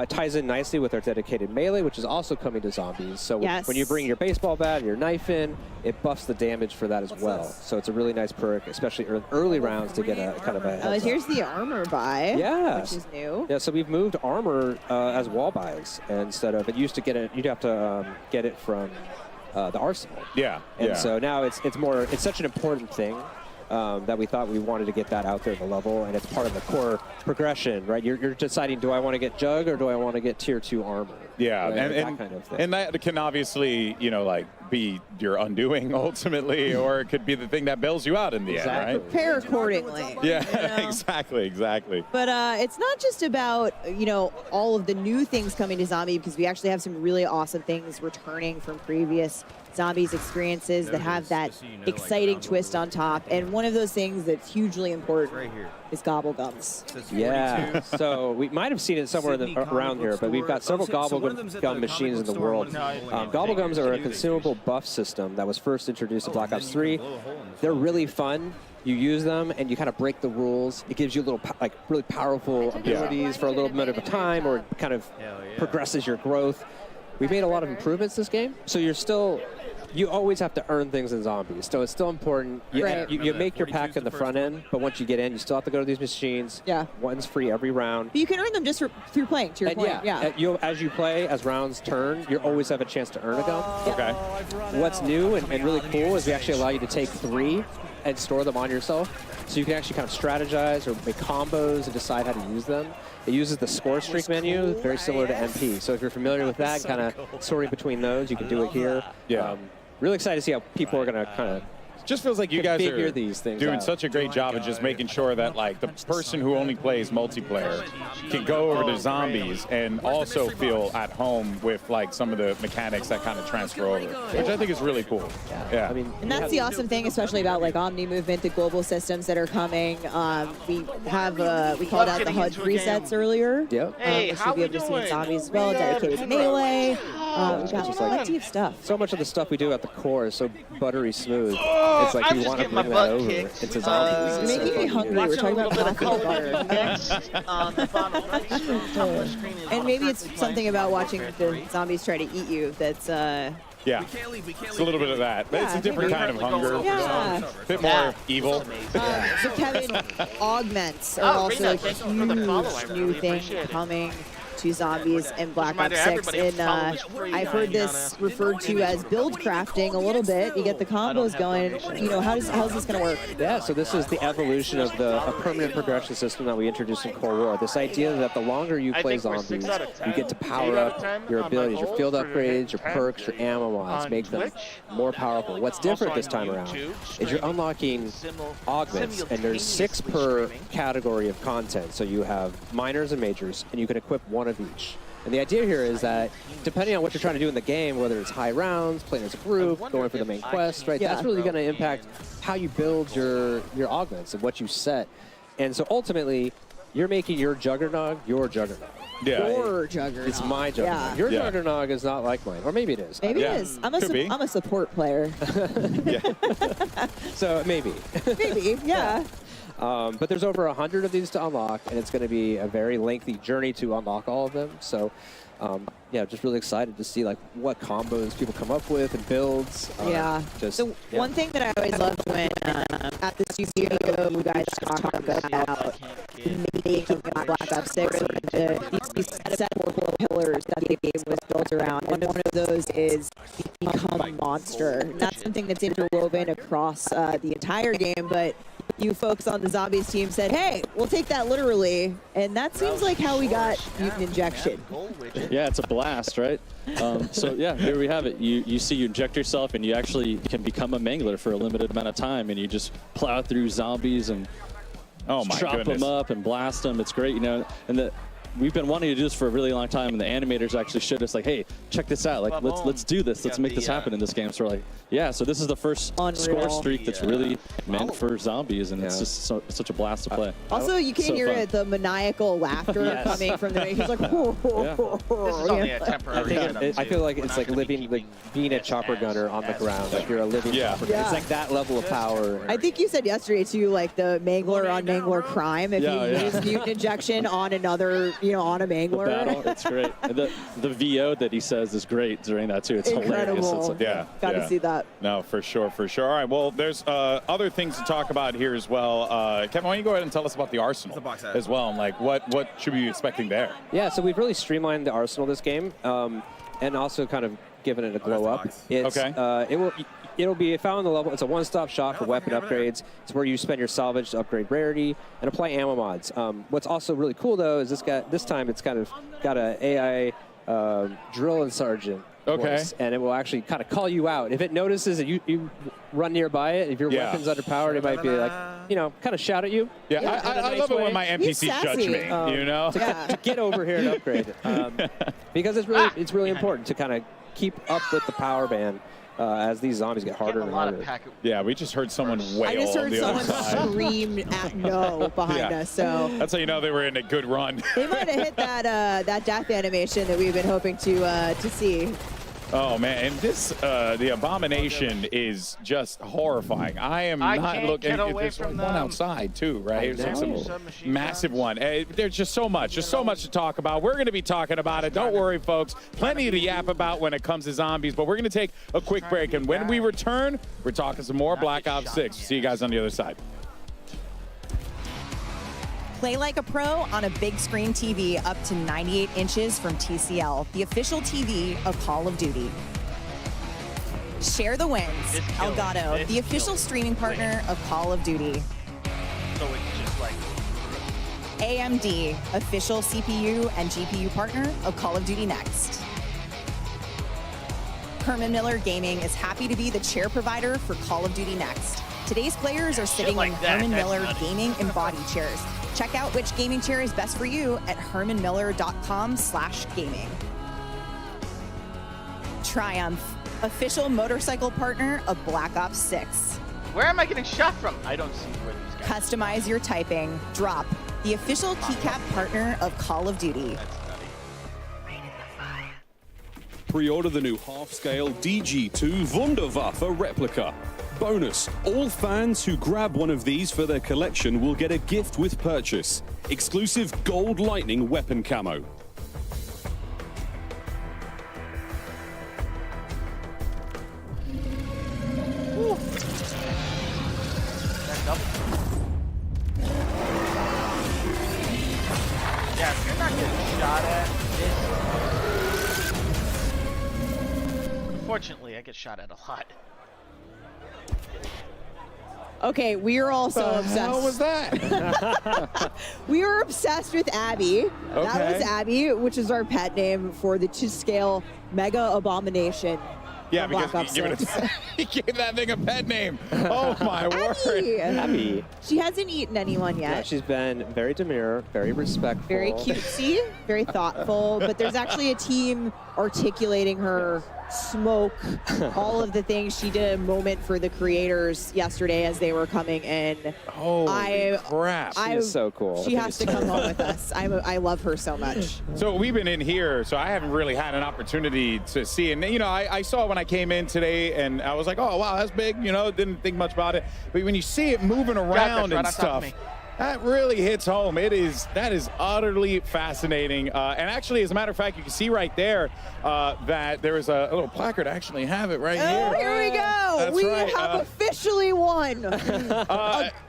ties in nicely with our dedicated melee, which is also coming to zombies. So when you bring your baseball bat and your knife in, it buffs the damage for that as well. So it's a really nice perk, especially early rounds, to get a kind of a heads here's the armor buy, which is new. Yeah, so we've moved armor as wall buys instead of, it used to get it, you'd have to get it from the arsenal. And so now it's such an important thing. That we thought we wanted to get that out there at the level, and it's part of the core progression, right? You're deciding, do I want to get Jug or do I want to get Tier 2 armor? Yeah, right? and that kind of thing. And that can obviously, be your undoing ultimately, or it could be the thing that bails you out in the end, right? Prepare accordingly. Yeah, exactly. But it's not just about, all of the new things coming to Zombie, because we actually have some really awesome things returning from previous Zombies experiences that have that exciting twist on top. And one of those things that's hugely important is Gobblegums. Yeah, so we might have seen it somewhere around here, but we've got several Gobblegum machines in the world. Gobblegums are a consumable buff system that was first introduced in Black Ops 3. They're really fun. You use them and you kind of break the rules. It gives you little really powerful abilities for a little bit of a time, or it kind of progresses your growth. We've made a lot of improvements this game, so you always have to earn things in zombies, so it's still important. You make your pack in the front end, but once you get in, you still have to go to these machines. One's free every round. But you can earn them just through playing, to your point. As you play, as rounds turn, you always have a chance to earn a gun. Okay. What's new and really cool is we actually allow you to take 3 and store them on yourself, so you can actually kind of strategize or make combos and decide how to use them. It uses the score streak menu, very similar to MP. So if you're familiar with that, kind of sorting between those, you can do it here. Really excited to see how people are going to kind of just feels like you guys are these things doing out. Such a great job of just making sure that the person who only plays multiplayer can go over to zombies and also feel at home with some of the mechanics that kind of transfer over, which I think is really cool. Yeah. I mean, and that's the awesome thing, especially about Omni movement, the global systems that are coming. We called out the HUD resets earlier. Yep. Which you'll be able to see in zombies as well. Dedicated melee. We've got plenty of stuff. So much of the stuff we do at the core is so buttery smooth. Oh, it's like I'm we just want to getting my bring that butt over kicked. into zombies. It's making me hungry. We're talking about coffee and butter. Next on the bottom right screen, top left screen is And maybe it's something about watching the zombies try to eat you that's Yeah, it's a little bit of that. But it's a different kind of hunger. Yeah. A bit more evil. So Kevin, augments are also a huge new thing coming to zombies in Black Ops 6. And I've heard this referred to as build crafting a little bit. You get the combos going. You know, how's this going to work? Yeah, so this is the evolution of a permanent progression system that we introduced in Cold War. This idea that the longer you play zombies, you get to power up your abilities, your field upgrades, your perks, your ammo mods, make them more powerful. What's different this time around is you're unlocking augments, and there's 6 per category of content. So you have minors and majors, and you can equip one of each. And the idea here is that depending on what you're trying to do in the game, whether it's high rounds, playing as a group, going for the main quest, right? That's really going to impact how you build your augments and what you set. And so ultimately, you're making your Juggernog your Juggernog. Yeah. Your Juggernog. It's my Juggernog. Your Juggernog is not like mine, or maybe it is. Maybe it is. I'm a support player. So maybe. Maybe, yeah. But there's over 100 of these to unlock, and it's going to be a very lengthy journey to unlock all of them. So, yeah, just really excited to see like what combos people come up with and builds. One thing that I always loved when at the studio you guys talk about the making of Black Ops 6, these set of 4 pillars that the game was built around, and one of those is become a monster. And that's something that's interwoven across the entire game, but you folks on the zombies team said, hey, we'll take that literally. And that seems like how we got mutant injection. Yeah, it's a blast, right? So yeah, here we have it. You inject yourself, and you actually can become a mangler for a limited amount of time, and you just plow through zombies and chop them up and blast them. It's great, you know. And we've been wanting to do this for a really long time, and the animators actually showed us like, hey, check this out. Like, let's do this. Let's make this happen in this game. So we're like, yeah. So this is the first score streak that's really meant for zombies, and it's just such a blast to play. Also, you can hear it, the maniacal laughter coming from the. He's like, whoa, This is only a temporary. I feel like it's like being a chopper gunner on the ground. Like you're a living chopper gunner. It's like that level of power. I think you said yesterday too, like the mangler on mangler crime. If you use mutant injection on another, on a mangler. Battle, it's great. And the VO that he says is great during that too. It's hilarious. It's like, Got to see that. No, for sure. All right, well, there's other things to talk about here as well. Kevin, why don't you go ahead and tell us about the Arsenal as well, and like what should we be expecting there? Yeah, so we've really streamlined the Arsenal this game, and also kind of given it a glow up. It's, it'll be found on the level. It's a one-stop shop for weapon upgrades. It's where you spend your salvage to upgrade rarity and apply ammo mods. What's also really cool though is this time it's kind of got an AI drill and sergeant voice, and it will actually kind of call you out if it notices that you run nearby it. If your weapon's underpowered, it might be like, kind of shout at you. I love it when my NPCs judge me. To get over here and upgrade, because it's really important to kind of keep up with the power band. As these zombies get harder and harder. Yeah, we just heard someone wail. I just heard someone scream at no behind us. So that's how you know they were in a good run. They might have hit that death animation that we've been hoping to see. Oh man, and this the abomination is just horrifying. I am not looking at this one outside too, right? It's a massive one. There's just so much to talk about. We're going to be talking about it. Don't worry, folks. Plenty to yap about when it comes to zombies, but we're going to take a quick break, and when we return, we're talking some more Black Ops 6. See you guys on the other side. Play like a pro on a big screen TV up to 98 inches from TCL, the official TV of Call of Duty. Share the wins. Elgato, the official streaming partner of Call of Duty. So it's just like AMD, official CPU and GPU partner of Call of Duty Next. Herman Miller Gaming is happy to be the chair provider for Call of Duty Next. Today's players are sitting in Herman Miller gaming and body chairs. Check out which gaming chair is best for you at hermanmiller.com/gaming. Triumph, official motorcycle partner of Black Ops 6. Where am I getting shot from? I don't see where these guys Customize your typing. Drop, the official keycap partner of Call of Duty. pre-order the new half-scale DG2 Wunderwaffe replica. Bonus, all fans who grab one of these for their collection will get a gift with purchase. Exclusive gold lightning weapon camo. Yeah, if you're not getting shot at, unfortunately, I get shot at a lot. Okay, we are also obsessed. How was that? We were obsessed with Abby. That was Abby, which is our pet name for the 2-scale Mega Abomination. Yeah, because he gave that thing a pet name. Oh, my word. Abby. She hasn't eaten anyone yet. Yeah, she's been very demure, very respectful. Very cutesy, very thoughtful, but there's actually a team articulating her smoke, all of the things. She did a moment for the creators yesterday as they were coming in. Holy crap. She is so cool. She has to come home with us. I love her so much. So we've been in here, so I haven't really had an opportunity to see. And, you know, I saw when I came in today, and I was like, oh, wow, that's big. You know, didn't think much about it. But when you see it moving around and stuff, that really hits home. That is utterly fascinating. And actually, as a matter of fact, you can see right there that there is a little placard. I actually have it right here. Here we go. That's We right. have officially won.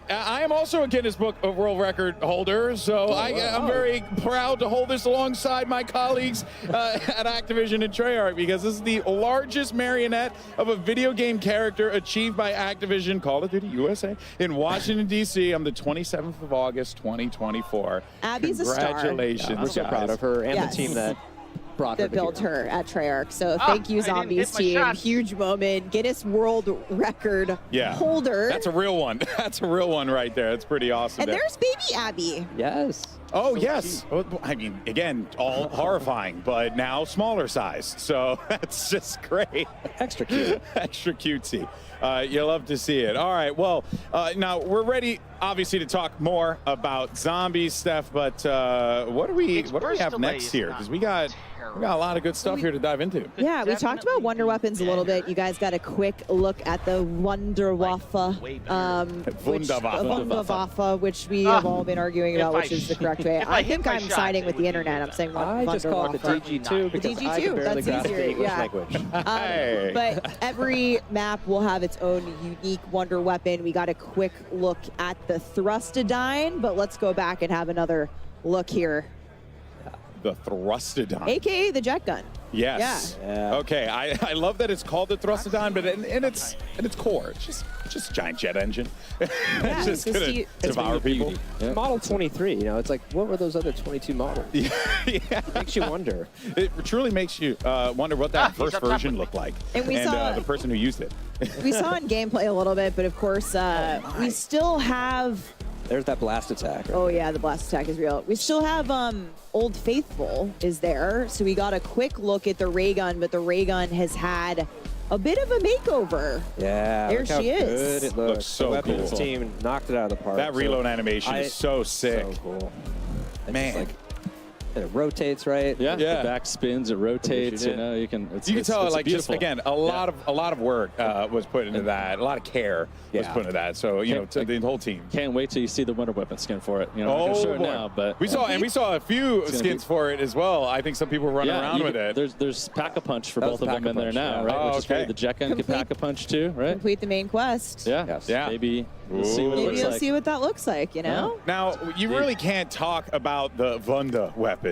I am also a Guinness Book of World Record holder, so I'm very proud to hold this alongside my colleagues at Activision and Treyarch, because this is the largest marionette of a video game character achieved by Activision Call of Duty USA in Washington, D.C. on the 27th of August, 2024. Abby's a star. Congratulations. We're so proud of her and the team that brought her built here. her at Treyarch. So thank you, Zombies team. Huge moment. Guinness World Record holder. That's a real one. That's a real one right there. That's pretty awesome. And there's baby Abby. Yes. Oh, yes. Well, I mean, again, all horrifying, but now smaller size. So that's just great. Extra cute. Extra cutesy. You love to see it. All right. Well, now we're ready, obviously, to talk more about zombies, Steph. But what do we have next here? Because we got a lot of good stuff here to dive into. Yeah, we talked about Wonder Weapons a little bit. You guys got a quick look at the Wunderwaffe, Wunderwaffe, which we have all been arguing about, which is the correct way. I think I'm siding with the internet. I'm saying I just call it the DG2 because I can barely grasp the English language. But every map will have its own unique wonder weapon. We got a quick look at the Thrustodyne, but let's go back and have another look here. The Thrustodyne. AKA the jet gun. Yes. Yeah. Okay. I love that it's called the Thrustodyne, but in its core, it's just a giant jet engine. It's just gonna devour people. Yeah. Model 23. You know, it's like, what were those other 22 models? Yeah. It makes you wonder. It truly makes you wonder what that first version looked like, and we saw the person who used it. We saw in gameplay a little bit, but of course, we still have. There's that blast attack. Right? Oh yeah, the blast attack is real. We still have Old Faithful is there, so we got a quick look at the ray gun, but the ray gun has had a bit of a makeover. Yeah, there she is. Good it looks so the weapons cool. team knocked it out of the park. That reload animation is so sick. So cool. Man. And it rotates, right? Yeah. The back spins, it rotates. You know, you can. You can tell, like, beautiful. just again, a lot of work was put into that. A lot of care was put into that. So you know, to the whole team. Can't wait till you see the Wonder Weapon skin for it. You know, I'm gonna show it now, but we saw a few skins for it as well. I think some people were running around with it. There's Pack-a-Punch for both of them in there now, right? Which is great. The jet gun can Pack-a-Punch too, right? Complete the main quest. Yeah. Yeah. Maybe we'll see what it looks like. See what that looks like. You know. Now you really can't talk about the Wunda weapons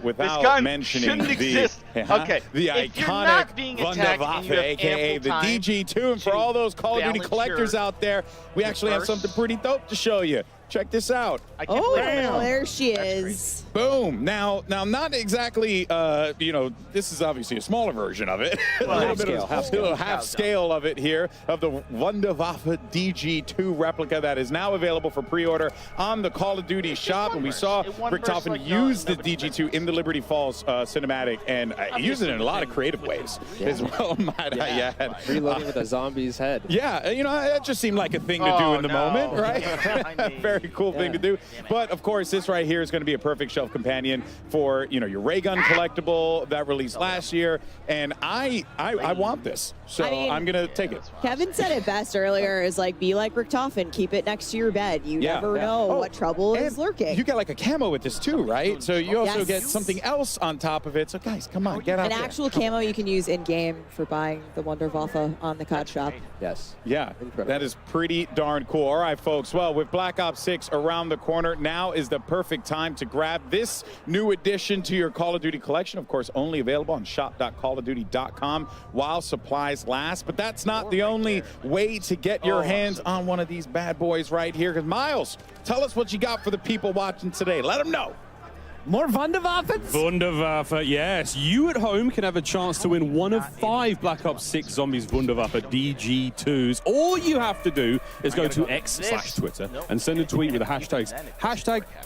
without mentioning the iconic Wunderwaffe, aka the DG2. And for all those Call of Duty collectors out there, we actually have something pretty dope to show you. Check this out. Oh, there she is. Boom. Now, not exactly, you know, this is obviously a smaller version of it. Well, half scale of it here, of the Wunderwaffe DG2 replica that is now available for pre-order on the Call of Duty shop. And we saw Rick Toffin use the DG2 in the Liberty Falls cinematic, and use it in a lot of creative ways as well, might I add. Reloading with a zombie's head. Yeah, you know, that just seemed like a thing to do in the moment, right? Very very cool thing to do. But of course, this right here is going to be a perfect shelf companion for your ray gun collectible that released last year, and I want this, so I'm going to take it. Kevin said it best earlier, is like, be like Richtofen, keep it next to your bed. You never know what trouble is lurking. You get like a camo with this too, right? So you also get something else on top of it. So guys, come on, get out there. An actual camo you can use in-game for buying the Wunderwaffe on the COD shop. Yes. Yeah, that is pretty darn cool. All right, folks. Well, with Black Ops 6 around the corner, now is the perfect time to grab this new addition to your Call of Duty collection. Of course, only available on shop.callofduty.com while supplies last. But that's not the only way to get your hands on one of these bad boys right here. Because Miles, tell us what you got for the people watching today. Let them know. More Wunderwaffen? Wunderwaffe, yes. You at home can have a chance to win one of 5 Black Ops 6 Zombies Wunderwaffe DG2s. All you have to do is go to X/Twitter and send a tweet with the hashtags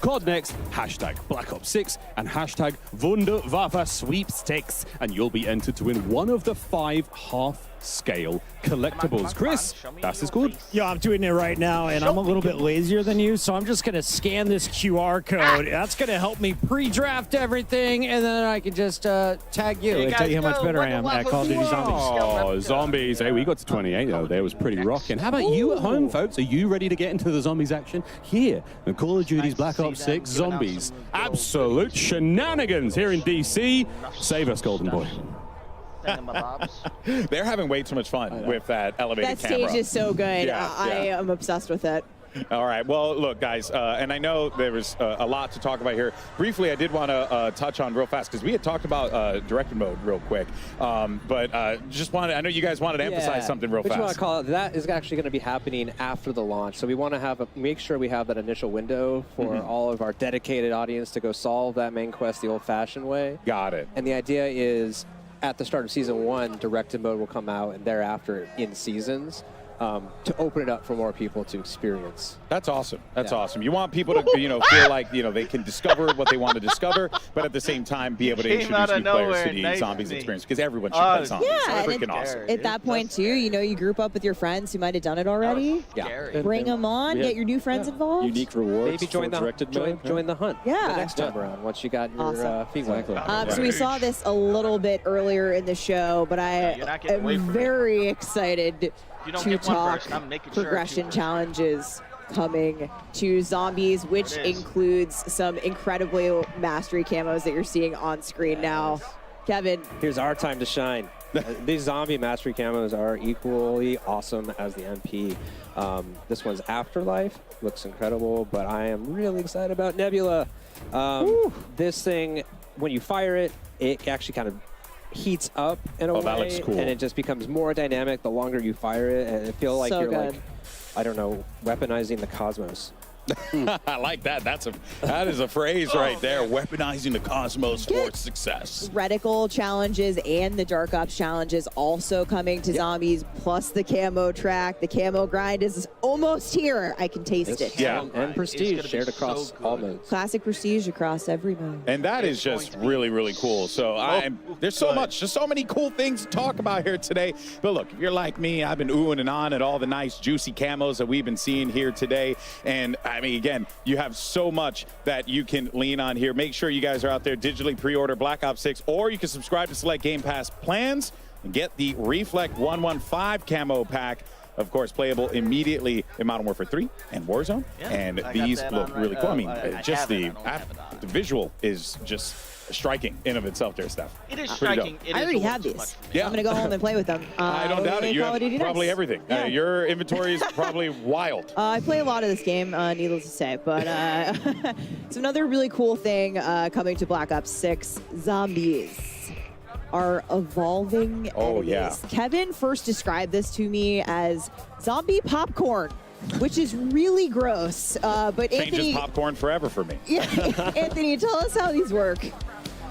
#CODNext, #Black Ops 6, and #Wunderwaffe sweepstakes, and you'll be entered to win one of the 5 half-scale collectibles. Chris, that's good. Yeah, I'm doing it right now, and I'm a little bit lazier than you, so I'm just going to scan this QR code. That's going to help me pre-draft everything, and then I can just tag you and tell you how much better I am at Call of Duty Zombies. Oh, Zombies. Hey, we got to 28, though. That was pretty rocking. How about you at home, folks? Are you ready to get into the Zombies action? Here, in Call of Duty's Black Ops 6 Zombies. Absolute shenanigans here in DC. Save us, Golden Boy. They're having way too much fun with that elevated camera. That stage is so good. I am obsessed with it. All right. Well, look, guys, and I know there was a lot to talk about here. Briefly, I did want to touch on real fast because we had talked about directed mode real quick. But just wanted, I know you guys wanted to emphasize something real fast. I want to call it, that is actually going to be happening after the launch. So we want to make sure we have that initial window for all of our dedicated audience to go solve that main quest the old-fashioned way. Got it. And the idea is, at the start of Season 1, directed mode will come out, and thereafter in Seasons, to open it up for more people to experience. That's awesome. That's awesome. You want people to, feel like, they can discover what they want to discover, but at the same time be able to introduce new players to the Zombies experience, because everyone should play Zombies. Yeah, it's freaking awesome. At that point, too, you group up with your friends who might have done it already. Bring them on, get your new friends involved. Unique rewards. Maybe join the hunt. Yeah. The next time around, once you got your feet wet. So we saw this a little bit earlier in the show, but I am very excited to talk progression challenges coming to Zombies, which includes some incredibly mastery camos that you're seeing on screen now. Kevin. Here's our time to shine. These zombie mastery camos are equally awesome as the MP. This one's Afterlife. Looks incredible, but I am really excited about Nebula. This thing, when you fire it, it actually kind of heats up in a way, that looks cool. And it just becomes more dynamic the longer you fire it, and it feels like you're like, I don't know, weaponizing the cosmos. I like that. That is a phrase right there. Weaponizing the cosmos for success. Reticle challenges and the Dark Ops challenges also coming to Zombies, plus the camo track. The camo grind is almost here. I can taste it. Yeah. And Prestige shared across all modes. Classic Prestige across every mode. And that is just really, really cool. So there's so much, just so many cool things to talk about here today. But look, if you're like me, I've been oohing and on at all the nice, juicy camos that we've been seeing here today. And I mean, again, you have so much that you can lean on here. Make sure you guys are out there, digitally pre-order Black Ops 6, or you can subscribe to select Game Pass plans and get the Reflect 115 camo pack. Of course, playable immediately in Modern Warfare 3 and Warzone. And these look really cool. I mean, just the visual is just striking in of itself there, Steph. It is striking. I already have these. Yeah. I'm going to go home and play with them. I don't doubt it. You have probably everything. Yeah. Your inventory is probably wild. I play a lot of this game, needless to say. But it's another really cool thing coming to Black Ops 6. Zombies are evolving enemies. Yeah. Kevin first described this to me as zombie popcorn, which is really gross. But Changes Anthony, popcorn forever for me. Yeah, Anthony, tell us how these work.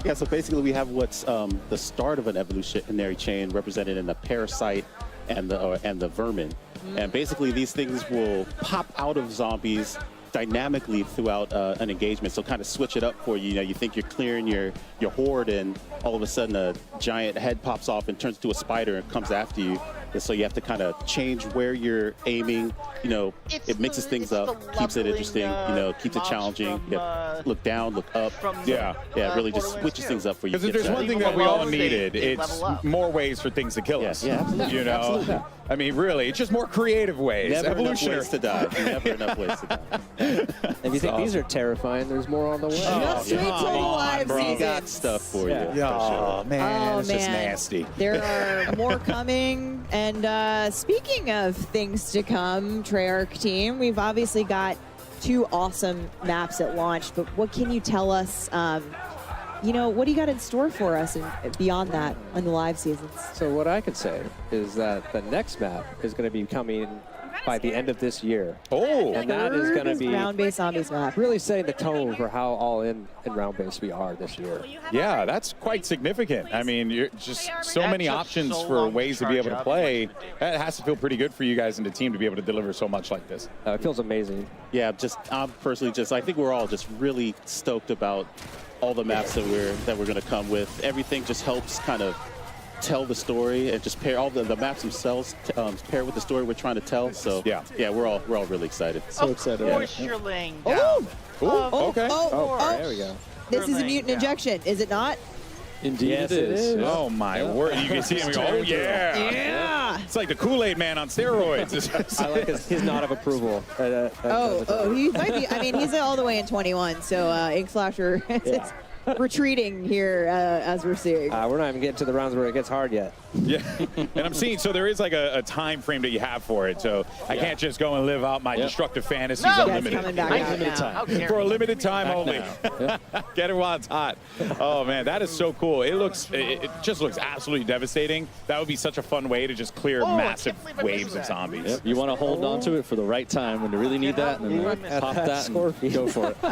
Yeah, so basically we have what's the start of an evolutionary chain represented in the parasite and the vermin. And basically these things will pop out of zombies dynamically throughout an engagement. So kind of switch it up for you. You know, you think you're clearing your horde, and all of a sudden a giant head pops off and turns into a spider and comes after you. And so you have to kind of change where you're aiming, you know, it mixes things up, keeps it interesting, you know, keeps it challenging. Look down, look up. Yeah, it really just switches things up for you. Because if there's one thing that we all needed, it's more ways for things to kill us. Yeah, absolutely. You know, Absolutely. I mean, really, it's just more creative ways. Never Evolutionary. enough ways to die. Never enough ways to die. If you think these are terrifying, there's more on the way. Just wait till the live bro. season. We got stuff for you. Oh, man, Oh, it's just man. nasty. There are more coming. And speaking of things to come, Treyarch team, we've obviously got 2 awesome maps at launch. But what can you tell us? You know, what do you got in store for us and beyond that in the live seasons? So what I can say is that the next map is going to be coming by the end of this year. Oh, and that is going to be round-based zombies map. Really setting the tone for how all in round-based we are this year. Yeah, that's quite significant. I mean, you're just so many options for ways to be able to play. That has to feel pretty good for you guys and the team to be able to deliver so much like this. It feels amazing. Yeah, I'm personally I think we're all just really stoked about all the maps that we're going to come with. Everything just helps kind of tell the story and just pair all the maps themselves pair with the story we're trying to tell. So yeah, we're all really excited. So excited. Of course you're laying down. Okay. There we go. This is a mutant injection, is it not? Indeed, yes, it is. Oh my word! You can see him go, oh yeah, Yeah. It's like the Kool-Aid Man on steroids. I like his nod of approval. He might be. I mean, he's all the way in 21, so Ink Flasher is retreating here as we're seeing. We're not even getting to the rounds where it gets hard yet. Yeah, and I'm seeing, so there is like a time frame that you have for it, so I can't just go and live out my destructive fantasies unlimited. Coming back out now. For a limited time only. Get it while it's hot. Oh man, that is so cool. It just looks absolutely devastating. That would be such a fun way to just clear massive waves of zombies. Yep. You want to hold on to it for the right time when you really need that, and then pop that and go for it.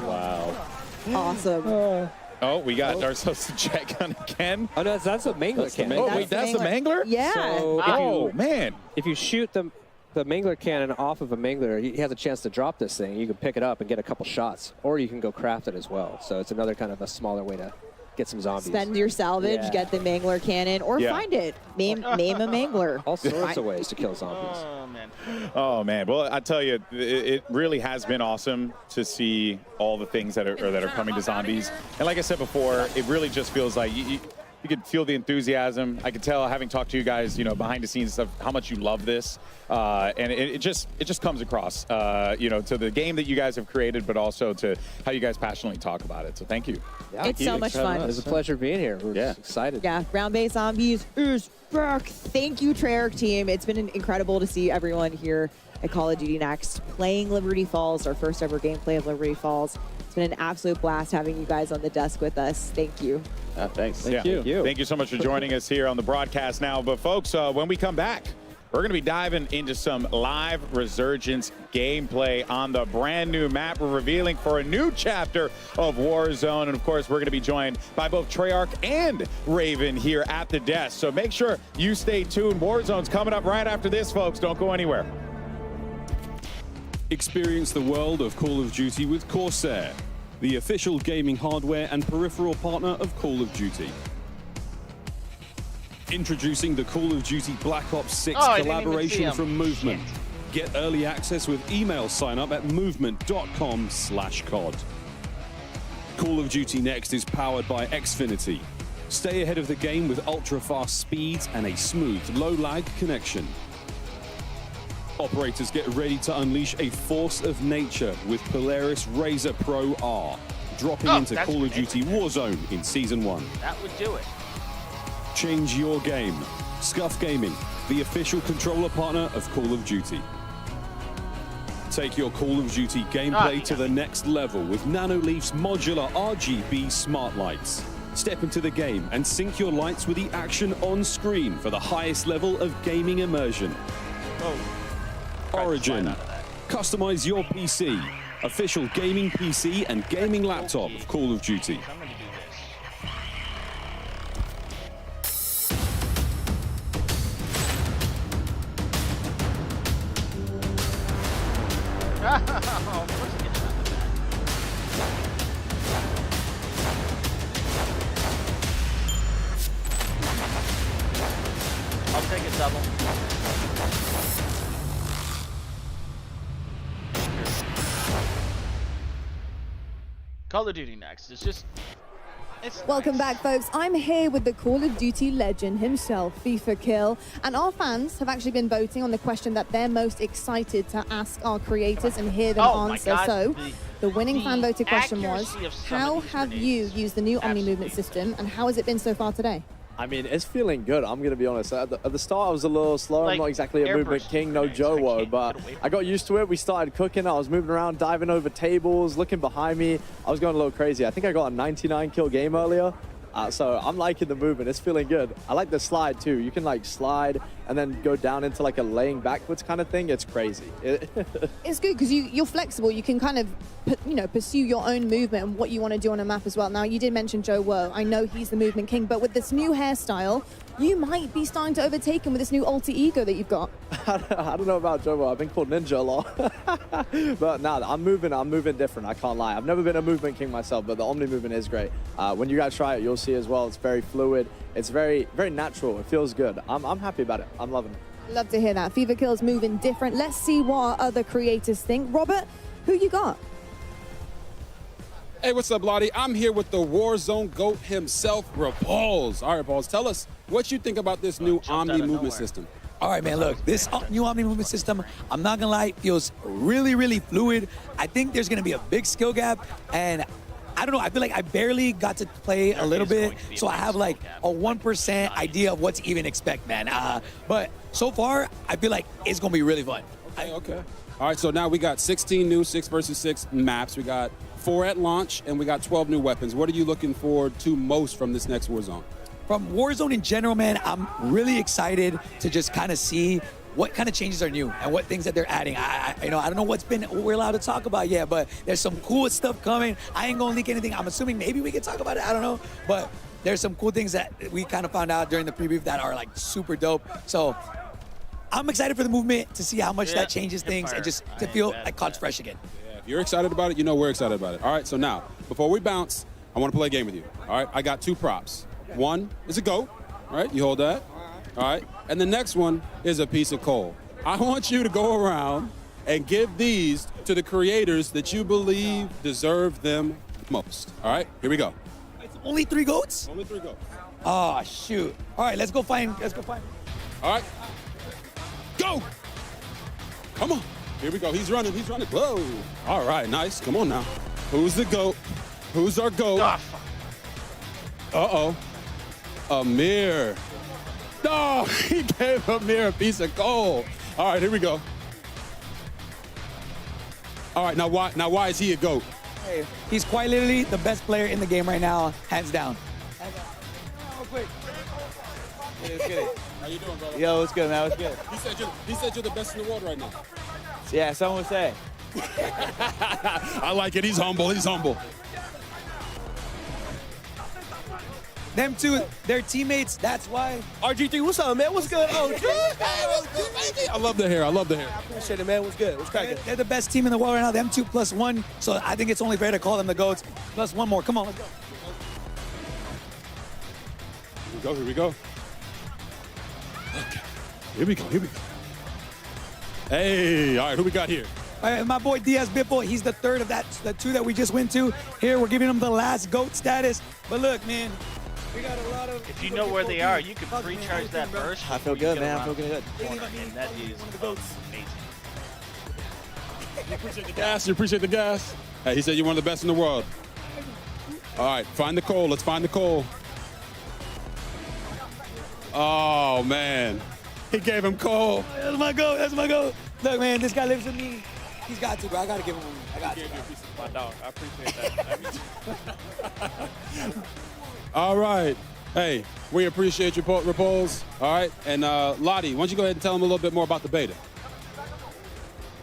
Wow. Awesome. Oh, we got ourselves to check on again. Oh no, that's a mangler cannon. Oh wait, that's the mangler? Yeah. So man. If you shoot the mangler cannon off of a mangler, he has a chance to drop this thing. You can pick it up and get a couple shots, or you can go craft it as well. So it's another kind of a smaller way to get some zombies. Spend your salvage, get the mangler cannon, or find it. Maim a mangler. All sorts of ways to kill zombies. Oh man, well I tell you, it really has been awesome to see all the things that are coming to zombies. And like I said before, it really just feels like you could feel the enthusiasm. I could tell, having talked to you guys, you know, behind the scenes stuff, how much you love this, and it just comes across, you know, to the game that you guys have created, but also to how you guys passionately talk about it. So thank you. Yeah, it's so much fun. It was a pleasure being here. We're just excited. Yeah, round-based zombies is back. Thank you, Treyarch team. It's been incredible to see everyone here at Call of Duty Next playing Liberty Falls, our first ever gameplay of Liberty Falls. It's been an absolute blast having you guys on the desk with us. Thank you. Thanks. Thank you. Thank you so much for joining us here on the broadcast now. But folks, when we come back, we're going to be diving into some live Resurgence gameplay on the brand new map we're revealing for a new chapter of Warzone. And of course, we're going to be joined by both Treyarch and Raven here at the desk. So make sure you stay tuned. Warzone's coming up right after this, folks. Don't go anywhere. Experience the world of Call of Duty with Corsair, the official gaming hardware and peripheral partner of Call of Duty. Introducing the Call of Duty Black Ops 6 collaboration from Movement. Get early access with email sign up at movement.com/COD. Call of Duty Next is powered by Xfinity. Stay ahead of the game with ultra-fast speeds and a smooth, low-lag connection. Operators, get ready to unleash a force of nature with Polaris Razor Pro R, dropping into Call of Duty Warzone in Season 1. That would do it. Change your game. Scuff Gaming, the official controller partner of Call of Duty. Take your Call of Duty gameplay to the next level with Nanoleaf's modular RGB smart lights. Step into the game and sync your lights with the action on screen for the highest level of gaming immersion. Origin. Customize your PC. Official gaming PC and gaming laptop of Call of Duty. I'll take a double. Call of Duty Next. It's just, it's Welcome back, folks. I'm here with the Call of Duty legend himself, FIFA Kill, and our fans have actually been voting on the question that they're most excited to ask our creators and hear them answer. So, the winning fan voted question was, how have you used the new Omni movement system, and how has it been so far today? I mean, it's feeling good, I'm going to be honest. At the start, I was a little slow. I'm not exactly a movement king, no Joe, but I got used to it. We started cooking. I was moving around, diving over tables, looking behind me. I was going a little crazy. I think I got a 99 kill game earlier. So I'm liking the movement. It's feeling good. I like the slide, too. You can, like, slide and then go down into, like, a laying backwards kind of thing. It's crazy. It's good because you're flexible. You can kind of, pursue your own movement and what you want to do on a map as well. Now, you did mention Joe Woe. I know he's the movement king, but with this new hairstyle, you might be starting to overtake him with this new alter ego that you've got. I don't know about Joe Woe. I've been called Ninja a lot. But no, I'm moving different. I can't lie. I've never been a movement king myself, but the Omni movement is great. When you guys try it, you'll see as well. It's very fluid. It's very, very natural. It feels good. I'm happy about it. I'm loving it. Love to hear that. FIFA Kill's moving different. Let's see what our other creators think. Robert, who you got? Hey, what's up, Lottie? I'm here with the Warzone GOAT himself, Repulse. All right, Repulse, tell us what you think about this new Omni movement system. All right, man, look, this new Omni movement system, I'm not gonna lie, feels really, really fluid. I think there's gonna be a big skill gap, and I don't know, I feel like I barely got to play a little bit, so I have like a 1% idea of what to even expect, man. But so far, I feel like it's gonna be really fun. Okay. All right, so now we got 16 new 6 versus 6 maps. We got 4 at launch, and we got 12 new weapons. What are you looking forward to most from this next Warzone? From Warzone in general, man, I'm really excited to just kind of see what kind of changes are new and what things that they're adding. I don't know what we're allowed to talk about yet, but there's some cool stuff coming. I ain't gonna leak anything. I'm assuming maybe we can talk about it. I don't know, but there's some cool things that we kind of found out during the preview that are like super dope. So I'm excited for the movement to see how much that changes things and just to feel like COD's fresh again. Yeah, if you're excited about it, you know we're excited about it. All right, so now, before we bounce, I want to play a game with you. All right, I got 2 props. One is a GOAT, all right? You hold that, all right? And the next one is a piece of coal. I want you to go around and give these to the creators that you believe deserve them most. All right, here we go. Only 3 GOATs? Only 3 GOATs. Oh, shoot. All right, let's go find. All right, go. Come on. Here we go. He's running. Whoa. All right, nice. Come on now. Who's the GOAT? Who's our GOAT? Uh-oh. Amir. No, he gave Amir a piece of coal. All right, here we go. All right, now why is he a GOAT? Hey, he's quite literally the best player in the game right now, hands down. Real quick. Hey, let's get it. How you doing, brother? Yo, what's good, man? What's good? He said you're the best in the world right now. Yeah, someone would say. I like it. He's humble. Them two, they're teammates. That's why. RG3, what's up, man? What's good? Oh, I love the hair. I appreciate it, man. What's good? What's cracking? They're the best team in the world right now. Them 2 plus 1. So I think it's only fair to call them the GOATs. Plus 1 more. Come on, let's go. Here we go. Okay. Here we go. Hey, all right, who we got here? All right, my boy Diaz Bippo, he's the 3rd of the 2 that we just went to. Here, we're giving him the last GOAT status. But look, man, we got a lot of... If you know where they are, you can pre-charge that burst. I feel good, man. I feel good. And that is amazing. You appreciate the gas? Hey, he said you're one of the best in the world. All right, find the coal. Let's find the coal. Oh, man. He gave him coal. That's my GOAT. Look, man, this guy lives with me. He's got to, bro. I got to give him one. I got to. My dog. I appreciate that. All right. Hey, we appreciate your Repulse. All right. And Lottie, why don't you go ahead and tell him a little bit more about the beta?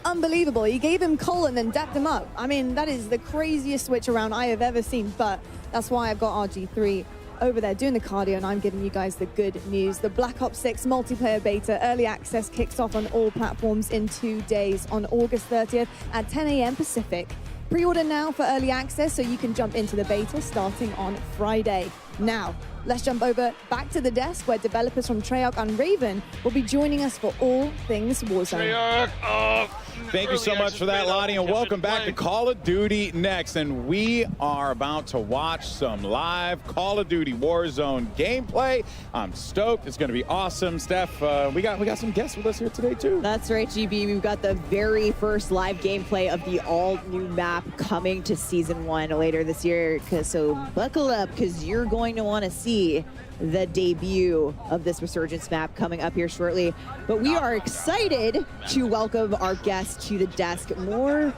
Unbelievable. He gave him coal and then dapped him up. I mean, that is the craziest switch around I have ever seen, but that's why I've got RG3 over there doing the cardio, and I'm giving you guys the good news. The Black Ops 6 multiplayer beta early access kicks off on all platforms in 2 days on August 30th at 10 a.m. Pacific. Pre-order now for early access so you can jump into the beta starting on Friday. Now, let's jump over back to the desk where developers from Treyarch and Raven will be joining us for all things Warzone. Treyarch, Thank you so much for that, Lonnie, and welcome back to Call of Duty Next. And we are about to watch some live Call of Duty Warzone gameplay. I'm stoked. It's going to be awesome. Steph, we got some guests with us here today, too. That's right, GB. We've got the very first live gameplay of the all-new map coming to Season 1 later this year. So buckle up, because you're going to want to see the debut of this Resurgence map coming up here shortly. But we are excited to welcome our guests to the desk. More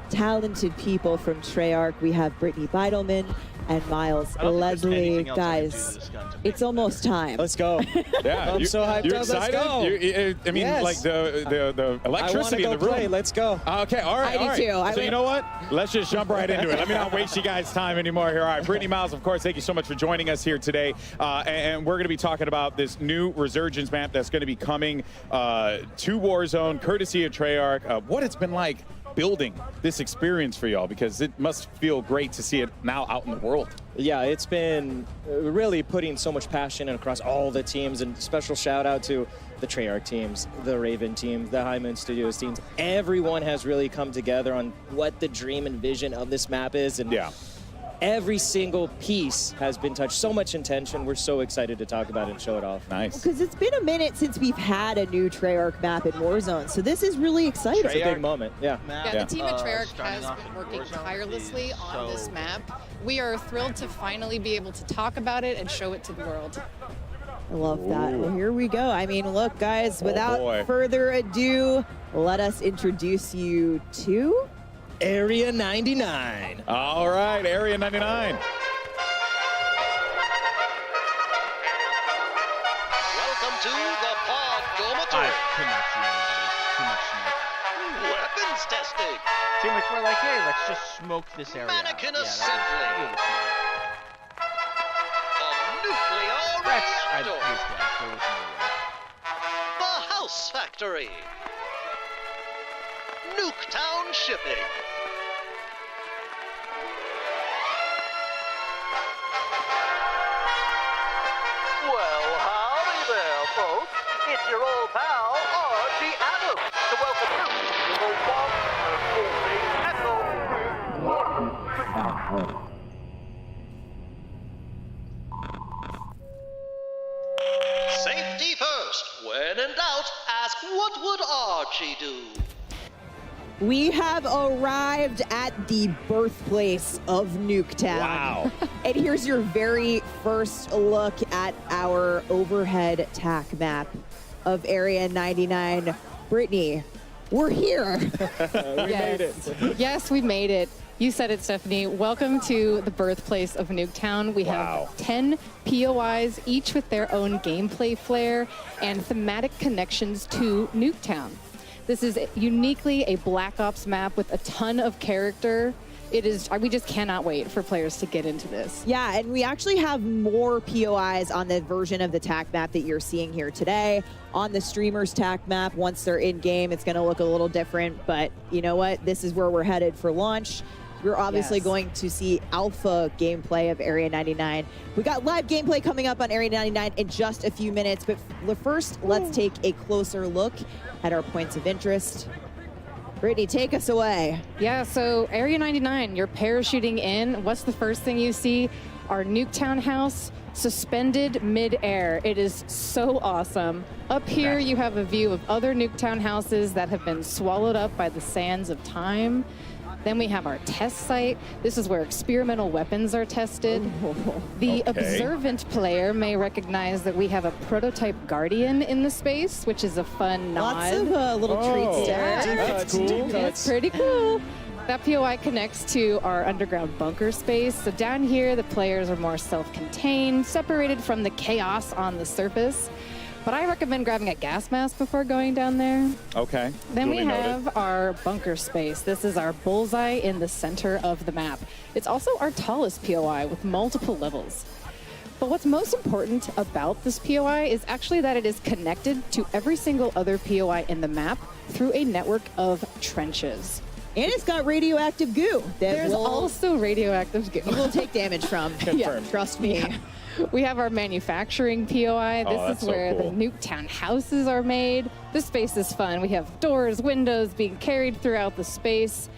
talented people from Treyarch. We have Brittany Beidelman and Miles Leslie. Guys, it's almost time. Let's go. Yeah, I'm so hyped you're up. excited? Let's go. I mean, yes. like the electricity in the room. Play. Let's go. Okay, all right. I do too. So you know what? Let's just jump right into it. Let me not waste you guys' time anymore here. All right, Brittany, Miles, of course, thank you so much for joining us here today. And we're going to be talking about this new Resurgence map that's going to be coming to Warzone, courtesy of Treyarch. What it's been like building this experience for y'all, because it must feel great to see it now out in the world. Yeah, it's been really putting so much passion across all the teams, and special shout out to the Treyarch teams, the Raven teams, the High Moon Studios teams. Everyone has really come together on what the dream and vision of this map is, and yeah, every single piece has been touched. So much intention. We're so excited to talk about it and show it off. Nice. Because it's been a minute since we've had a new Treyarch map in Warzone, so this is really exciting. It's a big moment, yeah. Yeah, the team at Treyarch has been working tirelessly on this map. We are thrilled to finally be able to talk about it and show it to the world. I love that. Well, here we go. I mean, look, guys, without boy. further ado, let us introduce you to Area 99. All right, Area 99. Welcome to the Pod Dormitory. I could not see anybody. Too much smoke. Weapons testing. Too much. We're like, hey, let's just smoke this area. Mannequin out. assembly. Yeah, A nuclear reactor. there was no way. The House Factory. Nuketown shipping. Well, howdy there, folks. It's your old pal, Archie Adams, to welcome you to the one and only Echo 3-1. Safety first. When in doubt, ask what would Archie do? We have arrived at the birthplace of Nuketown. Wow. And here's your very first look at our overhead tac map of Area 99. Brittany, we're here. We made it. Yes, we made it. You said it, Stephanie. Welcome to the birthplace of Nuketown. We have 10 POIs, each with their own gameplay flair and thematic connections to Nuketown. This is uniquely a Black Ops map with a ton of character. It is, we just cannot wait for players to get into this. Yeah, and we actually have more POIs on the version of the TAC map that you're seeing here today. On the streamers TAC map, once they're in game, it's gonna look a little different, but you know what? This is where we're headed for launch. We're obviously going to see alpha gameplay of Area 99. We got live gameplay coming up on Area 99 in just a few minutes, but first, let's take a closer look at our points of interest. Brittany, take us away. Yeah, so Area 99, you're parachuting in. What's the first thing you see? Our Nuketown house suspended mid-air. It is so awesome. Up here, you have a view of other Nuketown houses that have been swallowed up by the sands of time. Then we have our test site. This is where experimental weapons are tested. The observant player may recognize that we have a prototype Guardian in the space, which is a fun nod. Lots of little treats there. That's cool. It's pretty cool. That POI connects to our underground bunker space. So down here, the players are more self-contained, separated from the chaos on the surface. But I recommend grabbing a gas mask before going down there. Okay. Then we have our bunker space. This is our bullseye in the center of the map. It's also our tallest POI with multiple levels. But what's most important about this POI is actually that it is connected to every single other POI in the map through a network of trenches. And it's got radioactive goo. There's also radioactive goo. You will take damage from. Yeah, trust me. Yeah. We have our manufacturing POI. This is where the Nuketown houses are made. This space is fun. We have doors, windows being carried throughout the space.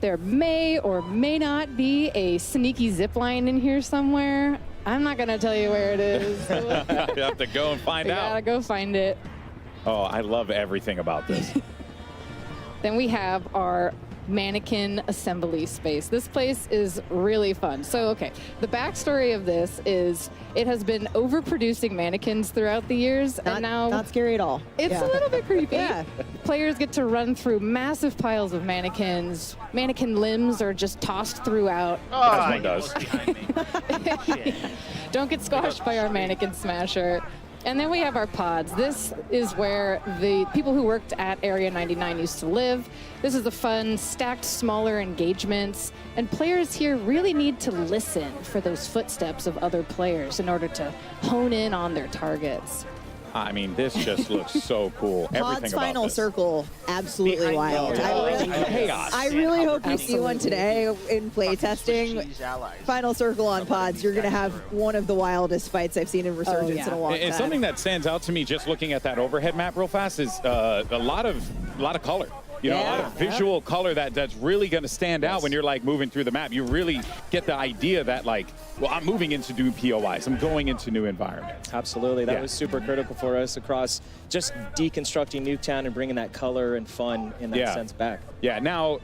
There may or may not be a sneaky zip line in here somewhere. I'm not gonna tell you where it is. You have to go and find out. Gotta go find it. Oh, I love everything about this. Then we have our mannequin assembly space. This place is really fun. So, okay, the backstory of this is it has been overproducing mannequins throughout the years, and now not scary at all. It's a little bit creepy. Yeah. Players get to run through massive piles of mannequins. Mannequin limbs are just tossed throughout. As one does. Don't get squashed by our mannequin smasher. And then we have our pods. This is where the people who worked at Area 99 used to live. This is the fun, stacked, smaller engagements. And players here really need to listen for those footsteps of other players in order to hone in on their targets. I mean, this just looks so cool. Pod's final circle, absolutely wild. Chaos. I really hope we see one today in playtesting. Final circle on pods, you're going to have one of the wildest fights I've seen in Resurgence in a long time. And something that stands out to me just looking at that overhead map real fast is a lot of color. You know, a lot of visual color that's really going to stand out when you're like moving through the map. You really get the idea that like, well, I'm moving into new POIs. I'm going into new environments. Absolutely. That was super critical for us across just deconstructing Nuketown and bringing that color and fun in that sense back. Yeah. Now,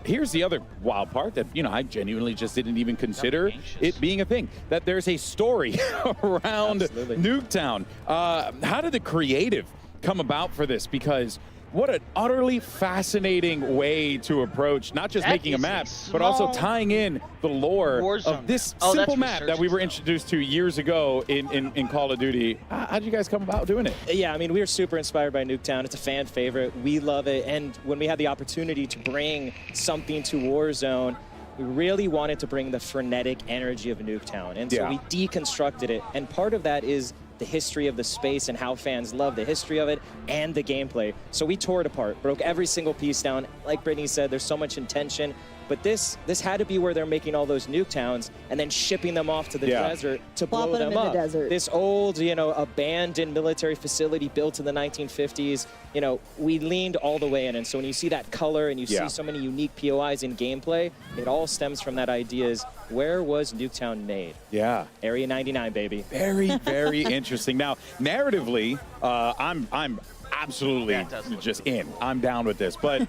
here's the other wild part that, you know, I genuinely just didn't even consider it being a thing, that there's a story around Nuketown. How did the creative come about for this? Because what an utterly fascinating way to approach not just making a map, but also tying in the lore of this simple map that we were introduced to years ago in Call of Duty. How did you guys come about doing it? Yeah, I mean, we were super inspired by Nuketown. It's a fan favorite. We love it. And when we had the opportunity to bring something to Warzone, we really wanted to bring the frenetic energy of Nuketown. And so we deconstructed it. And part of that is the history of the space and how fans love the history of it and the gameplay. So we tore it apart, broke every single piece down. Like Brittany said, there's so much intention. But this had to be where they're making all those nuketowns and then shipping them off to the desert to blow them up. This old, you know, abandoned military facility built in the 1950s, you know, we leaned all the way in. And so when you see that color and you see so many unique POIs in gameplay, it all stems from that idea is, where was Nuketown made? Yeah. Area 99, baby. Very, very interesting. Now, narratively, I'm absolutely just in. I'm down with this. But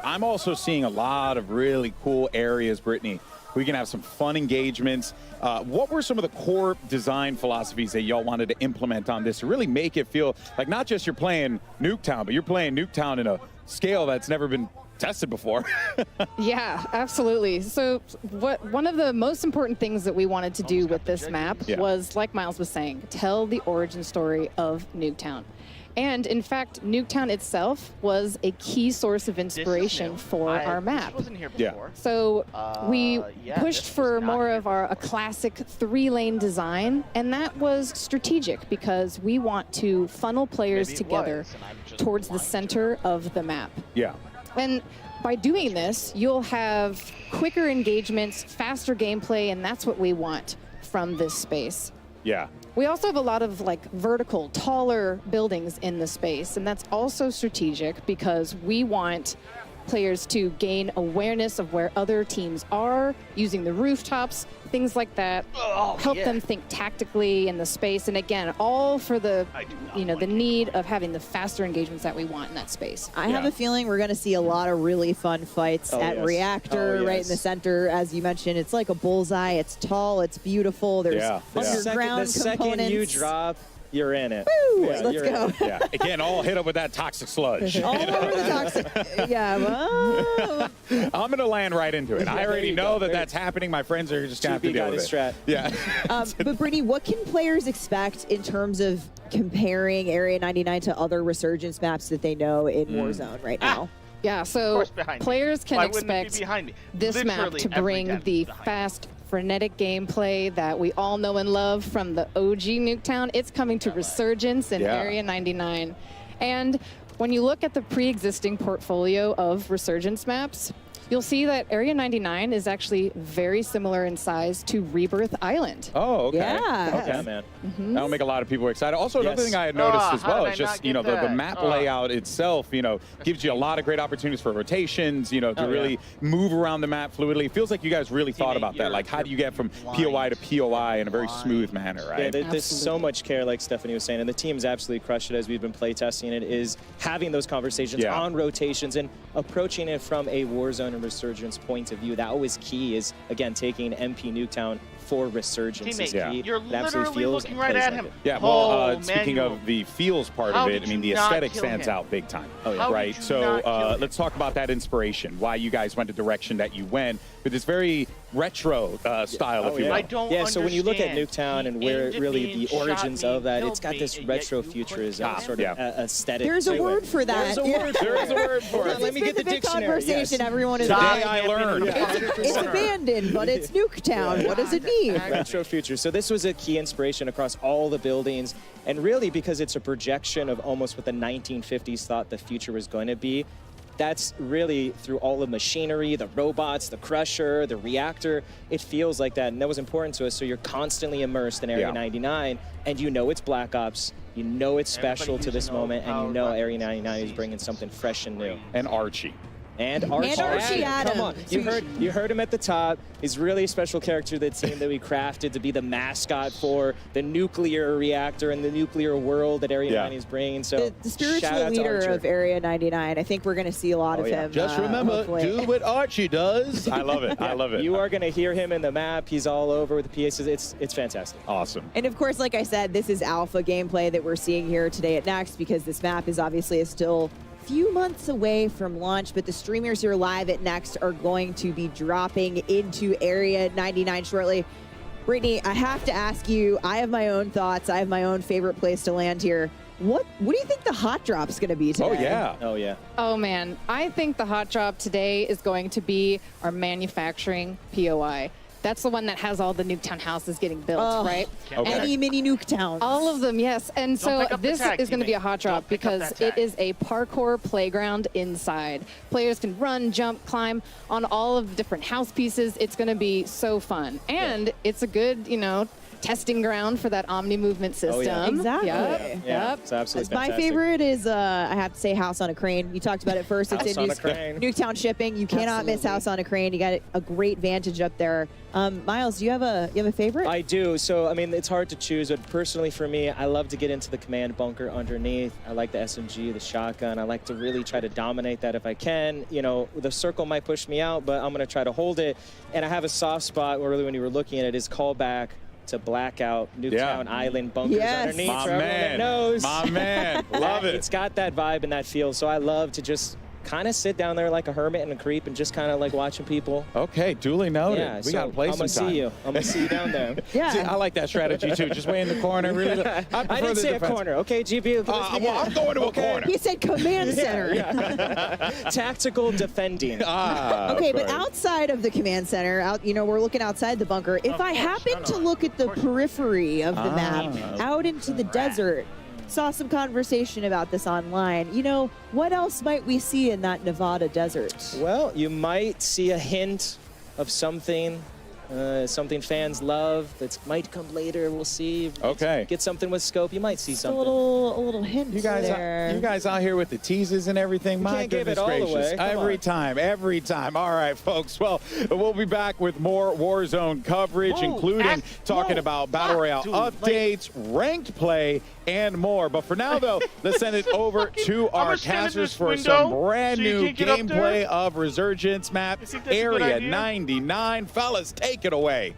I'm also seeing a lot of really cool areas, Brittany. We can have some fun engagements. What were some of the core design philosophies that y'all wanted to implement on this to really make it feel like not just you're playing Nuketown, but you're playing Nuketown in a scale that's never been tested before? Yeah, absolutely. So one of the most important things that we wanted to do with this map was, like Miles was saying, tell the origin story of Nuketown. And in fact, Nuketown itself was a key source of inspiration for our map. So we pushed for more of a classic 3-lane design, and that was strategic because we want to funnel players together towards the center of the map. Yeah. And by doing this, you'll have quicker engagements, faster gameplay, and that's what we want from this space. Yeah. We also have a lot of like vertical, taller buildings in the space, and that's also strategic because we want players to gain awareness of where other teams are, using the rooftops, things like that, help them think tactically in the space, and again, all for the, you know, the need of having the faster engagements that we want in that space. I have a feeling we're going to see a lot of really fun fights at Reactor, right in the center. As you mentioned, it's like a bullseye. It's tall. It's beautiful. There's underground the second you drop, you're in it. Woo! Let's go. Yeah. Again, all hit up with that toxic sludge. All over the toxic. Yeah. Well. I'm going to land right into it. I already know that that's happening. My friends are just going to have to deal with it. Yeah. But Brittany, what can players expect in terms of comparing Area 99 to other Resurgence maps that they know in Warzone right now? Yeah, so players can expect this map to bring the fast, frenetic gameplay that we all know and love from the OG Nuketown. It's coming to Resurgence in Area 99. And when you look at the pre-existing portfolio of Resurgence maps, you'll see that Area 99 is actually very similar in size to Rebirth Island. Oh, okay. Yeah. Okay, man. That'll make a lot of people excited. Also, another thing I had noticed as well is just, you know, the map layout itself, you know, gives you a lot of great opportunities for rotations, you know, to really move around the map fluidly. It feels like you guys really thought about that. Like, how do you get from POI to POI in a very smooth manner, right? Yeah, there's so much care, like Stephanie was saying, and the team's absolutely crushed it as we've been playtesting it, is having those conversations on rotations and approaching it from a Warzone and Resurgence point of view. That was key, is, again, taking MP Nuketown for Resurgence is key. You're literally looking right at him. Yeah, well, speaking of the feels part of it, I mean, the aesthetic stands out big time. Right? So let's talk about that inspiration, why you guys went the direction that you went with this very retro style, if you will. I don't Yeah, so when you look at Nuketown and where really the origins of that, it's got this retro futurism sort of aesthetic. There's a word for that. There's a word for it. There is a word for it. Let me get the dictionary. Conversation. Everyone is Today I learned. It's abandoned, but it's Nuketown. What does it mean? Retro future. So this was a key inspiration across all the buildings, and really because it's a projection of almost what the 1950s thought the future was going to be. That's really through all the machinery, the robots, the crusher, the reactor. It feels like that, and that was important to us. So you're constantly immersed in Area 99, and you know it's Black Ops. You know it's special to this moment, and you know Area 99 is bringing something fresh and new. And Archie. And Archie Adams. Come on, you heard him at the top. He's really a special character to the team that we crafted to be the mascot for the nuclear reactor and the nuclear world that Area 99 is bringing. So the spiritual leader of Area 99. I think we're going to see a lot of him. Just remember, hopefully. do what Archie does. I love it. I love it. You are going to hear him in the map. He's all over with the PAs. It's fantastic. Awesome. And of course, like I said, this is alpha gameplay that we're seeing here today at Next, because this map is obviously still few months away from launch, but the streamers here live at Next are going to be dropping into Area 99 shortly. Brittany, I have to ask you, I have my own thoughts. I have my own favorite place to land here. What do you think the hot drop's going to be today? Oh yeah. Oh man, I think the hot drop today is going to be our manufacturing POI. That's the one that has all the Nuketown houses getting built, right? Any mini Nuketown. All of them, yes. And so this is going to be a hot drop because it is a parkour playground inside. Players can run, jump, climb on all of the different house pieces. It's going to be so fun. And it's a good, you know, testing ground for that Omni movement system. Oh, yeah. Exactly. Yep. It's absolutely My fantastic. favorite is, I have to say, House on a Crane. You talked about it first. It's House in on a Crane. Nuketown shipping. You cannot miss House on a Crane. You got a great vantage up there. Miles, do you have a favorite? I do. So, I mean, it's hard to choose, but personally for me, I love to get into the command bunker underneath. I like the SMG, the shotgun. I like to really try to dominate that if I can. You know, the circle might push me out, but I'm going to try to hold it. And I have a soft spot, really, when you were looking at it, is callback to Blackout, Nuketown Island bunkers underneath. My for everyone that knows. My man. Love it. It's got that vibe and that feel. So I love to just kind of sit down there like a hermit and a creep and just kind of like watching people. Okay, duly noted. Yeah, We got to play I'm gonna sometime. see you. I'm gonna see you down there. Yeah. See, I like that strategy too. Just way in the corner. Really. I didn't say a corner. Okay, GB. Well, I'm going to a corner. He said command center. Tactical defending. Okay, but outside of the command center, you know, we're looking outside the bunker. If I happen to look at the periphery of the map, out into the desert, saw some conversation about this online. You know, what else might we see in that Nevada desert? Well, you might see a hint of something. Something fans love that might come later. We'll see. Okay. Get something with scope. You might see Just something. a little hint You guys, there. you guys out here with the teases and everything. My can't give goodness it all gracious! away. Come on. Every time. All right, folks. Well, we'll be back with more Warzone coverage, including talking about Battle Royale updates, ranked play, and more. But for now, though, let's send it over to our casters for some brand new gameplay of Resurgence map, Area 99. Fellas, take it away.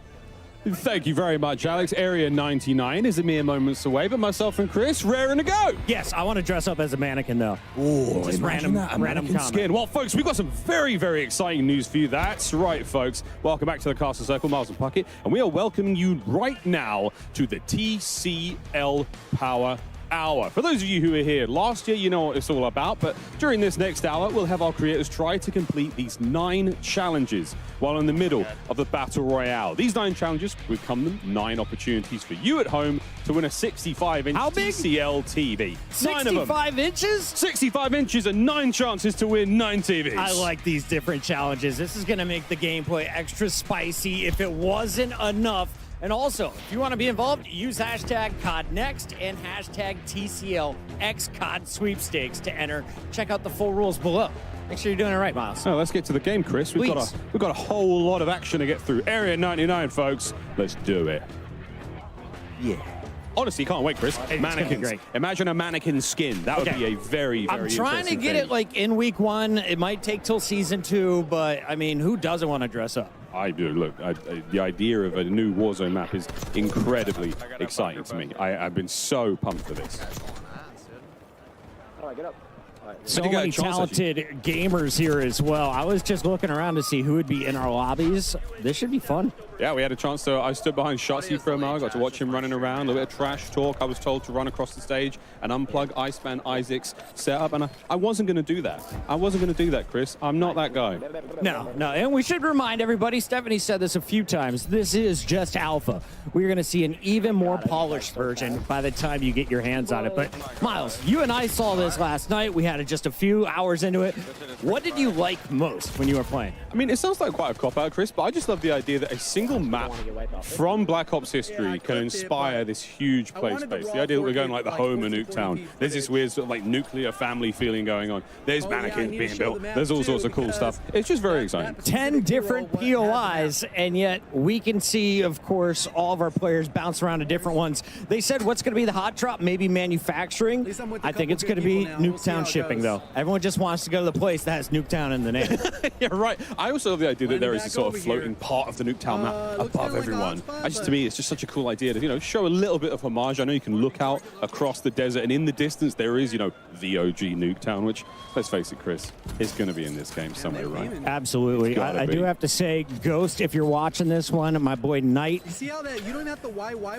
Thank you very much, Alex. Area 99 is a mere moments away, but myself and Chris raring to go. Yes, I want to dress up as a mannequin, though. Ooh, just random comment. skin. Well, folks, we've got some very, very exciting news for you. That's right, folks. Welcome back to the Castle Circle, Miles and Puckett, and we are welcoming you right now to the TCL Power Hour. For those of you who were here last year, you know what it's all about, but during this next hour, we'll have our creators try to complete these 9 challenges while in the middle of the Battle Royale. These 9 challenges will come them 9 opportunities for you at home to to win a 65-inch TCL TV. 65 inches? 65 inches and 9 chances to win 9 TVs. I like these different challenges. This is going to make the gameplay extra spicy if it wasn't enough. And also, if you want to be involved, use hashtag CODNext and hashtag TCLXCOD sweepstakes to enter. Check out the full rules below. Make sure you're doing it right, Miles. So let's get to the game, Chris. We've got a whole lot of action to get through. Area 99, folks. Let's do it. Yeah. Honestly, can't wait, Chris. Mannequins. Great. Imagine a mannequin skin. That would be a very, very I'm trying to get thing. it like in week 1. It might take till season 2, but I mean, who doesn't want to dress up? I do. Look, the idea of a new Warzone map is incredibly exciting to me. I've been so pumped for this. All right, get up. So many talented gamers here as well. I was just looking around to see who would be in our lobbies. This should be fun. Yeah, we had a chance to. I stood behind Shotzi for a while. I got to watch him running around. A little bit of trash talk. I was told to run across the stage and unplug Iceman Isaac's setup, and I wasn't going to do that. I wasn't going to do that, Chris. I'm not that guy. No. And we should remind everybody, Stephanie said this a few times, this is just alpha. We're going to see an even more polished version by the time you get your hands on it. But, Miles, you and I saw this last night. We had just a few hours into it. What did you like most when you were playing? I mean, it sounds like quite a cop-out, Chris, but I just love the idea that a single map from Black Ops history can inspire this huge play space. The idea that we're going like the home of Nuketown. There's this weird sort of like nuclear family feeling going on. There's mannequins being built. There's all sorts of cool stuff. It's just very exciting. 10 different POIs, and yet we can see, of course, all of our players bounce around to different ones. They said what's going to be the hot drop? Maybe manufacturing. I think it's going to be Nuketown shipping, though. Everyone just wants to go to the place that has Nuketown in the name. Yeah, right. I also love the idea that there is a sort of floating part of the Nuketown map above everyone. To me, it's just such a cool idea to, show a little bit of homage. I know you can look out across the desert, and in the distance there is, the OG Nuketown, which, let's face it, Chris, is going to be in this game somewhere, right? Absolutely. I do have to say, Ghost, if you're watching this one, my boy Knight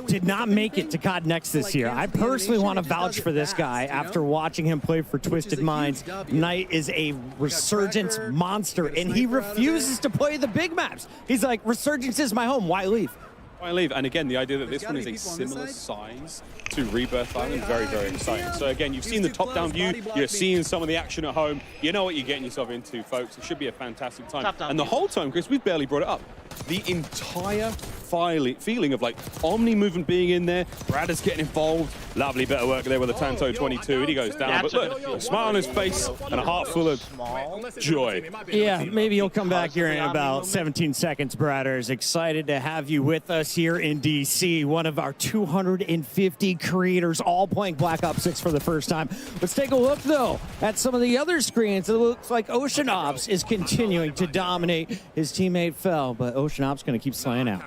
did not make it to COD Next this year. I personally want to vouch for this guy after watching him play for Twisted Minds. Knight is a Resurgence monster, and he refuses to play the big maps. He's like, Resurgence is my home. Why leave? Why leave? And again, the idea that this one is a similar size to Rebirth Island, very, very exciting. So again, you've seen the top-down view. You're seeing some of the action at home. You know what you're getting yourself into, folks. It should be a fantastic time. And the whole time, Chris, we've barely brought it up. The entire feeling of like Omni movement being in there. Brad is getting involved. Lovely bit of work there with the Tanto 22. And he goes down. But look, a smile on his face and a heart full of joy. Yeah, maybe he'll come back here in about 17 seconds, Bradders. Excited to have you with us here in DC. One of our 250 creators all playing Black Ops 6 for the first time. Let's take a look, though, at some of the other screens. It looks like Ocean Ops is continuing to dominate. His teammate fell, but Ocean Ops going to keep slaying out.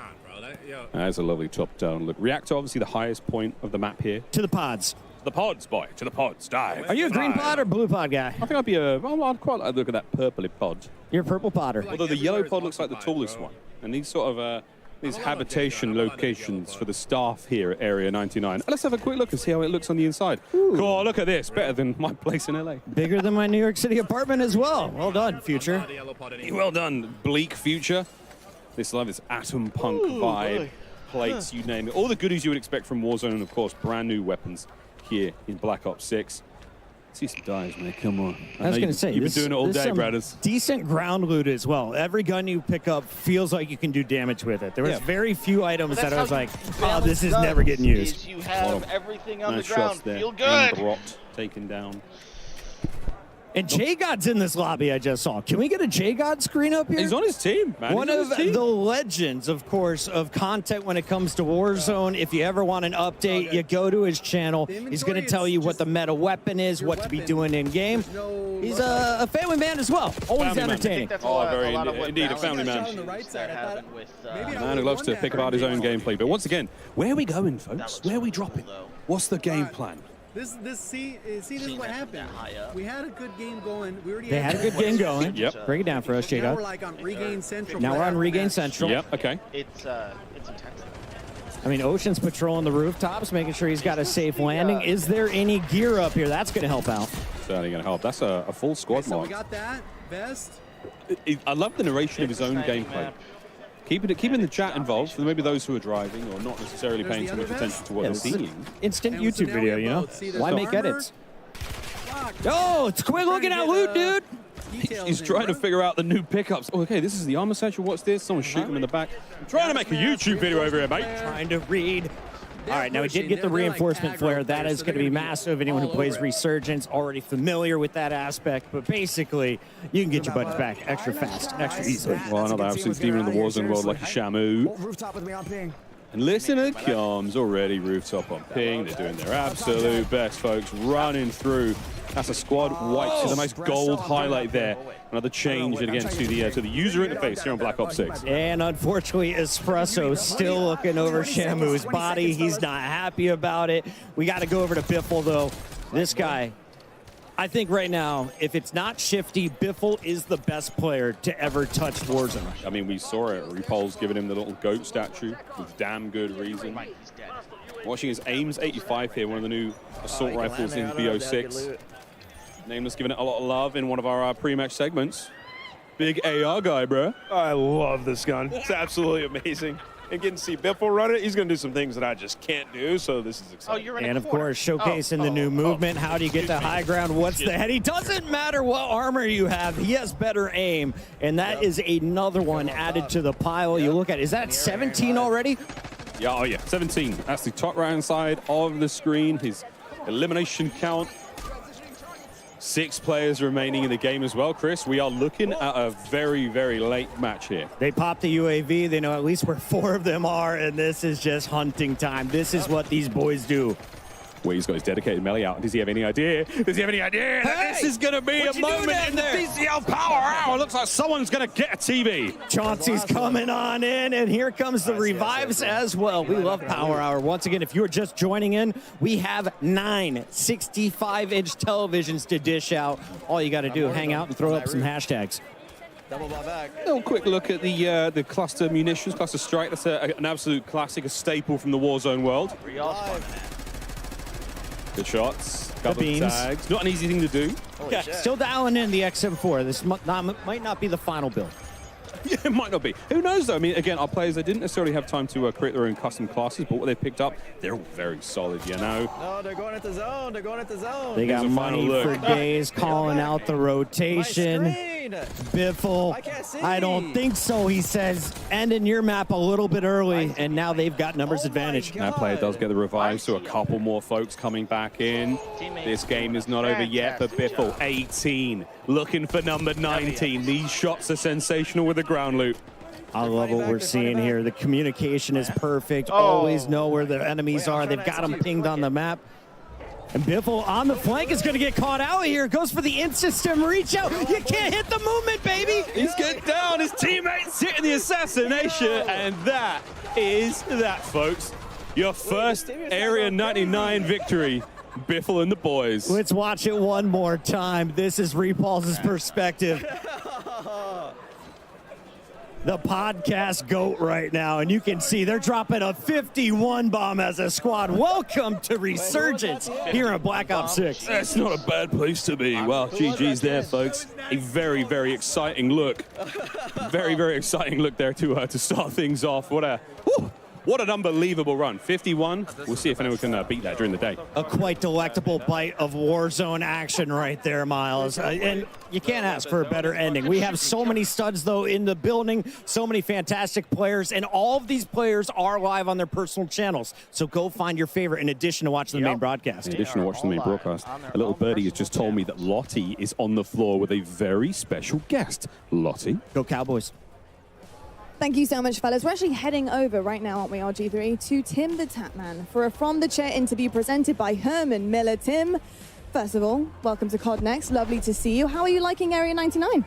That's a lovely top-down look. Reactor, obviously the highest point of the map here. To the pods. The pods, boy. To the pods. Dive. Are you a green pod or blue pod guy? I think I'd be I'd quite like to look at that purpley pod. You're a purple podder. Although the yellow pod looks like the tallest one. And these sort of these habitation locations for the staff here at Area 99. Let's have a quick look and see how it looks on the inside. Cool, look at this. Better than my place in LA. Bigger than my New York City apartment as well. Well done, Future. Well done, Bleak Future. This atom punk vibe, plates, you name it. All the goodies you would expect from Warzone, and of course, brand new weapons here in Black Ops 6. See some dives, man. Come on. I was going to say, you've been doing it all day, Bradders. Decent ground loot as well. Every gun you pick up feels like you can do damage with it. There was very few items that I was like, oh, this is never getting used. You have everything on nice the ground. shots there. Feel good. Rot taken down. And J-God's in this lobby I just saw. Can we get a J-God screen up here? He's on his team, man. One of the legends, of course, of content when it comes to Warzone. If you ever want an update, you go to his channel. He's going to tell you what the meta weapon is, what to be doing in-game. He's a family man as well. Always entertaining. Very indeed, a family man. Man who loves to pick apart his own gameplay. But once again, where are we going, folks? Where are we dropping? What's the game plan? This is what happened. We had a good game going. They had a good game going. Yep. Break it down for us, Jada. Now we're like on Regain Central. Now we're on Regain Central. Yep. Okay. It's intense. I mean, Ocean's patrolling the rooftops, making sure he's got a safe landing. Is there any gear up here? That's going to help out. Certainly going to help. That's a full squad so mark. we got that vest. I love the narration of his own gameplay. keeping the chat involved for maybe those who are driving or not necessarily paying too much attention to what they're seeing. Instant YouTube video, you know? Why make edits? Oh, it's quick looking at loot, dude. He's trying to figure out the new pickups. Oh, okay, this is the armor satchel. What's this? Someone's shooting him in the back. I'm trying to make a YouTube video over here, mate. Trying to read. All right, now we did get the reinforcement flare. That is going to be massive. Anyone who plays Resurgence already familiar with that aspect. But basically, you can get your buddies back extra fast, extra easily. Well, another absolute demon in the Warzone world like a Shamu. Rooftop with me on ping. And listener comes already rooftop on ping. They're doing their absolute best, folks. Running through. That's a squad wipe. See the nice gold highlight there. Another change again to the user interface here on Black Ops 6. And unfortunately, Espresso still looking over Shamu's body. He's not happy about it. We got to go over to Biffle, though. This guy, I think right now, if it's not Shifty, Biffle is the best player to ever touch Warzone. I mean, we saw it. Repul's giving him the little goat statue with damn good reason. Watching his Ames 85 here, one of the new assault rifles in BO6. Nameless giving it a lot of love in one of our pre-match segments. Big AR guy, bro. I love this gun. It's absolutely amazing. And getting to see Biffle run it, he's going to do some things that I just can't do, so this is exciting. And of course, showcasing the new movement. How do you get the high ground? What's the head? He doesn't matter what armor you have. He has better aim, and that is another one added to the pile. You look at, is that 17 already? Yeah, oh yeah, 17. That's the top right-hand side of the screen. His elimination count. 6 players remaining in the game as well, Chris. We are looking at a very, very late match here. They popped the UAV. They know at least where 4 of them are, and this is just hunting time. This is what these boys do. Well, he's got his dedicated melee out. Does he have any idea? Does he have any idea that this is going to be a moment in the BCL Power Hour? Looks like someone's going to get a TV. Chauncey's coming on in, and here comes the revives as well. We love Power Hour. Once again, if you're just joining in, we have 9 65-inch televisions to dish out. All you got to do, hang out and throw up some hashtags. A little quick look at the cluster munitions, cluster strike. That's an absolute classic, a staple from the Warzone world. Good shots. Couple of tags. Not an easy thing to do. Yeah, still dialing in the XM4. This might not be the final build. Yeah, it might not be. Who knows, though? I mean, again, our players, they didn't necessarily have time to create their own custom classes, but what they picked up, they're all very solid, you know? Oh, they're going at the zone. They're going at the zone. They got money for days, calling out the rotation. Biffle, I don't think so, he says. Ending your map a little bit early, and now they've got numbers advantage. That player does get the revive, so a couple more folks coming back in. This game is not over yet, but Biffle, 18, looking for number 19. These shots are sensational with the ground loot. I love what we're seeing here. The communication is perfect. Always know where the enemies are. They've got them pinged on the map. And Biffle on the flank is going to get caught out here. Goes for the in-system reach out. You can't hit the movement, baby. He's getting down. His teammates hitting the assassination. And that is that, folks. Your first Area 99 victory. Biffle and the boys. Let's watch it one more time. This is Repulse's perspective. The podcast GOAT right now, and you can see they're dropping a 51 bomb as a squad. Welcome to Resurgence here on Black Ops 6. That's not a bad place to be. Well, GG's there, folks. A very, very exciting look. Very, very exciting look there to start things off. What an unbelievable run. 51. We'll see if anyone can beat that during the day. A quite delectable bite of Warzone action right there, Miles. And you can't ask for a better ending. We have so many studs, though, in the building, so many fantastic players, and all of these players are live on their personal channels. So go find your favorite in addition to watching the main broadcast. In addition to watching the main broadcast, a little birdie has just told me that Lottie is on the floor with a very special guest. Lottie. Go Cowboys. Thank you so much, fellas. We're actually heading over right now, aren't we, RG3, to Tim the Tapman for a From the Chair interview presented by Herman Miller. Tim, first of all, welcome to COD Next. Lovely to see you. How are you liking Area 99?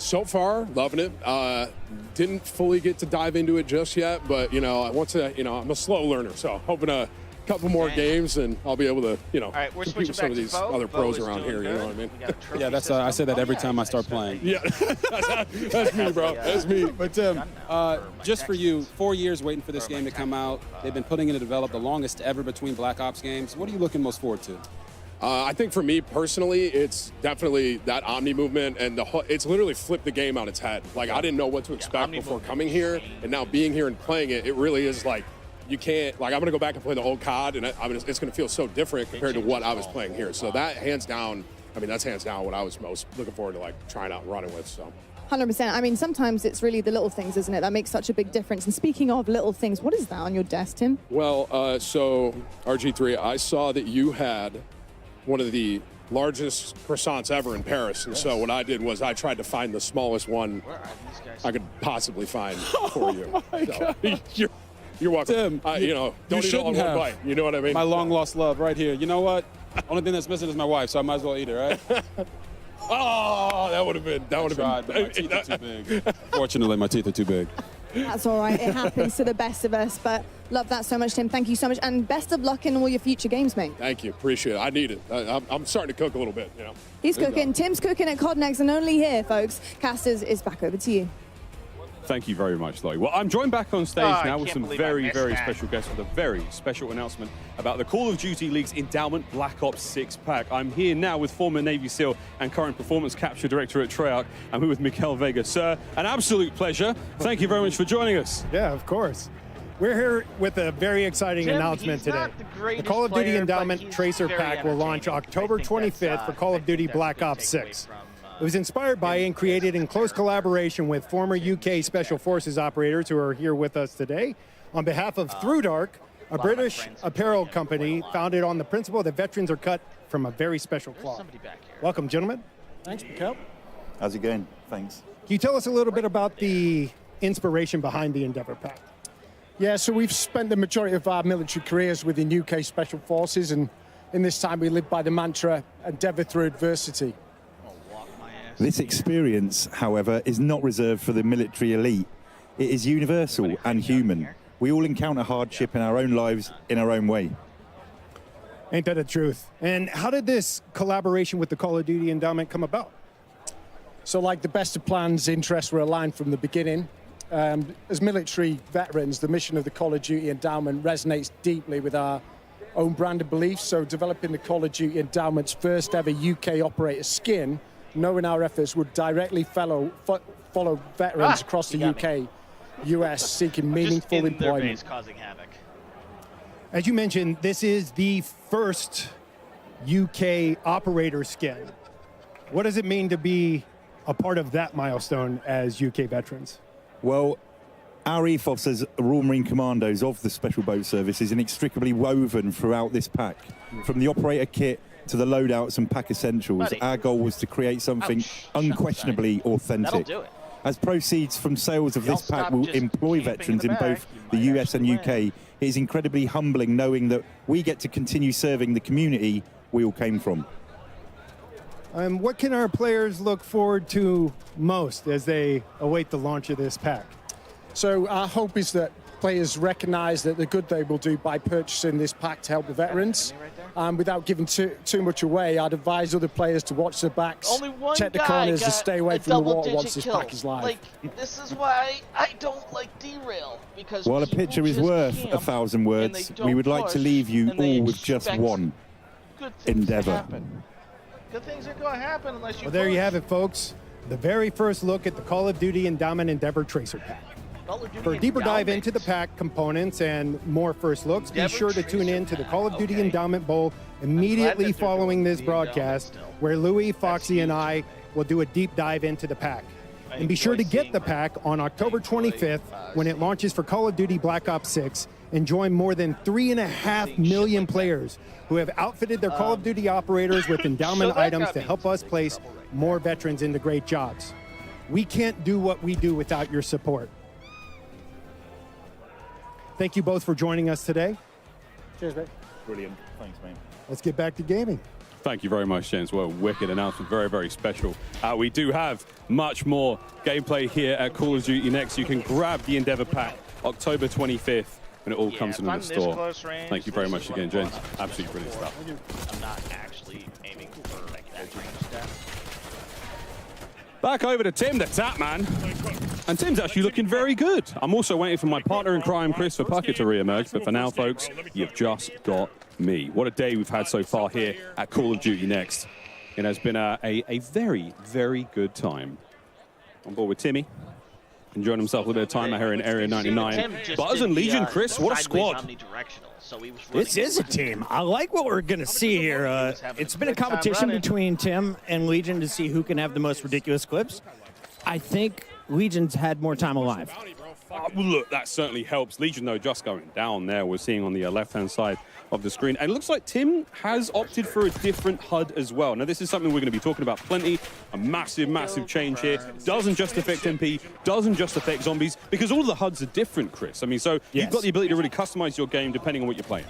So far, loving it. Didn't fully get to dive into it just yet, but, I want to, I'm a slow learner, so hoping a couple more games and I'll be able to, compete with some of these other pros around here, you know what I mean? Yeah, that's I say that every time I start playing. Yeah, that's me, bro. That's me. But Tim, just for you, 4 years waiting for this game to come out. They've been putting it to develop the longest ever between Black Ops games. What are you looking most forward to? I think for me personally, it's definitely that Omni movement, and it's literally flipped the game on its head. Like, I didn't know what to expect before coming here, and now being here and playing it, it really is like, you can't, like, I'm going to go back and play the old COD, and it's going to feel so different compared to what I was playing here. So that, hands down, I mean, that's hands down what I was most looking forward to, like, trying out and running with, so. 100%. I mean, sometimes it's really the little things, isn't it, that makes such a big difference. And speaking of little things, what is that on your desk, Tim? Well, so, RG3, I saw that you had one of the largest croissants ever in Paris. And so what I did was I tried to find the smallest one I could possibly find for you. Oh my so, God. You're welcome. Tim, you know, don't eat it all in one bite. You know what I mean? My long lost love right here. You know what? Only thing that's missing is my wife, so I might as well eat it, right? Oh, that would have been. That would have been. My teeth are too big. Fortunately, my teeth are too big. That's all right. It happens to the best of us. But love that so much, Tim. Thank you so much. And best of luck in all your future games, mate. Thank you. Appreciate it. I need it. I'm starting to cook a little bit, you know. He's cooking. Tim's cooking at COD Next, and only here, folks. Casters, is back over to you. Thank you very much, Lloyd. Well, I'm joined back on stage now with some very, very special guests with a very special announcement about the Call of Duty League's Endowment Black Ops 6 pack. I'm here now with former Navy SEAL and current Performance Capture Director at Treyarch. I'm here with Miguel Vega. Sir, an absolute pleasure. Thank you very much for joining us. Yeah, of course. We're here with a very exciting announcement today. The Call of Duty Endowment Tracer Pack will launch October 25th for Call of Duty Black Ops 6. It was inspired by and created in close collaboration with former UK Special Forces operators who are here with us today. On behalf of Through Dark, a British apparel company founded on the principle that veterans are cut from a very special cloth. Welcome, gentlemen. Thanks, Miguel. How's it going? Thanks. Can you tell us a little bit about the inspiration behind the Endeavour Pack? Yeah, so we've spent the majority of our military careers within UK Special Forces, and in this time we live by the mantra, endeavour through adversity. This experience, however, is not reserved for the military elite. It is universal and human. We all encounter hardship in our own lives in our own way. Ain't that the truth? And how did this collaboration with the Call of Duty Endowment come about? So like the best of plans, interests were aligned from the beginning. As military veterans, the mission of the Call of Duty Endowment resonates deeply with our own brand of beliefs. So developing the Call of Duty Endowment's first ever UK operator skin, knowing our efforts would directly follow veterans across the UK, US seeking meaningful employment. Causing havoc. As you mentioned, this is the first UK operator skin. What does it mean to be a part of that milestone as UK veterans? Well, our ethos as Royal Marine Commandos of the Special Boat Service is inextricably woven throughout this pack. From the operator kit to the loadouts and pack essentials, our goal was to create something unquestionably authentic. As proceeds from sales of this pack will employ veterans in both the US and UK, it is incredibly humbling knowing that we get to continue serving the community we all came from. What can our players look forward to most as they await the launch of this pack? So our hope is that players recognize that the good they will do by purchasing this pack to help the veterans. Without giving too much away, I'd advise other players to watch their backs, check the corners, and stay away from the water once this pack is live. Like, this is why I don't like derail, because while a picture is worth 1,000 words, we would like to leave you all with just one: endeavor. Good things are going to happen unless you. Well, there you have it, folks. The very first look at the Call of Duty Endowment Endeavor Tracer Pack. For a deeper dive into the pack components and more first looks, be sure to tune in to the Call of Duty Endowment Bowl immediately following this broadcast, where Louis, Foxy, and I will do a deep dive into the pack. And be sure to get the pack on October 25th when it launches for Call of Duty Black Ops 6 and join more than 3.5 million players who have outfitted their Call of Duty operators with endowment items to help us place more veterans into great jobs. We can't do what we do without your support. Thank you both for joining us today. Cheers, mate. Brilliant. Thanks, mate. Let's get back to gaming. Thank you very much, James. Well, wicked announcement, very, very special. We do have much more gameplay here at Call of Duty Next. You can grab the Endeavor Pack October 25th when it all comes into the store. Thank you very much again, James. Absolutely brilliant stuff. I'm not actually aiming for like that range stuff. Back over to Tim, the Tap Man. And Tim's actually looking very good. I'm also waiting for my partner in crime, Chris, for Pucker to re-emerge. But for now, folks, you've just got me. What a day we've had so far here at Call of Duty Next. It has been a very, very good time. On board with Timmy, enjoying himself a little bit of time out here in Area 99. Buzz and Legion, Chris, what a squad. This is a team. I like what we're going to see here. It's been a competition between Tim and Legion to see who can have the most ridiculous clips. I think Legion's had more time alive. Well, look, that certainly helps. Legion, though, just going down there. We're seeing on the left-hand side of the screen. And it looks like Tim has opted for a different HUD as well. Now, this is something we're going to be talking about plenty. A massive, massive change here. Doesn't just affect MP, doesn't just affect zombies, because all the HUDs are different, Chris. I mean, so you've got the ability to really customize your game depending on what you're playing.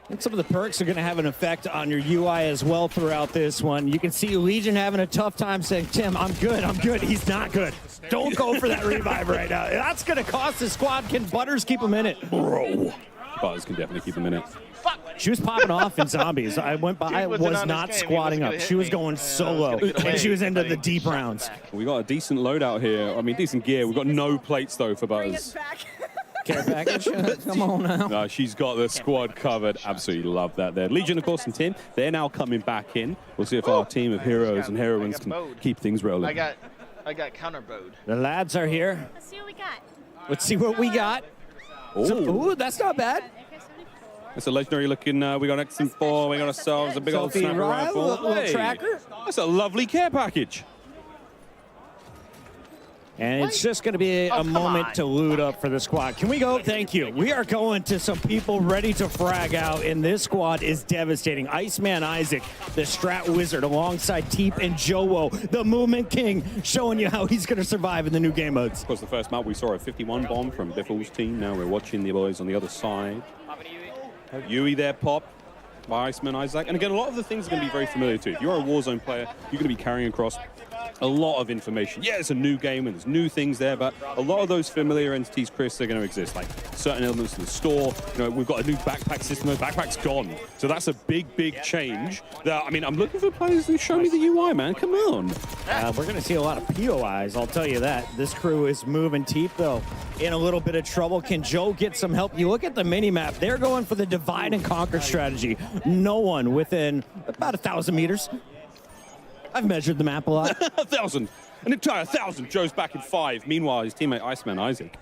And some of the perks are going to have an effect on your UI as well throughout this one. You can see Legion having a tough time saying, Tim, I'm good, I'm good. He's not good. Don't go for that revive right now. That's going to cost the squad. Can Butters keep him in it? Bro. Butters can definitely keep him in it. She was popping off in zombies. I went by, was not squatting up. She was going solo, and she was into the deep rounds. We got a decent loadout here. I mean, decent gear. We've got no plates, though, for Butters. Care package? Come on now. No, she's got the squad covered. Absolutely love that there. Legion, of course, and Tim, they're now coming back in. We'll see if our team of heroes and heroines can keep things rolling. I got counter bowed. The lads are here. Let's see what we got. Let's see what we got. Ooh, that's not bad. That's a legendary looking, we got X4, we got ourselves a big old sniper rifle. Little tracker. That's a lovely care package. And it's just going to be a moment to loot up for the squad. Can we go? Thank you. We are going to some people ready to frag out, and this squad is devastating. Iceman Isaac, the Strat Wizard, alongside Teep and Jowo, the Movement King, showing you how he's going to survive in the new game modes. Of course, the first map we saw a 51 bomb from Biffle's team. Now we're watching the boys on the other side. Yui there, pop by Iceman Isaac. And again, a lot of the things are going to be very familiar to you. If you're a Warzone player, you're going to be carrying across a lot of information. Yeah, it's a new game and there's new things there, but a lot of those familiar entities, Chris, are going to exist. Like certain elements in the store. You know, we've got a new backpack system. The backpack's gone. So that's a big, big change. That, I mean, I'm looking for players who show me the UI, man. Come on. We're going to see a lot of POIs, I'll tell you that. This crew is moving Teep, though, in a little bit of trouble. Can Joe get some help? You look at the mini-map. They're going for the divide and conquer strategy. No one within about 1,000 meters. I've measured the map a lot. 1,000. An entire 1,000. Joe's back in 5. Meanwhile, his teammate Iceman Isaac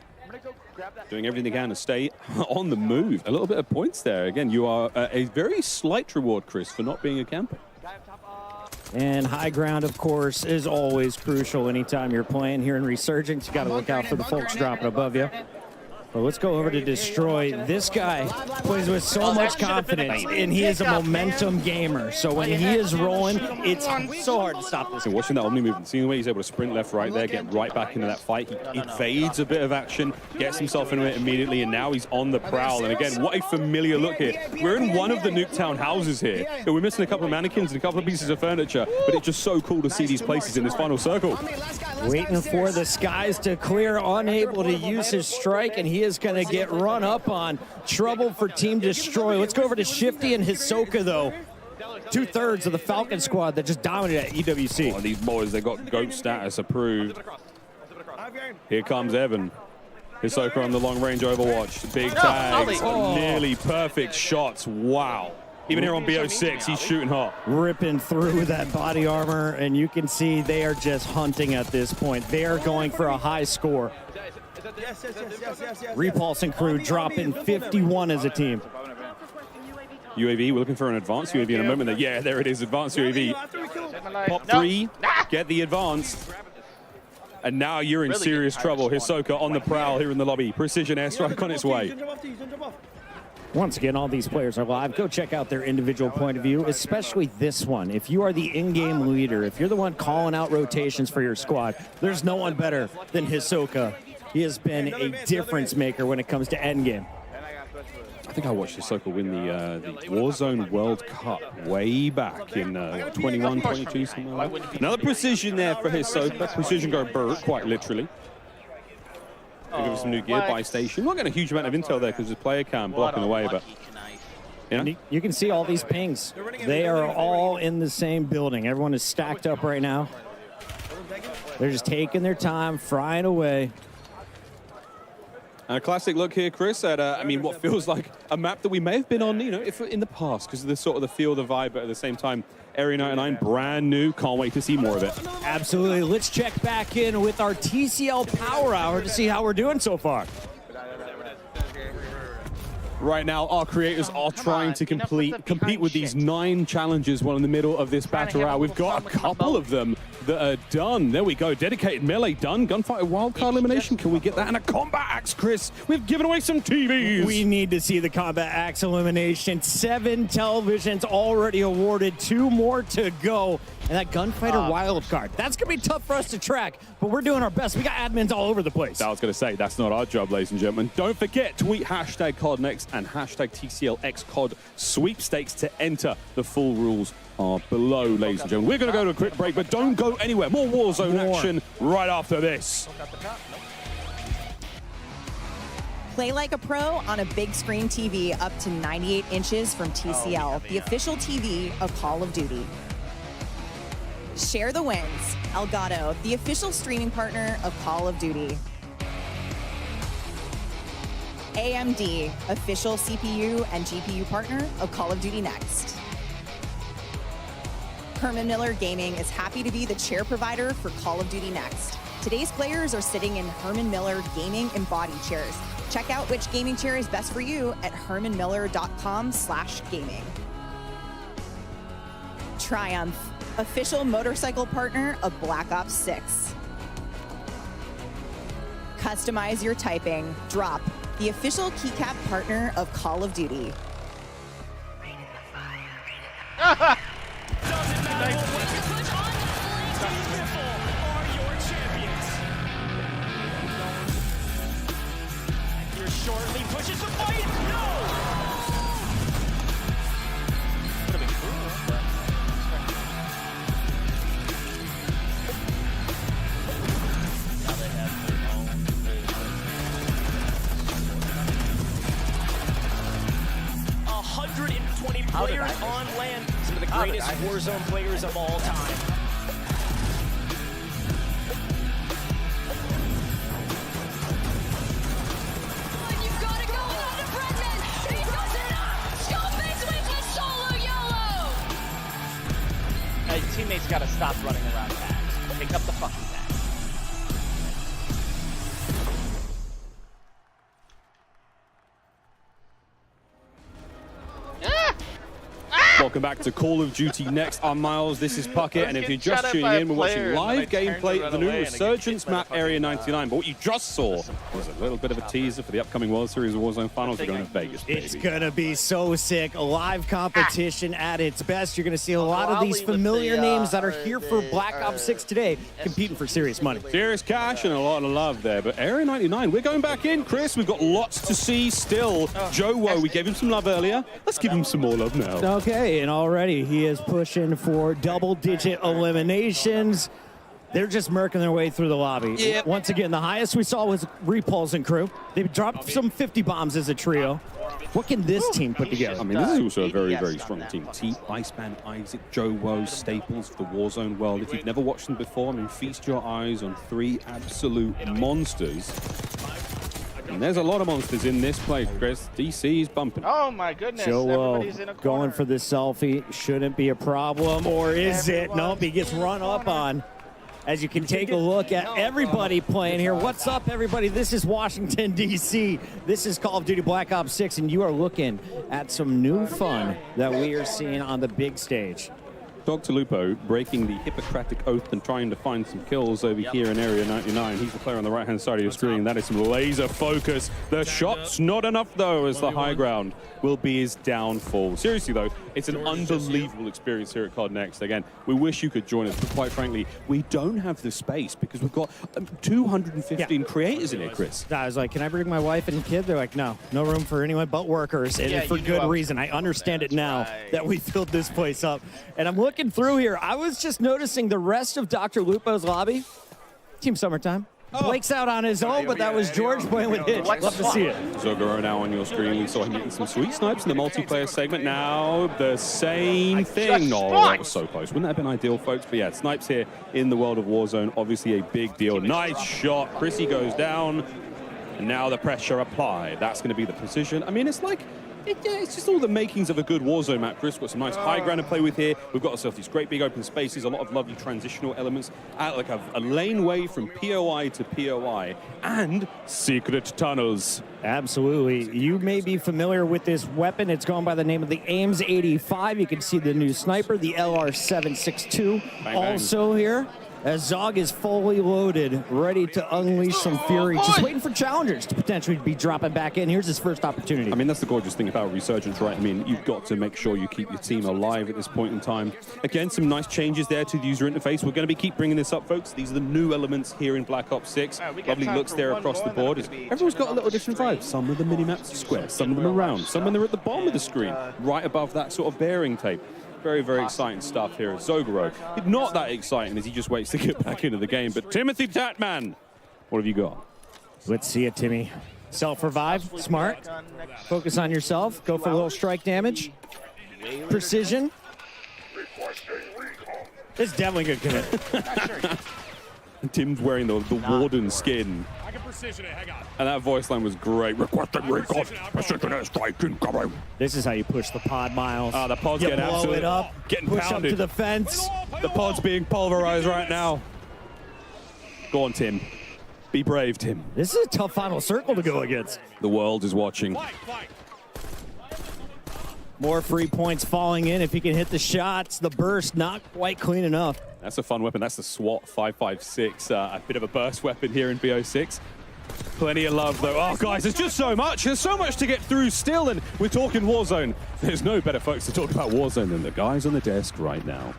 doing everything they can to stay on the move. A little bit of points there. Again, you are a very slight reward, Chris, for not being a camper. And high ground, of course, is always crucial anytime you're playing here in Resurgence. You got to look out for the folks dropping above you. But let's go over to Destroy. This guy plays with so much confidence, and he is a momentum gamer. So when he is rolling, it's so hard to stop this. So watching that Omni movement, seeing the way he's able to sprint left, right there, get right back into that fight. He evades a bit of action, gets himself into it immediately, and now he's on the prowl. And again, what a familiar look here. We're in one of the Nuketown houses here. And we're missing a couple of mannequins and a couple of pieces of furniture, but it's just so cool to see these places in this final circle. Waiting for the skies to clear, unable to use his strike, and he is going to get run up on. Trouble for Team Destroy. Let's go over to Shifty and Hisoka, though. 2/3 of the Falcon squad that just dominated at EWC. Oh, these boys, they got GOAT status approved. Here comes Evan. Hisoka on the long-range Overwatch. Big tags. Nearly perfect shots. Wow. Even here on BO6, he's shooting hot. Ripping through that body armor, and you can see they are just hunting at this point. They are going for a high score. Repulse and crew dropping 51 as a team. UAV, we're looking for an advanced UAV in a moment. Yeah, there it is, advanced UAV. Pop 3, get the advanced. And now you're in serious trouble. Hisoka on the prowl here in the lobby. Precision airstrike on its way. Once again, all these players are live. Go check out their individual point of view, especially this one. If you are the in-game leader, if you're the one calling out rotations for your squad, there's no one better than Hisoka. He has been a difference maker when it comes to endgame. I think I watched Hisoka win the Warzone World Cup way back in 21, 22, something like that. Another precision there for Hisoka. Precision go Burt, quite literally. Give us some new gear by station. Not getting a huge amount of intel there because there's player cam blocking away, but you can see all these pings. They are all in the same building. Everyone is stacked up right now. They're just taking their time, frying away. And a classic look here, Chris, at I mean, what feels like a map that we may have been on, you know, if in the past, because of the sort of the feel, the vibe, but at the same time, Area 99, brand new. Can't wait to see more of it. Absolutely. Let's check back in with our TCL Power Hour to see how we're doing so far. Right now, our creators are trying to compete with these 9 challenges while in the middle of this battle royale. We've got a couple of them that are done. There we go. Dedicated melee done. Gunfighter wildcard elimination. Can we get that? And a combat axe, Chris. We've given away some TVs. We need to see the combat axe elimination. 7 televisions already awarded. 2 more to go. And that gunfighter wildcard. That's going to be tough for us to track, but we're doing our best. We got admins all over the place. I was going to say, that's not our job, ladies and gentlemen. Don't forget, tweet hashtag CODNext and hashtag TCLXCOD sweepstakes to enter. The full rules are below, ladies and gentlemen. We're going to go to a quick break, but don't go anywhere. More Warzone action right after this. Play like a pro on a big screen TV up to 98 inches from TCL, the official TV of Call of Duty. Share the wins. Elgato, the official streaming partner of Call of Duty. AMD, official CPU and GPU partner of Call of Duty Next. Herman Miller Gaming is happy to be the chair provider for Call of Duty Next. Today's players are sitting in Herman Miller Gaming Embody chairs. Check out which gaming chair is best for you at hermanmiller.com/gaming. Triumph, official motorcycle partner of Black Ops 6. Customize your typing. Drop, the official keycap partner of Call of Duty. Shortly pushes the fight. No! Would have been cool, but 120 players on land. Some of the greatest Warzone players of all time. Teammates gotta stop running around tags. Pick up the fucking tag. Welcome back to Call of Duty Next. I'm Miles, this is Puckett, and if you're just tuning in, we're watching live gameplay of the new Resurgence map, Area 99. But what you just saw was a little bit of a teaser for the upcoming World Series Warzone Finals. We're going to Vegas, baby. It's going to be so sick. A live competition at its best. You're going to see a lot of these familiar names that are here for Black Ops 6 today, competing for serious money. Serious cash and a lot of love there. But Area 99, we're going back in, Chris. We've got lots to see still. Joe Woe, we gave him some love earlier. Let's give him some more love now. Okay. And already he is pushing for double-digit eliminations. They're just murking their way through the lobby. Yep. Once again, the highest we saw was Repulse and crew. They dropped some 50 bombs as a trio. What can this team put together? I mean, this is also a very, very strong team. T, Iceman, Isaac, Joe Woe, staples of the Warzone world. If you've never watched them before, I mean, feast your eyes on 3 absolute monsters. And there's a lot of monsters in this play, Chris. DC's bumping. Oh my goodness. Everybody's in a corner. Going for this selfie shouldn't be a problem, or is it? Nope, he gets run up on. As you can take a look at everybody playing here. What's up, everybody? This is Washington, D.C. This is Call of Duty Black Ops 6, and you are looking at some new fun that we are seeing on the big stage. Dr. Lupo breaking the Hippocratic Oath and trying to find some kills over here in Area 99. He's the player on the right-hand side of your screen. That is some laser focus. The shot's not enough, though, as the high ground will be his downfall. Seriously, though, it's an unbelievable experience here at COD Next. Again, we wish you could join us, but quite frankly, we don't have the space because we've got 215 creators in here, Chris. I was like, can I bring my wife and kid? They're like, no room for anyone but workers, and for good reason. I understand it now that we filled this place up. And I'm looking through here. I was just noticing the rest of Dr. Lupo's lobby. Team Summertime. Blake's out on his own, but that was George playing with Hitch. Love to see it. Zogoro now on your screen. We saw him getting some sweet snipes in the multiplayer segment. Now the same thing. No, that was so close. Wouldn't that have been ideal, folks? But yeah, snipes here in the world of Warzone, obviously a big deal. Nice shot. Chrissy goes down. And now the pressure applied. That's going to be the precision. I mean, it's like, it's just all the makings of a good Warzone map. Chris, got some nice high ground to play with here. We've got ourselves these great big open spaces, a lot of lovely transitional elements, like a laneway from POI to POI, and secret tunnels. Absolutely. You may be familiar with this weapon. It's gone by the name of the Ames 85. You can see the new sniper, the LR762. Bang, bang. Also here, as Zog is fully loaded, ready to unleash some fury, just waiting for challengers to potentially be dropping back in. Here's his first opportunity. I mean, that's the gorgeous thing about Resurgence, right? I mean, you've got to make sure you keep your team alive at this point in time. Again, some nice changes there to the user interface. We're going to keep bringing this up, folks. These are the new elements here in Black Ops 6. Lovely looks there across the board. Everyone's got a little different vibe. Some of the mini-maps are square, some of them are round, some of them are at the bottom of the screen, right above that sort of bearing tape. Very, very exciting stuff here at Zogaro. Not that exciting as he just waits to get back into the game. But Timothy Tatman, what have you got? Let's see it, Timmy. Self-revive, smart. Focus on yourself. Go for a little strike damage. Precision. It's definitely good commit. Tim's wearing the Warden skin. I can precision it, hang on. And that voice line was great. Requesting recon. Precision airstrike incoming. This is how you push the pod, Miles. The pod's you getting blow absolutely it up, getting push pounded. up to the fence. The pod's being pulverized right now. Go on, Tim. Be brave, Tim. This is a tough final circle to go against. The world is watching. More free points falling in if he can hit the shots. The burst not quite clean enough. That's a fun weapon. That's the SWAT 556. A bit of a burst weapon here in BO6. Plenty of love, though. Oh, guys, there's just so much. There's so much to get through still, and we're talking Warzone. There's no better folks to talk about Warzone than the guys on the desk right now.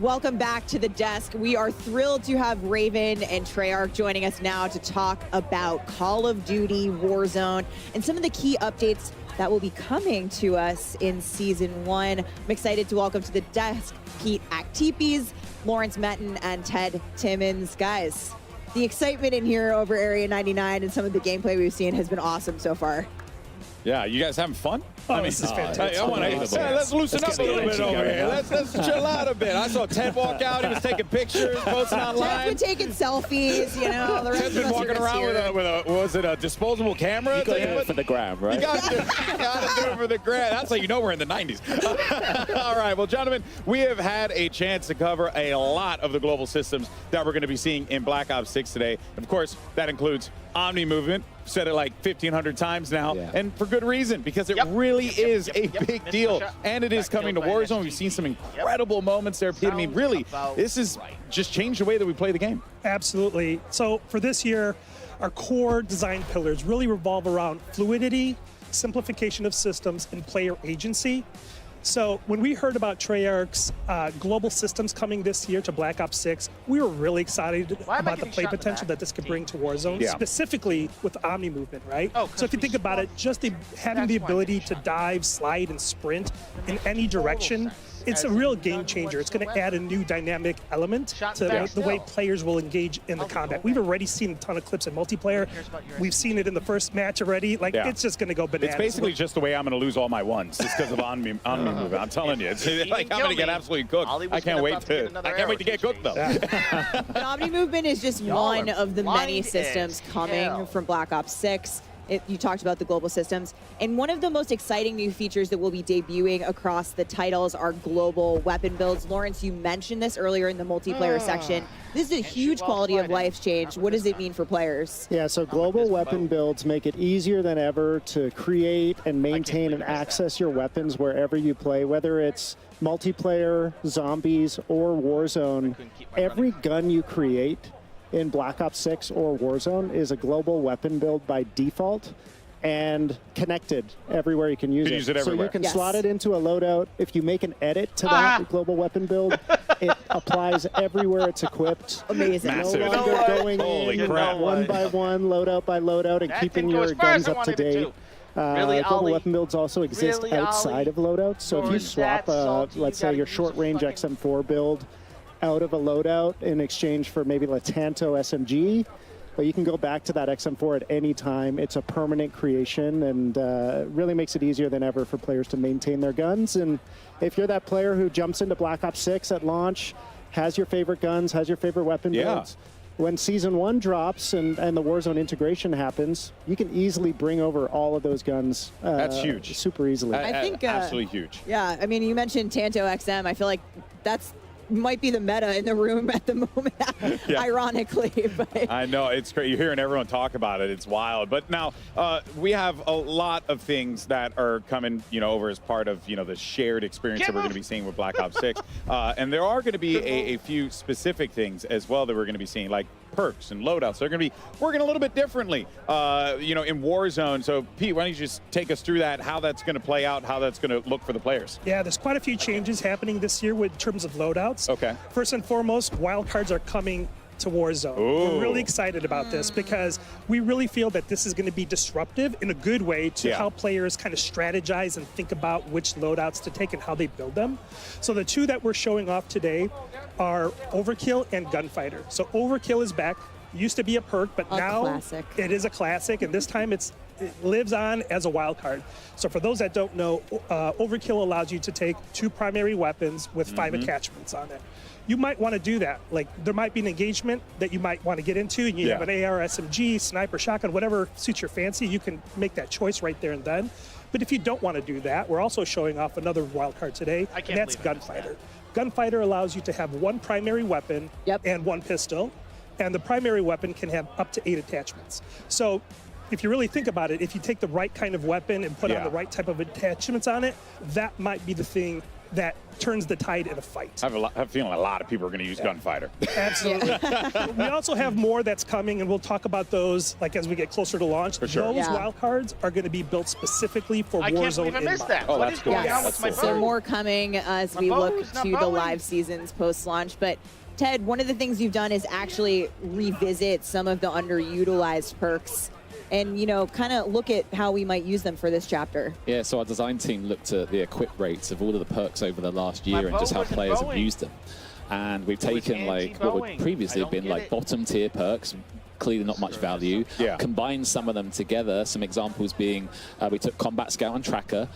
Welcome back to the desk. We are thrilled to have Raven and Treyarch joining us now to talk about Call of Duty Warzone and some of the key updates that will be coming to us in Season 1. I'm excited to welcome to the desk Pete Actipes, Lawrence Metten, and Ted Timmons. Guys, the excitement in here over Area 99 and some of the gameplay we've seen has been awesome so far. Yeah, you guys having fun? Oh, this is fantastic. Let's loosen up a little bit over here. Let's chill out a bit. I saw Ted walk out. He was taking pictures, posting online. Ted's been taking selfies, you know. The rest Ted's of been us walking are around with a was it a disposable camera? You gotta do it for the gram, right? You gotta do it for the gram. That's how you know we're in the 90s. All right, well, gentlemen, we have had a chance to cover a lot of the global systems that we're going to be seeing in Black Ops 6 today. Of course, that includes Omni movement. Said it like 1,500 times now, and for good reason, because it really is a big deal, and it is coming to Warzone. We've seen some incredible moments there, Pete. I mean, really, this is just changed the way that we play the game. Absolutely. So for this year, our core design pillars really revolve around fluidity, simplification of systems, and player agency. So when we heard about Treyarch's global systems coming this year to Black Ops 6, we were really excited about the play potential that this could bring to Warzone, specifically with Omni movement, right? So if you think about it, just having the ability to dive, slide, and sprint in any direction, it's a real game changer. It's going to add a new dynamic element to the way players will engage in the combat. We've already seen a ton of clips in multiplayer. We've seen it in the first match already. Like, it's just going to go bananas. It's basically just the way I'm going to lose all my ones, just because of Omni movement. I'm telling you, it's like I'm going to get absolutely cooked. I can't wait to get cooked, though. The Omni movement is just one of the many systems coming from Black Ops 6. You talked about the global systems. And one of the most exciting new features that will be debuting across the titles are global weapon builds. Lawrence, you mentioned this earlier in the multiplayer section. This is a huge quality of life change. What does it mean for players? Yeah, so global weapon builds make it easier than ever to create and maintain and access your weapons wherever you play, whether it's multiplayer, zombies, or Warzone. Every gun you create in Black Ops 6 or Warzone is a global weapon build by default and connected everywhere you can use it. So you can slot it into a loadout. If you make an edit to that global weapon build, it applies everywhere it's equipped. Amazing. No longer going in one by one, loadout by loadout, and keeping your guns up to date. Global weapon builds also exist outside of loadouts. So if you swap, let's say, your short-range XM4 build out of a loadout in exchange for maybe a Tanto SMG, but you can go back to that XM4 at any time. It's a permanent creation and really makes it easier than ever for players to maintain their guns. And if you're that player who jumps into Black Ops 6 at launch, has your favorite guns, has your favorite weapon builds, when Season 1 drops and the Warzone integration happens, you can easily bring over all of those guns. That's huge. Super easily. I think absolutely huge. Yeah, I mean, you mentioned Tanto XM. I feel like that's might be the meta in the room at the moment, ironically. But I know, it's great. You're hearing everyone talk about it. It's wild. But now we have a lot of things that are coming, over as part of, the shared experience that we're going to be seeing with Black Ops 6. And there are going to be a few specific things as well that we're going to be seeing, like perks and loadouts. They're going to be working a little bit differently, in Warzone. So, Pete, why don't you just take us through that, how that's going to play out, how that's going to look for the players? Yeah, there's quite a few changes happening this year in terms of loadouts. Okay. First and foremost, wildcards are coming to Warzone. Ooh. We're really excited about this because we really feel that this is going to be disruptive in a good way to how players kind of strategize and think about which loadouts to take and how they build them. So the two that we're showing off today are Overkill and Gunfighter. So Overkill is back. Used to be a perk, but now classic. It is a classic, and this time it lives on as a wild card. So for those that don't know, Overkill allows you to take 2 primary weapons with 5 attachments on it. You might want to do that. Like, there might be an engagement that you might want to get into, and you have an AR, SMG, sniper, shotgun, whatever suits your fancy. You can make that choice right there and then. But if you don't want to do that, we're also showing off another wild card today, and that's Gunfighter. Gunfighter allows you to have 1 primary weapon and 1 pistol, and the primary weapon can have up to 8 attachments. So if you really think about it, if you take the right kind of weapon and put on the right type of attachments on it, that might be the thing that turns the tide in a fight. I have a feeling a lot of people are going to use Gunfighter. Absolutely. We also have more that's coming, and we'll talk about those as we get closer to launch. For sure. Those wild cards are going to be built specifically for I Warzone. can't believe I missed that. Oh, What that's is cool. going on with my so phone? more coming as My we look phone's not to the going. live seasons post-launch. But Ted, one of the things you've done is actually revisit some of the underutilized perks and, kind of look at how we might use them for this chapter. Yeah, so our design team looked at the equip rates of all of the perks over the last year and just how players have used them. And we've taken what would previously have been bottom tier perks, clearly not much value, combined some of them together. Some examples being we took Combat Scout and Tracker.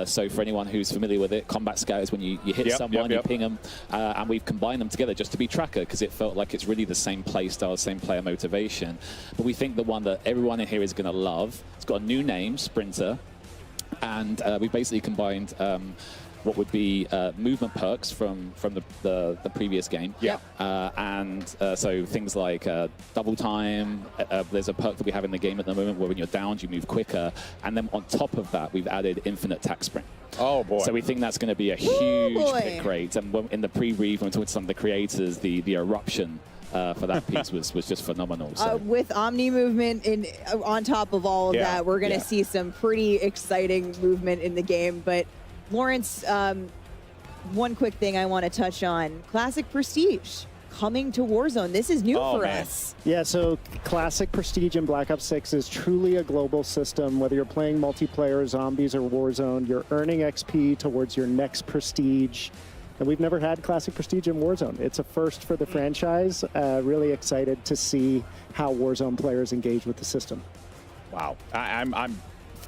So for anyone who's familiar with it, Combat Scout is when you hit someone, you ping them, and we've combined them together just to be Tracker because it felt like it's really the same play style, same player motivation. But we think the one that everyone in here is going to love, it's got a new name, Sprinter, and we've basically combined what would be movement perks from the previous game. So things like double time. There's a perk that we have in the game at the moment where when you're downed, you move quicker. And then on top of that, we've added infinite attack sprint. Oh, boy. So we think that's going to be a huge pick rate. And in the pre-brief, when we talked to some of the creators, the eruption for that piece was just phenomenal. So. With Omni movement on top of all of that, we're going to see some pretty exciting movement in the game. But Lawrence, one quick thing I want to touch on. Classic Prestige coming to Warzone. This is new for us. Yeah, so Classic Prestige in Black Ops 6 is truly a global system. Whether you're playing multiplayer, zombies, or Warzone, you're earning XP towards your next Prestige. And we've never had Classic Prestige in Warzone. It's a first for the franchise. Really excited to see how Warzone players engage with the system. Wow.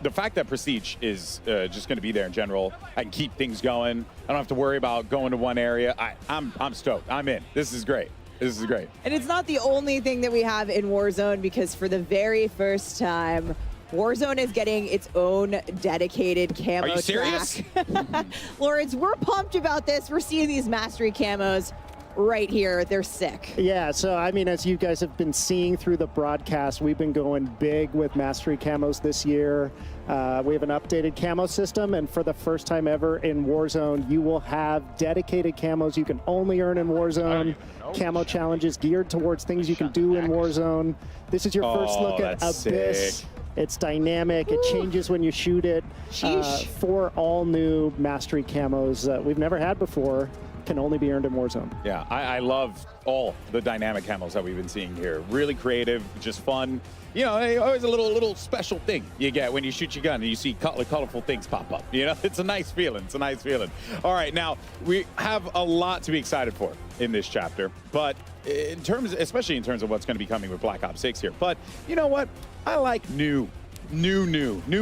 The fact that Prestige is just going to be there in general, I can keep things going. I don't have to worry about going to one area. I'm stoked. I'm in. This is great. This is great. And it's not the only thing that we have in Warzone, because for the very first time, Warzone is getting its own dedicated camo Are you serious? track. Lawrence, we're pumped about this. We're seeing these mastery camos right here. They're sick. Yeah, so I mean, as you guys have been seeing through the broadcast, we've been going big with mastery camos this year. We have an updated camo system, and for the first time ever in Warzone, you will have dedicated camos you can only earn in Warzone. Camo challenges geared towards things you can do in Warzone. This is your first look at Abyss. Sick. It's dynamic. It changes when you shoot it. 4 all new mastery camos that we've never had before. Can only be earned in Warzone. Yeah, I love all the dynamic camos that we've been seeing here. Really creative, just fun. Always a little special thing you get when you shoot your gun and you see colorful things pop up. It's a nice feeling. It's a nice feeling. All right, now we have a lot to be excited for in this chapter, but especially in terms of what's going to be coming with Black Ops 6 here. But you know what? I like new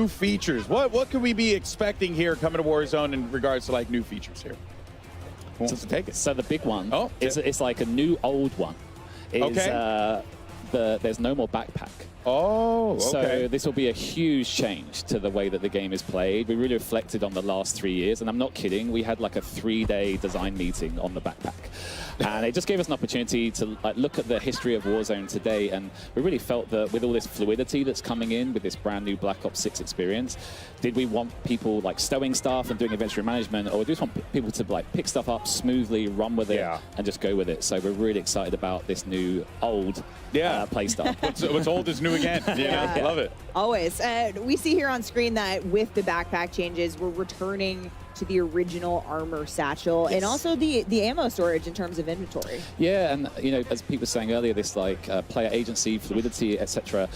features. What could we be expecting here coming to Warzone in regards to new features here? Who wants to take it? So the big one, it's like a new old one. is there's no more backpack. Oh, okay. So this will be a huge change to the way that the game is played. We really reflected on the last 3 years, and I'm not kidding. We had like a 3-day design meeting on the backpack. And it just gave us an opportunity to look at the history of Warzone today, and we really felt that with all this fluidity that's coming in with this brand new Black Ops 6 experience, did we want people like stowing stuff and doing inventory management, or do we just want people to like pick stuff up smoothly, run with it, and just go with it? So we're really excited about this new old play style. What's old is new again. Yeah, love it. Always. We see here on screen that with the backpack changes, we're returning to the original armor satchel and also the ammo storage in terms of inventory. Yeah, and you know, as Pete was saying earlier, this like player agency, fluidity, etc.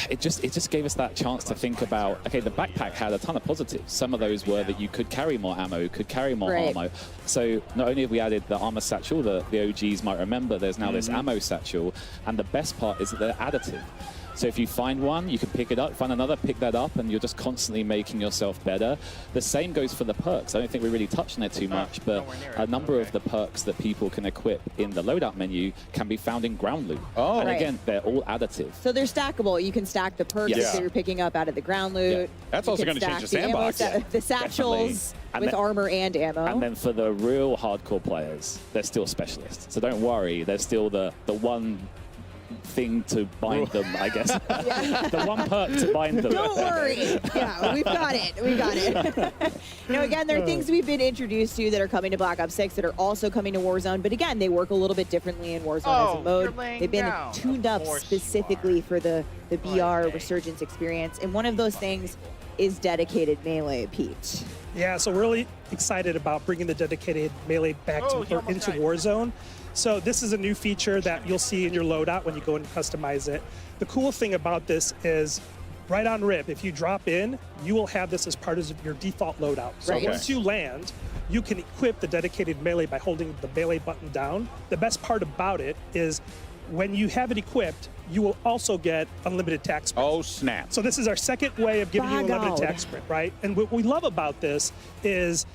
It just gave us that chance to think about, okay, the backpack had a ton of positives. Some of those were that you could carry more ammo, could carry more ammo. So not only have we added the armor satchel that the OGs might remember, there's now this ammo satchel, and the best part is that they're additive. So if you find one, you can pick it up, find another, pick that up, and you're just constantly making yourself better. The same goes for the perks. I don't think we really touched on it too much, but a number of the perks that people can equip in the loadout menu can be found in ground loot. Oh. And again, they're all additive. So they're stackable. You can stack the perks that you're picking up out of the ground loot. That's also going to change the sandbox. The satchels with armor and ammo. And then for the real hardcore players, they're still specialists. So don't worry, there's still the one thing to bind them, I guess. The one perk to bind them. Don't worry. Yeah, we've got it. We got it. You know, again, there are things we've been introduced to that are coming to Black Ops 6 that are also coming to Warzone, but again, they work a little bit differently in Warzone as a mode. They've been tuned up specifically for the BR Resurgence experience, and one of those things is dedicated melee, Pete. Yeah, so we're really excited about bringing the dedicated melee back into Warzone. So this is a new feature that you'll see in your loadout when you go and customize it. The cool thing about this is right on rip, if you drop in, you will have this as part of your default loadout. So once you land, you can equip the dedicated melee by holding the melee button down. The best part about it is when you have it equipped, you will also get unlimited attack sprint. Oh, snap. So this is our second way of giving you unlimited attack sprint, right? And what we love about this is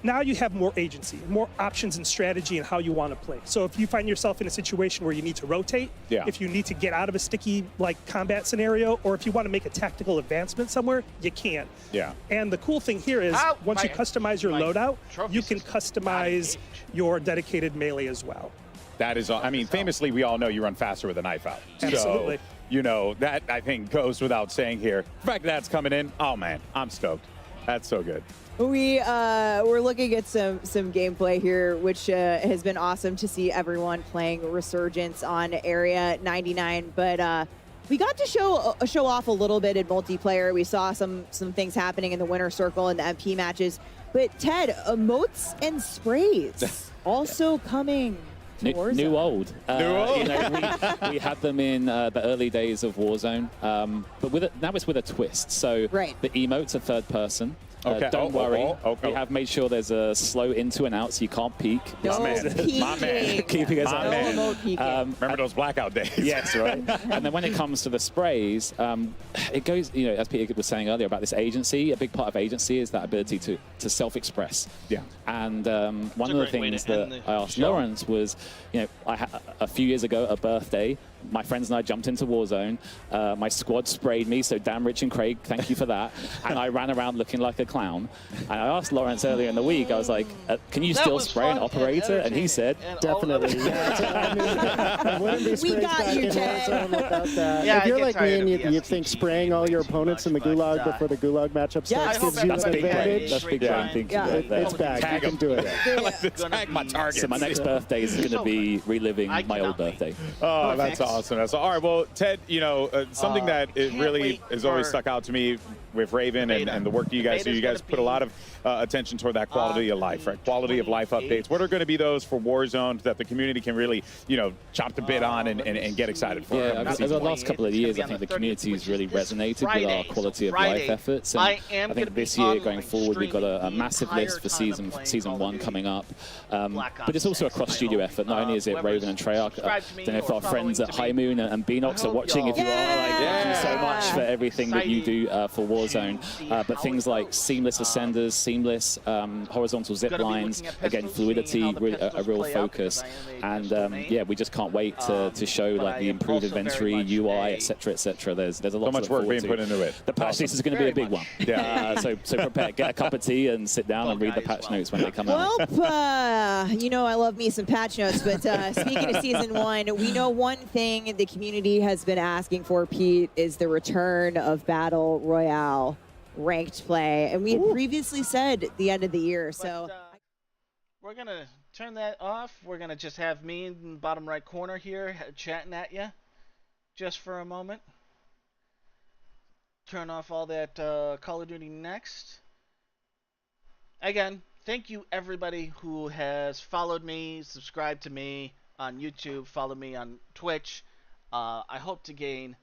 now you have more agency, more options and strategy in how you want to play. So if you find yourself in a situation where you need to rotate, if you need to get out of a sticky like combat scenario, or if you want to make a tactical advancement somewhere, you can. Yeah. And the cool thing here is once you customize your loadout, you can customize your dedicated melee as well. That is, I mean, famously, we all know you run faster with a knife out. Absolutely. So, you know, that I think goes without saying here. The fact that that's coming in, oh man, I'm stoked. That's so good. We're looking at some gameplay here, which has been awesome to see everyone playing Resurgence on Area 99. But we got to show off a little bit in multiplayer. We saw some things happening in the winner circle and the MP matches. But Ted, emotes and sprays also coming. New old. New old. You know, we had them in the early days of Warzone, but now it's with a twist. So the emotes are third person. Don't worry. We have made sure there's a slow into and out so you can't peek. No peeking. My man. Keeping us My man. Remember those blackout days? Yes, right. And then when it comes to the sprays, it goes, you know, as Peter was saying earlier about this agency, a big part of agency is that ability to self-express. Yeah. And one of the things that I asked Lawrence was, you know, a few years ago at a birthday, my friends and I jumped into Warzone. My squad sprayed me, so damn Rich and Craig, thank you for that. And I ran around looking like a clown. And I asked Lawrence earlier in the week, I was like, can you still spray an operator? And he said, definitely. We got you, Ted. Without that. If you're like me and you think spraying all your opponents in the gulag before the gulag matchup starts gives you an advantage, that's big brain thinking. It's back. You can do it. I like to tag my targets. So my next birthday is going to be reliving my old birthday. Oh, that's awesome. So, all right, well, Ted, you know, something that it really has always stuck out to me with Raven and the work that you guys do. You guys put a lot of attention toward that quality of life, right? Quality of life updates. What are going to be those for Warzone that the community can really, you know, chop the bit on and get excited for? Yeah, over the last couple of years, I think the community has really resonated with our quality of life efforts. And I think this year, going forward, we've got a massive list for season 1 coming up. But it's also a cross-studio effort. Not only is it Raven and Treyarch, I don't know if our friends at High Moon and Beanox are watching. If you are, like, thank you so much for everything that you do for Warzone. Warzone. But things like seamless ascenders, seamless horizontal zip lines, again, fluidity, a real focus. And yeah, we just can't wait to show like the improved inventory, UI, etc., etc. There's a lot. So much work being put into it. The patch notes is going to be a big one. Yeah. So prepare, get a cup of tea, and sit down and read the patch notes when they come out. Well, you know I love me some patch notes, but speaking of Season 1, we know one thing the community has been asking for, Pete, is the return of Battle Royale ranked play. And we had previously said at the end of the year, so... we're going to turn that off. We're going to just have me in the bottom right corner here chatting at you just for a moment. Turn off all that Call of Duty next. Again, thank you everybody who has followed me, subscribed to me on YouTube, followed me on Twitch. I hope to gain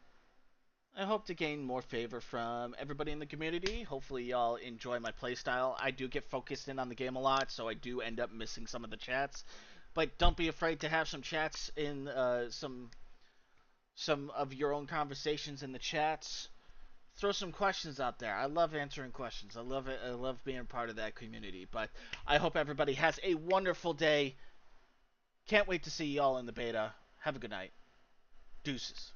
more favor from everybody in the community. Hopefully y'all enjoy my playstyle. I do get focused in on the game a lot, so I do end up missing some of the chats. But don't be afraid to have some chats in some of your own conversations in the chats. Throw some questions out there. I love answering questions. I love it. I love being part of that community. But I hope everybody has a wonderful day. Can't wait to see y'all in the beta. Have a good night. Deuces.